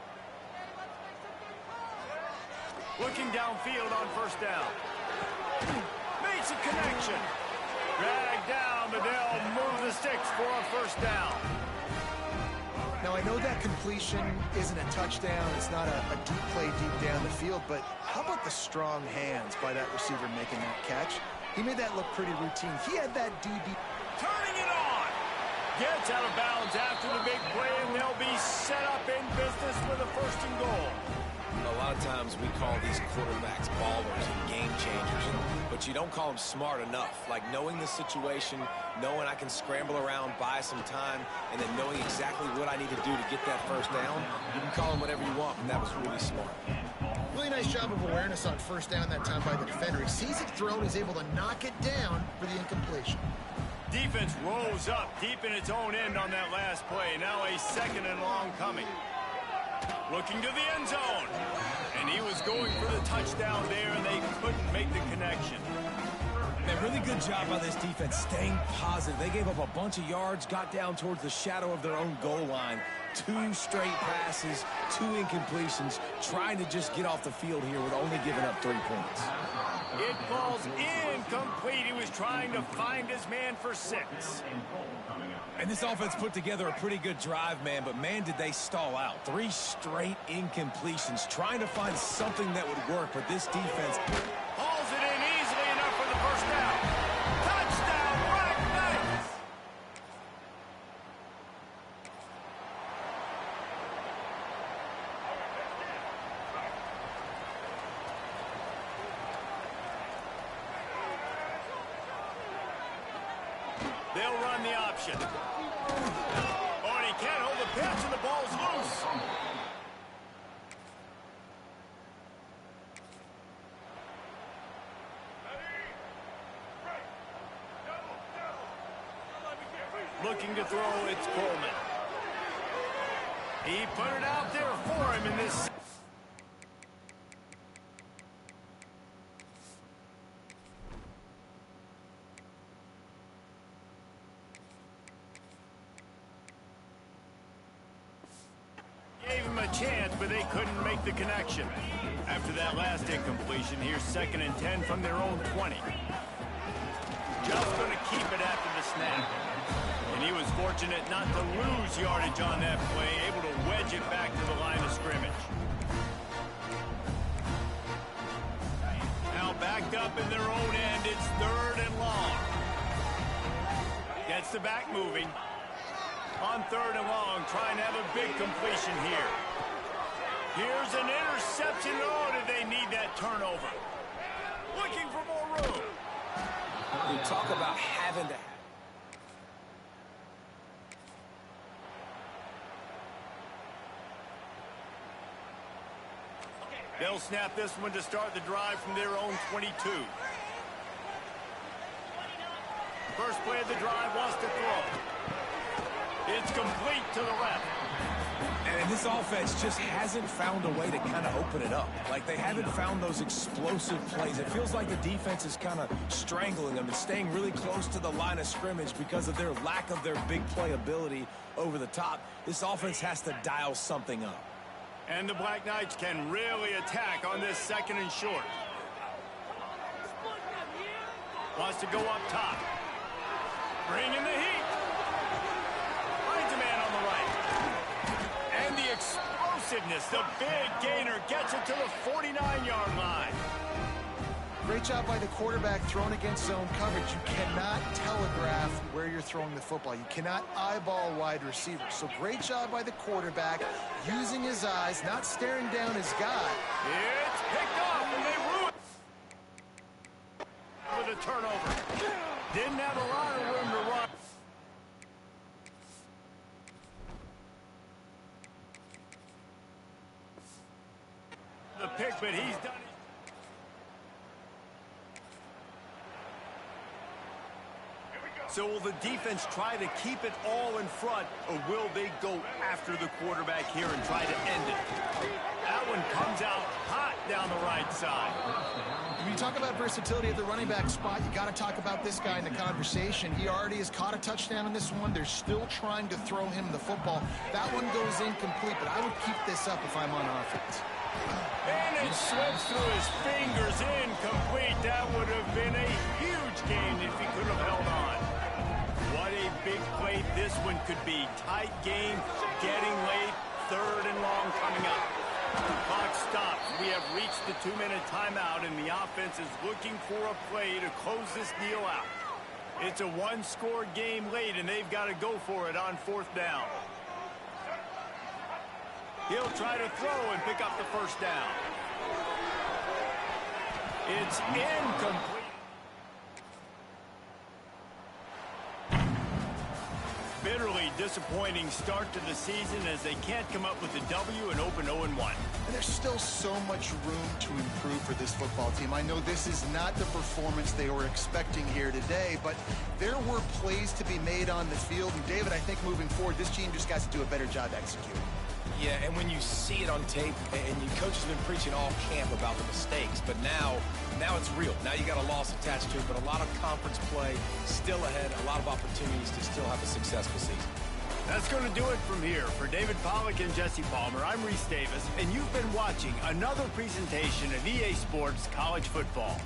Looking downfield on 1st down. Makes a connection. Dragged down, but they'll move the sticks for a 1st down. Now, I know that completion isn't a touchdown. It's not a deep play deep down the field, but how about the strong hands by that receiver making that catch? He made that look pretty routine. He had that DB. Turning it on. Gets out of bounds after the big play, and they'll be set up in business with a 1st and goal. A lot of times we call these quarterbacks ballers and game changers, but you don't call them smart enough. Like knowing the situation, knowing I can scramble around, buy some time, and then knowing exactly what I need to do to get that 1st down. You can call them whatever you want, but that was really smart. Really nice job of awareness on 1st down that time by the defender. He sees it thrown, is able to knock it down for the incompletion. Defense rolls up deep in its own end on that last play. Now a 2nd and long coming. Looking to the end zone. And he was going for the touchdown there, and they couldn't make the connection. A really good job by this defense, staying positive. They gave up a bunch of yards, got down towards the shadow of their own goal line. 2 straight passes, 2 incompletions, trying to just get off the field here with only giving up 3 points. It falls incomplete. He was trying to find his man for 6. And this offense put together a pretty good drive, man, but man, did they stall out. 3 straight incompletions, trying to find something that would work, but this defense hauls it in easily enough for the 1st down. Touchdown, Black Knights! They'll run the option. Oh, and he can't hold the pitch, and the ball's loose. Looking to throw, it's Coleman. He put it out there for him in this. gave him a chance, but they couldn't make the connection. After that last incompletion, here's 2nd and 10 from their own 20. Just going to keep it after the snap. And he was fortunate not to lose yardage on that play, able to wedge it back to the line of scrimmage. Now backed up in their own end, it's 3rd and long. Gets the back moving. On 3rd and long, trying to have a big completion here. Here's an interception. Oh, did they need that turnover? Looking for more room. We talk about having to. They'll snap this one to start the drive from their own 22. First play of the drive wants to throw. It's complete to the left. And this offense just hasn't found a way to kind of open it up. Like, they haven't found those explosive plays. It feels like the defense is kind of strangling them and staying really close to the line of scrimmage because of their lack of their big play ability over the top. This offense has to dial something up. And the Black Knights can really attack on this 2nd and short. Wants to go up top. Bringing the heat. Finds a man on the right. And the explosiveness, the big gainer gets it to the 49-yard line. Great job by the quarterback throwing against zone coverage. You cannot telegraph where you're throwing the football. You cannot eyeball wide receivers. So great job by the quarterback using his eyes, not staring down his guy. It's picked off, and they ruin with a turnover. Didn't have a lot of room to run. The pick, but he's done it. So will the defense try to keep it all in front, or will they go after the quarterback here and try to end it? That one comes out hot down the right side. When you talk about versatility at the running back spot, you got to talk about this guy in the conversation. He already has caught a touchdown in this one. They're still trying to throw him the football. That one goes incomplete, but I would keep this up if I'm on offense. And it slips through his fingers, incomplete. That would have been a huge gain if he could have held on. What a big play this one could be. Tight game, getting late, 3rd and long coming up. The clock stops. We have reached the 2-minute timeout, and the offense is looking for a play to close this deal out. It's a one-score game late, and they've got to go for it on 4th down. He'll try to throw and pick up the first down. It's incomplete. Bitterly disappointing start to the season as they can't come up with a W and open 0-1. And there's still so much room to improve for this football team. I know this is not the performance they were expecting here today, but there were plays to be made on the field. And David, I think moving forward, this team just got to do a better job executing. Yeah, and when you see it on tape, and your coach has been preaching all camp about the mistakes, but now it's real. Now you got a loss attached to it, but a lot of conference play still ahead, a lot of opportunities to still have a successful season. That's going to do it from here. For David Pollack and Jesse Palmer, I'm Reese Davis, and you've been watching another presentation of EA Sports College Football.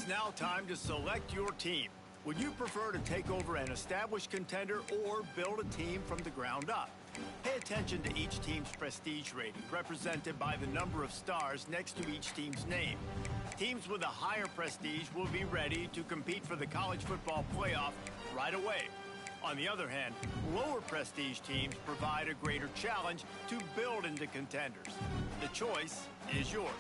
It's now time to select your team. Would you prefer to take over an established contender or build a team from the ground up? Pay attention to each team's prestige rating, represented by the number of stars next to each team's name. Teams with a higher prestige will be ready to compete for the college football playoff right away. On the other hand, lower prestige teams provide a greater challenge to build into contenders. The choice is yours.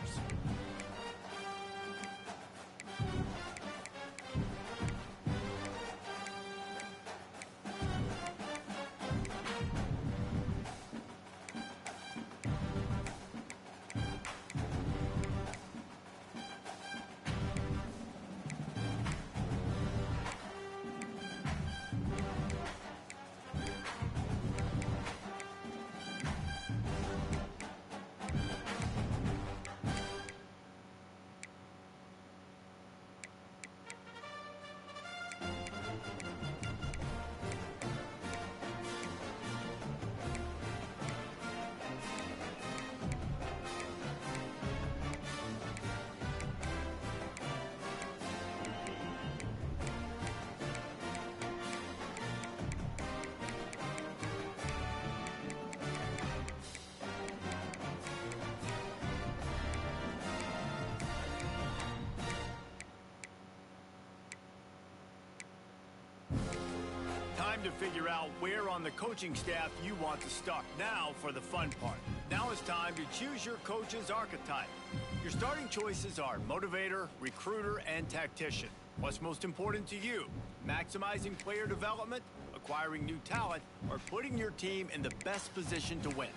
Time to figure out where on the coaching staff you want to start. Now for the fun part. Now it's time to choose your coach's archetype. Your starting choices are motivator, recruiter, and tactician. What's most important to you? Maximizing player development, acquiring new talent, or putting your team in the best position to win?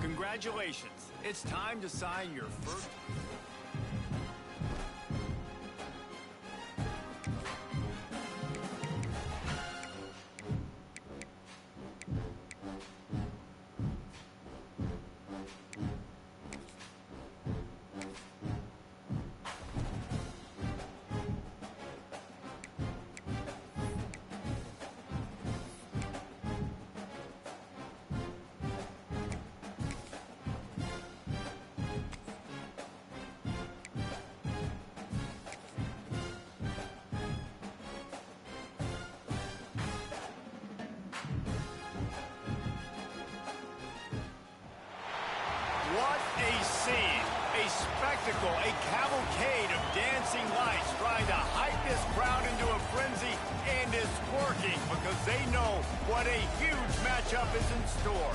Congratulations. It's time to sign your first... What a scene, a spectacle, a cavalcade of dancing lights trying to hype this crowd into a frenzy, and it's working because they know what a huge matchup is in store.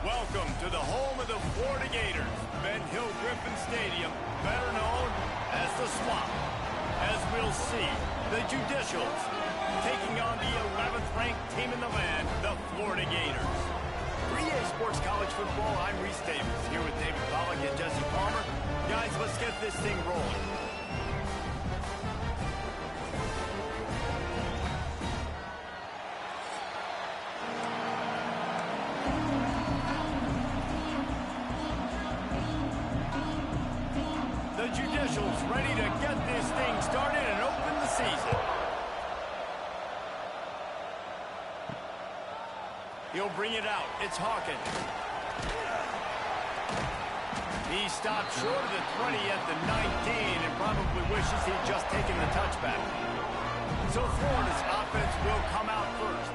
Welcome to the home of the Florida Gators, Ben Hill Griffin Stadium, better known as the Swamp. As we'll see, the Judicials taking on the 11th ranked team in the land, the Florida Gators. For EA Sports College Football, I'm Reese Davis, here with David Pollack and Jesse Palmer. Guys, let's get this thing rolling. The Judicials ready to get this thing started and open the season. He'll bring it out. It's Hawkins. He stopped short of the 20 at the 19 and probably wishes he'd just taken the touchback. So Florida's offense will come out first.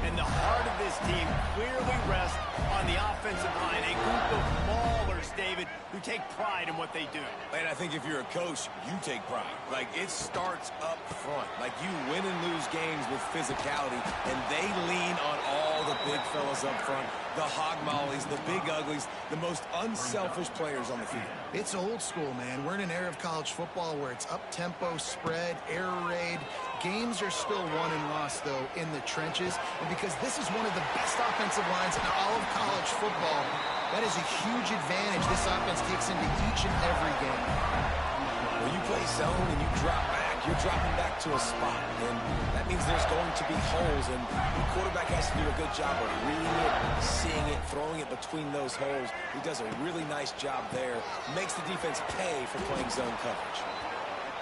And the heart of this team clearly rests on the offensive line, a group of take pride in what they do. And I think if you're a coach, you take pride. Like, it starts up front. Like, you win and lose games with physicality, and they lean on all the big fellas up front, the hog mollies, the big uglies, the most unselfish players on the field. It's old school, man. We're in an era of college football where it's up-tempo, spread, air raid. Games are still won and lost, though, in the trenches. And because this is one of the best offensive lines in all of college football, that is a huge advantage this offense takes into each and every game. When you play zone and you drop back, you're dropping back to a spot. And that means there's going to be holes. And the quarterback has to do a good job of reading it, seeing it, throwing it between those holes. He does a really nice job there. Makes the defense pay for playing zone coverage.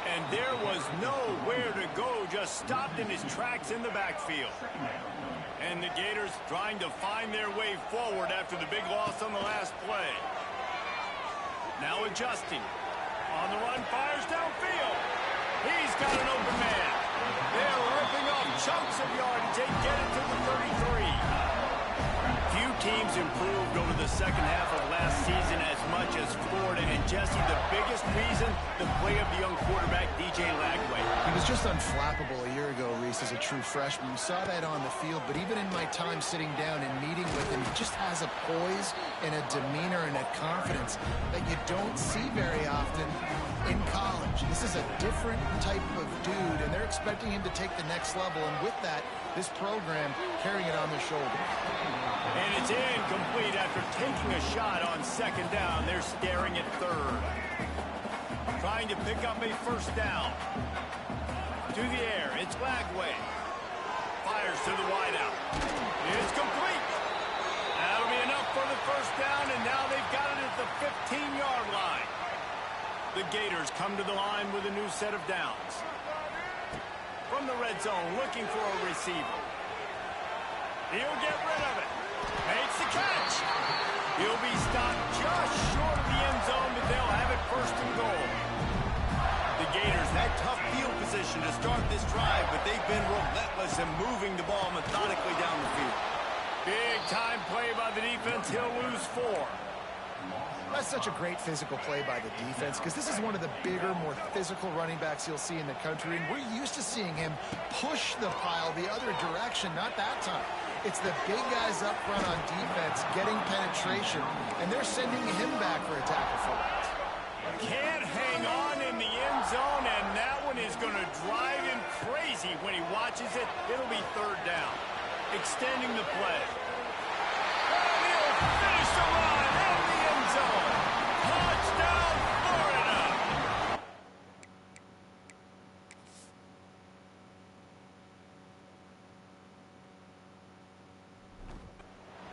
And there was nowhere to go, just stopped in his tracks in the backfield. And the Gators trying to find their way forward after the big loss on the last play. Now adjusting. On the run, fires downfield. He's got an open man. They're ripping off chunks of yardage. They get it to the 33. Few teams improved over the second half of last season as much as Florida. And Jesse, the biggest reason, the play of the young quarterback, DJ Lagway. He was just unflappable a year ago, Reese, as a true freshman. You saw that on the field, but even in my time sitting down and meeting with him, he just has a poise and a demeanor and a confidence that you don't see very often in college. This is a different type of dude, and they're expecting him to take the next level, and with that, this program carrying it on their shoulders. And it's incomplete after taking a shot on second down. They're staring at third. Trying to pick up a first down. To the air, it's Lagway. Fires to the wideout. It's complete. That'll be enough for the first down, and now they've got it at the 15-yard line. The Gators come to the line with a new set of downs. From the red zone, looking for a receiver. He'll get rid of it. Makes the catch. He'll be stopped just short of the end zone, but they'll have it first and goal. The Gators had tough field position to start this drive, but they've been relentless in moving the ball methodically down the field. Big time play by the defense. He'll lose 4. That's such a great physical play by the defense because this is one of the bigger, more physical running backs you'll see in the country, and we're used to seeing him push the pile the other direction, not that time. It's the big guys up front on defense getting penetration, and they're sending him back for a tackle for it. Can't hang on in the end zone, and that one is going to drive him crazy when he watches it. It'll be third down. Extending the play. And he'll finish the run in the end zone. Touchdown, Florida!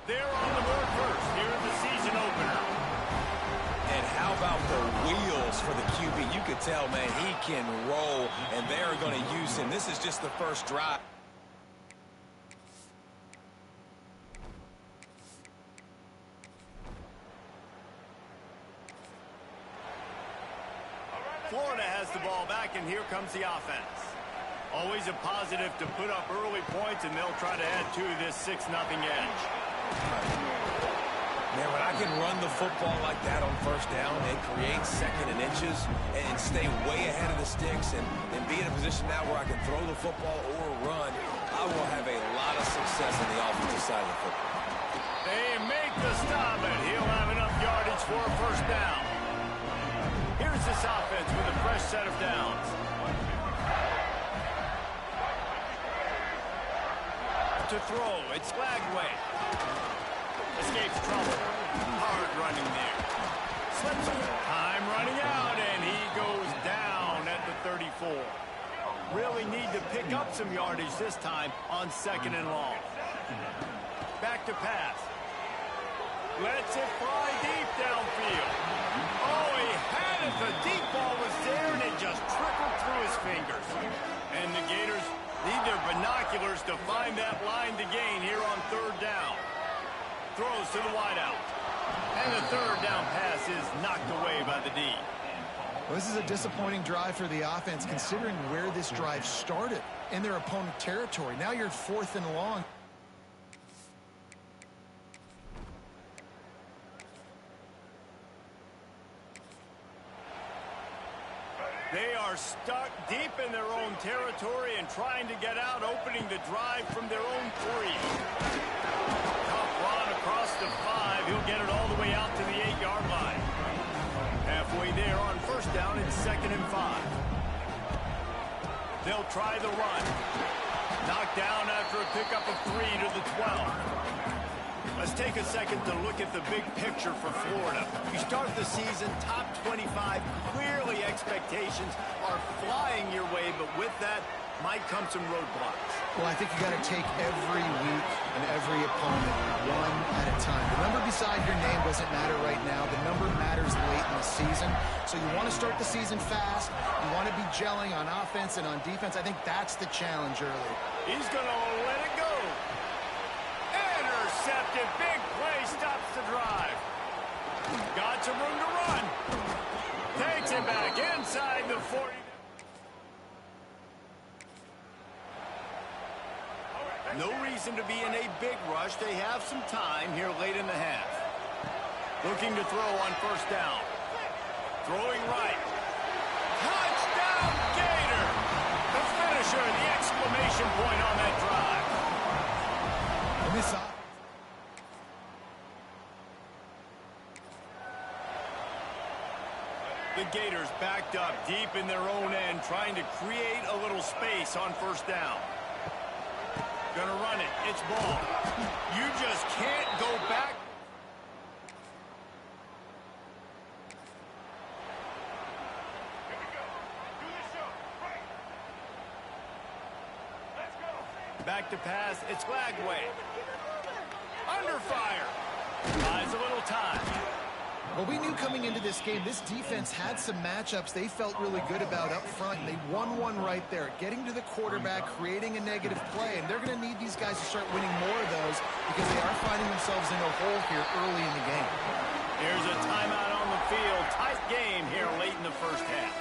They're on the board first here in the season opener. And how about the wheels for the QB? You could tell, man, he can roll, and they're going to use him. This is just the first drive. Florida has the ball back, and here comes the offense. Always a positive to put up early points, and they'll try to add to this 6-0 edge. Man, when I can run the football like that on first down and create second and inches and stay way ahead of the sticks and be in a position now where I can throw the football or run, I will have a lot of success on the offensive side of the football. They make the stop, and he'll have enough yardage for a first down. Here's this offense with a fresh set of downs. To throw, it's Lagway. Escapes trouble. Hard running there. Slips time running out, and he goes down at the 34. Really need to pick up some yardage this time on second and long. Back to pass. Lets it fly deep downfield. Oh, he had it. The deep ball was there, and it just trickled through his fingers. And the Gators need their binoculars to find that line to gain here on third down. Throws to the wideout. And the third down pass is knocked away by the D. Well, this is a disappointing drive for the offense, considering where this drive started in their opponent territory. Now you're 4th and long. are stuck deep in their own territory and trying to get out, opening the drive from their own 3. Tough run across the 5. He'll get it all the way out to the 8-yard line. Halfway there on first down, it's 2nd and 5. They'll try the run. Knocked down after a pickup of 3 to the 12. Let's take a second to look at the big picture for Florida. You start the season top 25. Clearly expectations are flying your way, but with that might come some roadblocks. Well, I think you got to take every week and every opponent one at a time. The number beside your name doesn't matter right now. The number matters late in the season. So you want to start the season fast. You want to be gelling on offense and on defense. I think that's the challenge early. He's going to let it go. Intercepted. Big play stops the drive. Got some room to run. Takes it back inside the 40. No reason to be in a big rush. They have some time here late in the half. Looking to throw on first down. Throwing right. Touchdown, Gator! The finisher, the exclamation point on that drive. And this The Gators backed up deep in their own end, trying to create a little space on first down. Gonna run it. It's ball. You just can't go back. Back to pass. It's Lagway. Under fire. Buys a little time. Well, we knew coming into this game, this defense had some matchups they felt really good about up front. They won one right there, getting to the quarterback, creating a negative play, and they're going to need these guys to start winning more of those because they are finding themselves in a hole here early in the game. Here's a timeout on the field. Tight game here late in the first half.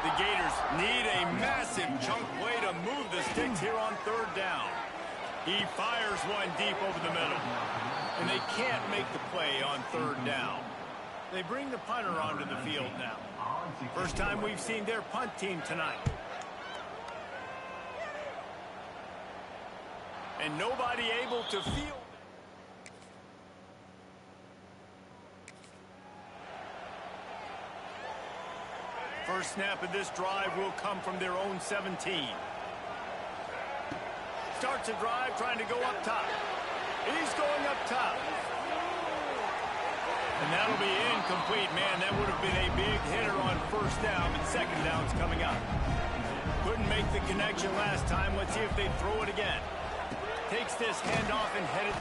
The Gators need a massive chunk play to move the sticks here on third down. He fires one deep over the middle, and they can't make the play on third down. They bring the punter onto the field now. First time we've seen their punt team tonight. And nobody able to field. First snap of this drive will come from their own 17. Starts a drive trying to go up top. He's going up top. And that'll be incomplete, man. That would have been a big hitter on first down, but second down's coming up. Couldn't make the connection last time. Let's see if they throw it again. Takes this handoff and headed.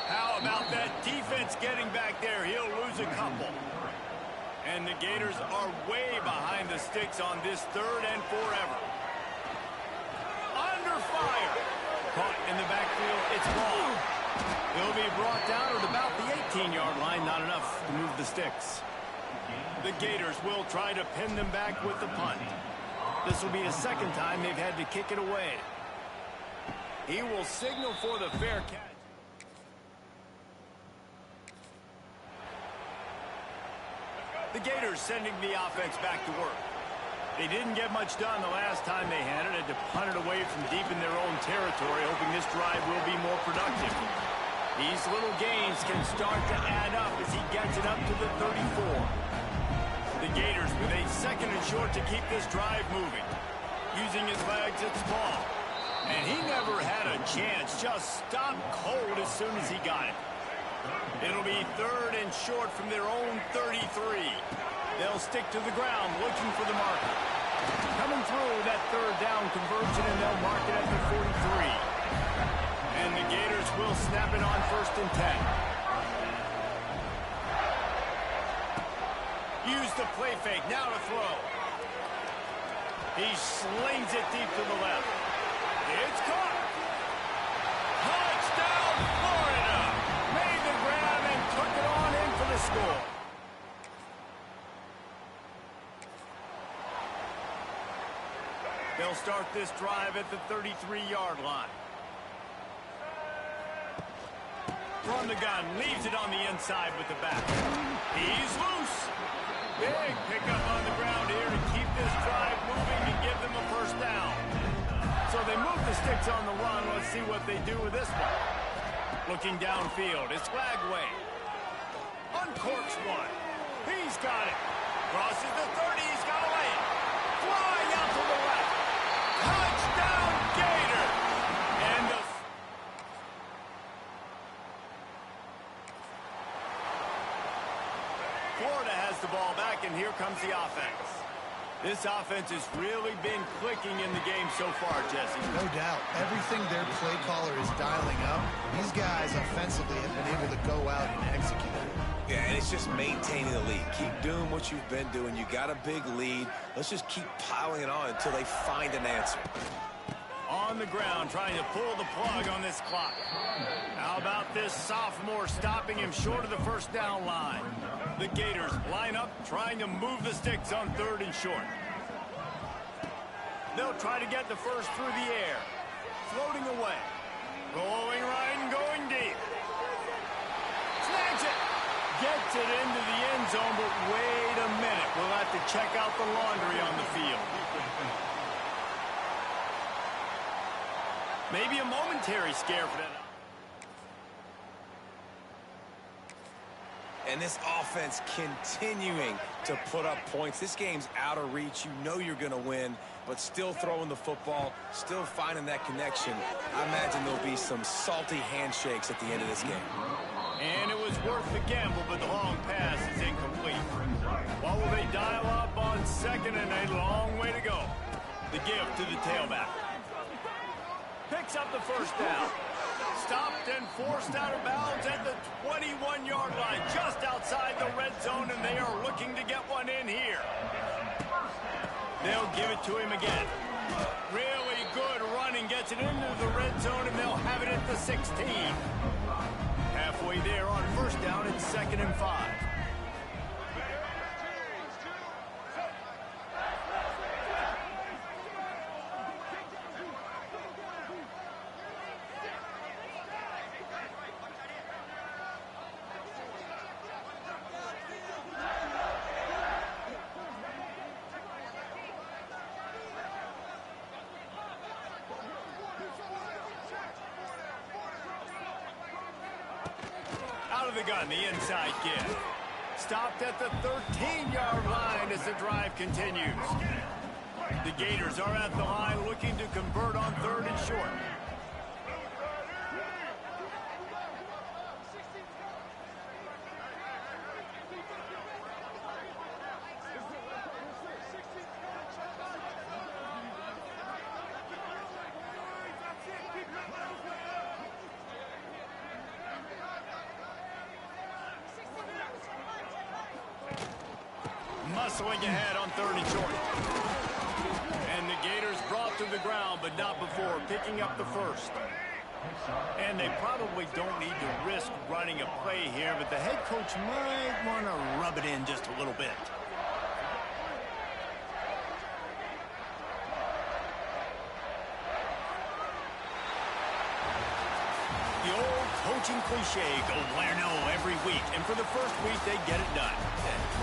How about that defense getting back there? He'll lose a couple. And the Gators are way behind the sticks on this third and forever. Fire. Caught in the backfield. It's ball. He'll be brought down at about the 18-yard line. Not enough to move the sticks. The Gators will try to pin them back with the punt. This will be the second time they've had to kick it away. He will signal for the fair catch. The Gators sending the offense back to work. They didn't get much done the last time they had it. Had to punt it away from deep in their own territory, hoping this drive will be more productive. These little gains can start to add up as he gets it up to the 34. The Gators with a second and short to keep this drive moving. Using his legs, it's ball. And he never had a chance. Just stopped cold as soon as he got it. It'll be third and short from their own 33. They'll stick to the ground, looking for the marker. Coming through that third down conversion, and they'll mark it at the 43. And the Gators will snap it on first and 10. Use the play fake, now to throw. He slings it deep to the left. It's caught. Touchdown, Florida! Made the grab and took it on in for the score. They'll start this drive at the 33-yard line. From the gun, leaves it on the inside with the back. He's loose. Big pickup on the ground here to keep this drive moving and give them a first down. So they move the sticks on the run. Let's see what they do with this one. Looking downfield, it's Flagway. Uncorks one. He's got it. Crosses the 30, he's got a lane. Flying out to the left. Touchdown, Gator. And the... Florida has the ball back, and here comes the offense. This offense has really been clicking in the game so far, Jesse. No doubt. Everything their play caller is dialing up, these guys offensively have been able to go out and execute. Yeah, and it's just maintaining the lead. Keep doing what you've been doing. You got a big lead. Let's just keep piling it on until they find an answer. On the ground, trying to pull the plug on this clock. How about this sophomore stopping him short of the first down line? The Gators line up, trying to move the sticks on 3rd and short. They'll try to get the first through the air. Floating away. Rolling right and going deep. Snags it. Gets it into the end zone, but wait a minute. We'll have to check out the laundry on the field. Maybe a momentary scare for that. And this offense continuing to put up points. This game's out of reach. You know you're going to win, but still throwing the football, still finding that connection. I imagine there'll be some salty handshakes at the end of this game. And it was worth the gamble, but the long pass is incomplete. What will they dial up on 2nd and a long way to go? The give to the tailback. Picks up the first down. Stopped and forced out of bounds at the 21-yard line, just outside the red zone, and they are looking to get one in here. They'll give it to him again. Really good running, gets it into the red zone, and they'll have it at the 16. Halfway there on first down, it's 2nd and 5. Out of the gun, the inside give. Stopped at the 13-yard line as the drive continues. The Gators are at the line looking to convert on 3rd and short. Muscling ahead on 3rd and short. And the Gators brought to the ground, but not before picking up the first. And they probably don't need to risk running a play here, but the head coach might want to rub it in just a little bit. The old coaching cliche, go where no every week. And for the first week, they get it done.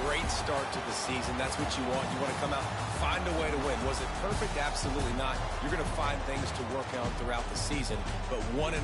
Great start to the season. That's what you want. You want to come out, find a way to win. Was it perfect? Absolutely not. You're going to find things to work on throughout the season. But 1-0,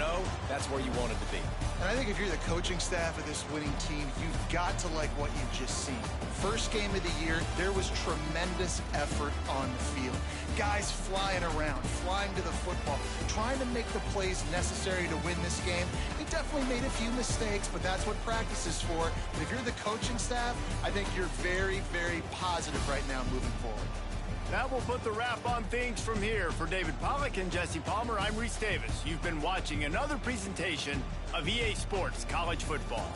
that's where you want it to be. And I think if you're the coaching staff of this winning team, you've got to like what you've just seen. First game of the year, there was tremendous effort on the field. Guys flying around, flying to the football, trying to make the plays necessary to win this game. They definitely made a few mistakes, but that's what practice is for. And if you're the coaching staff, I think you're very, very positive right now moving forward. That will put the wrap on things from here. For David Pollack and Jesse Palmer, I'm Reese Davis. You've been watching another presentation of EA Sports College Football.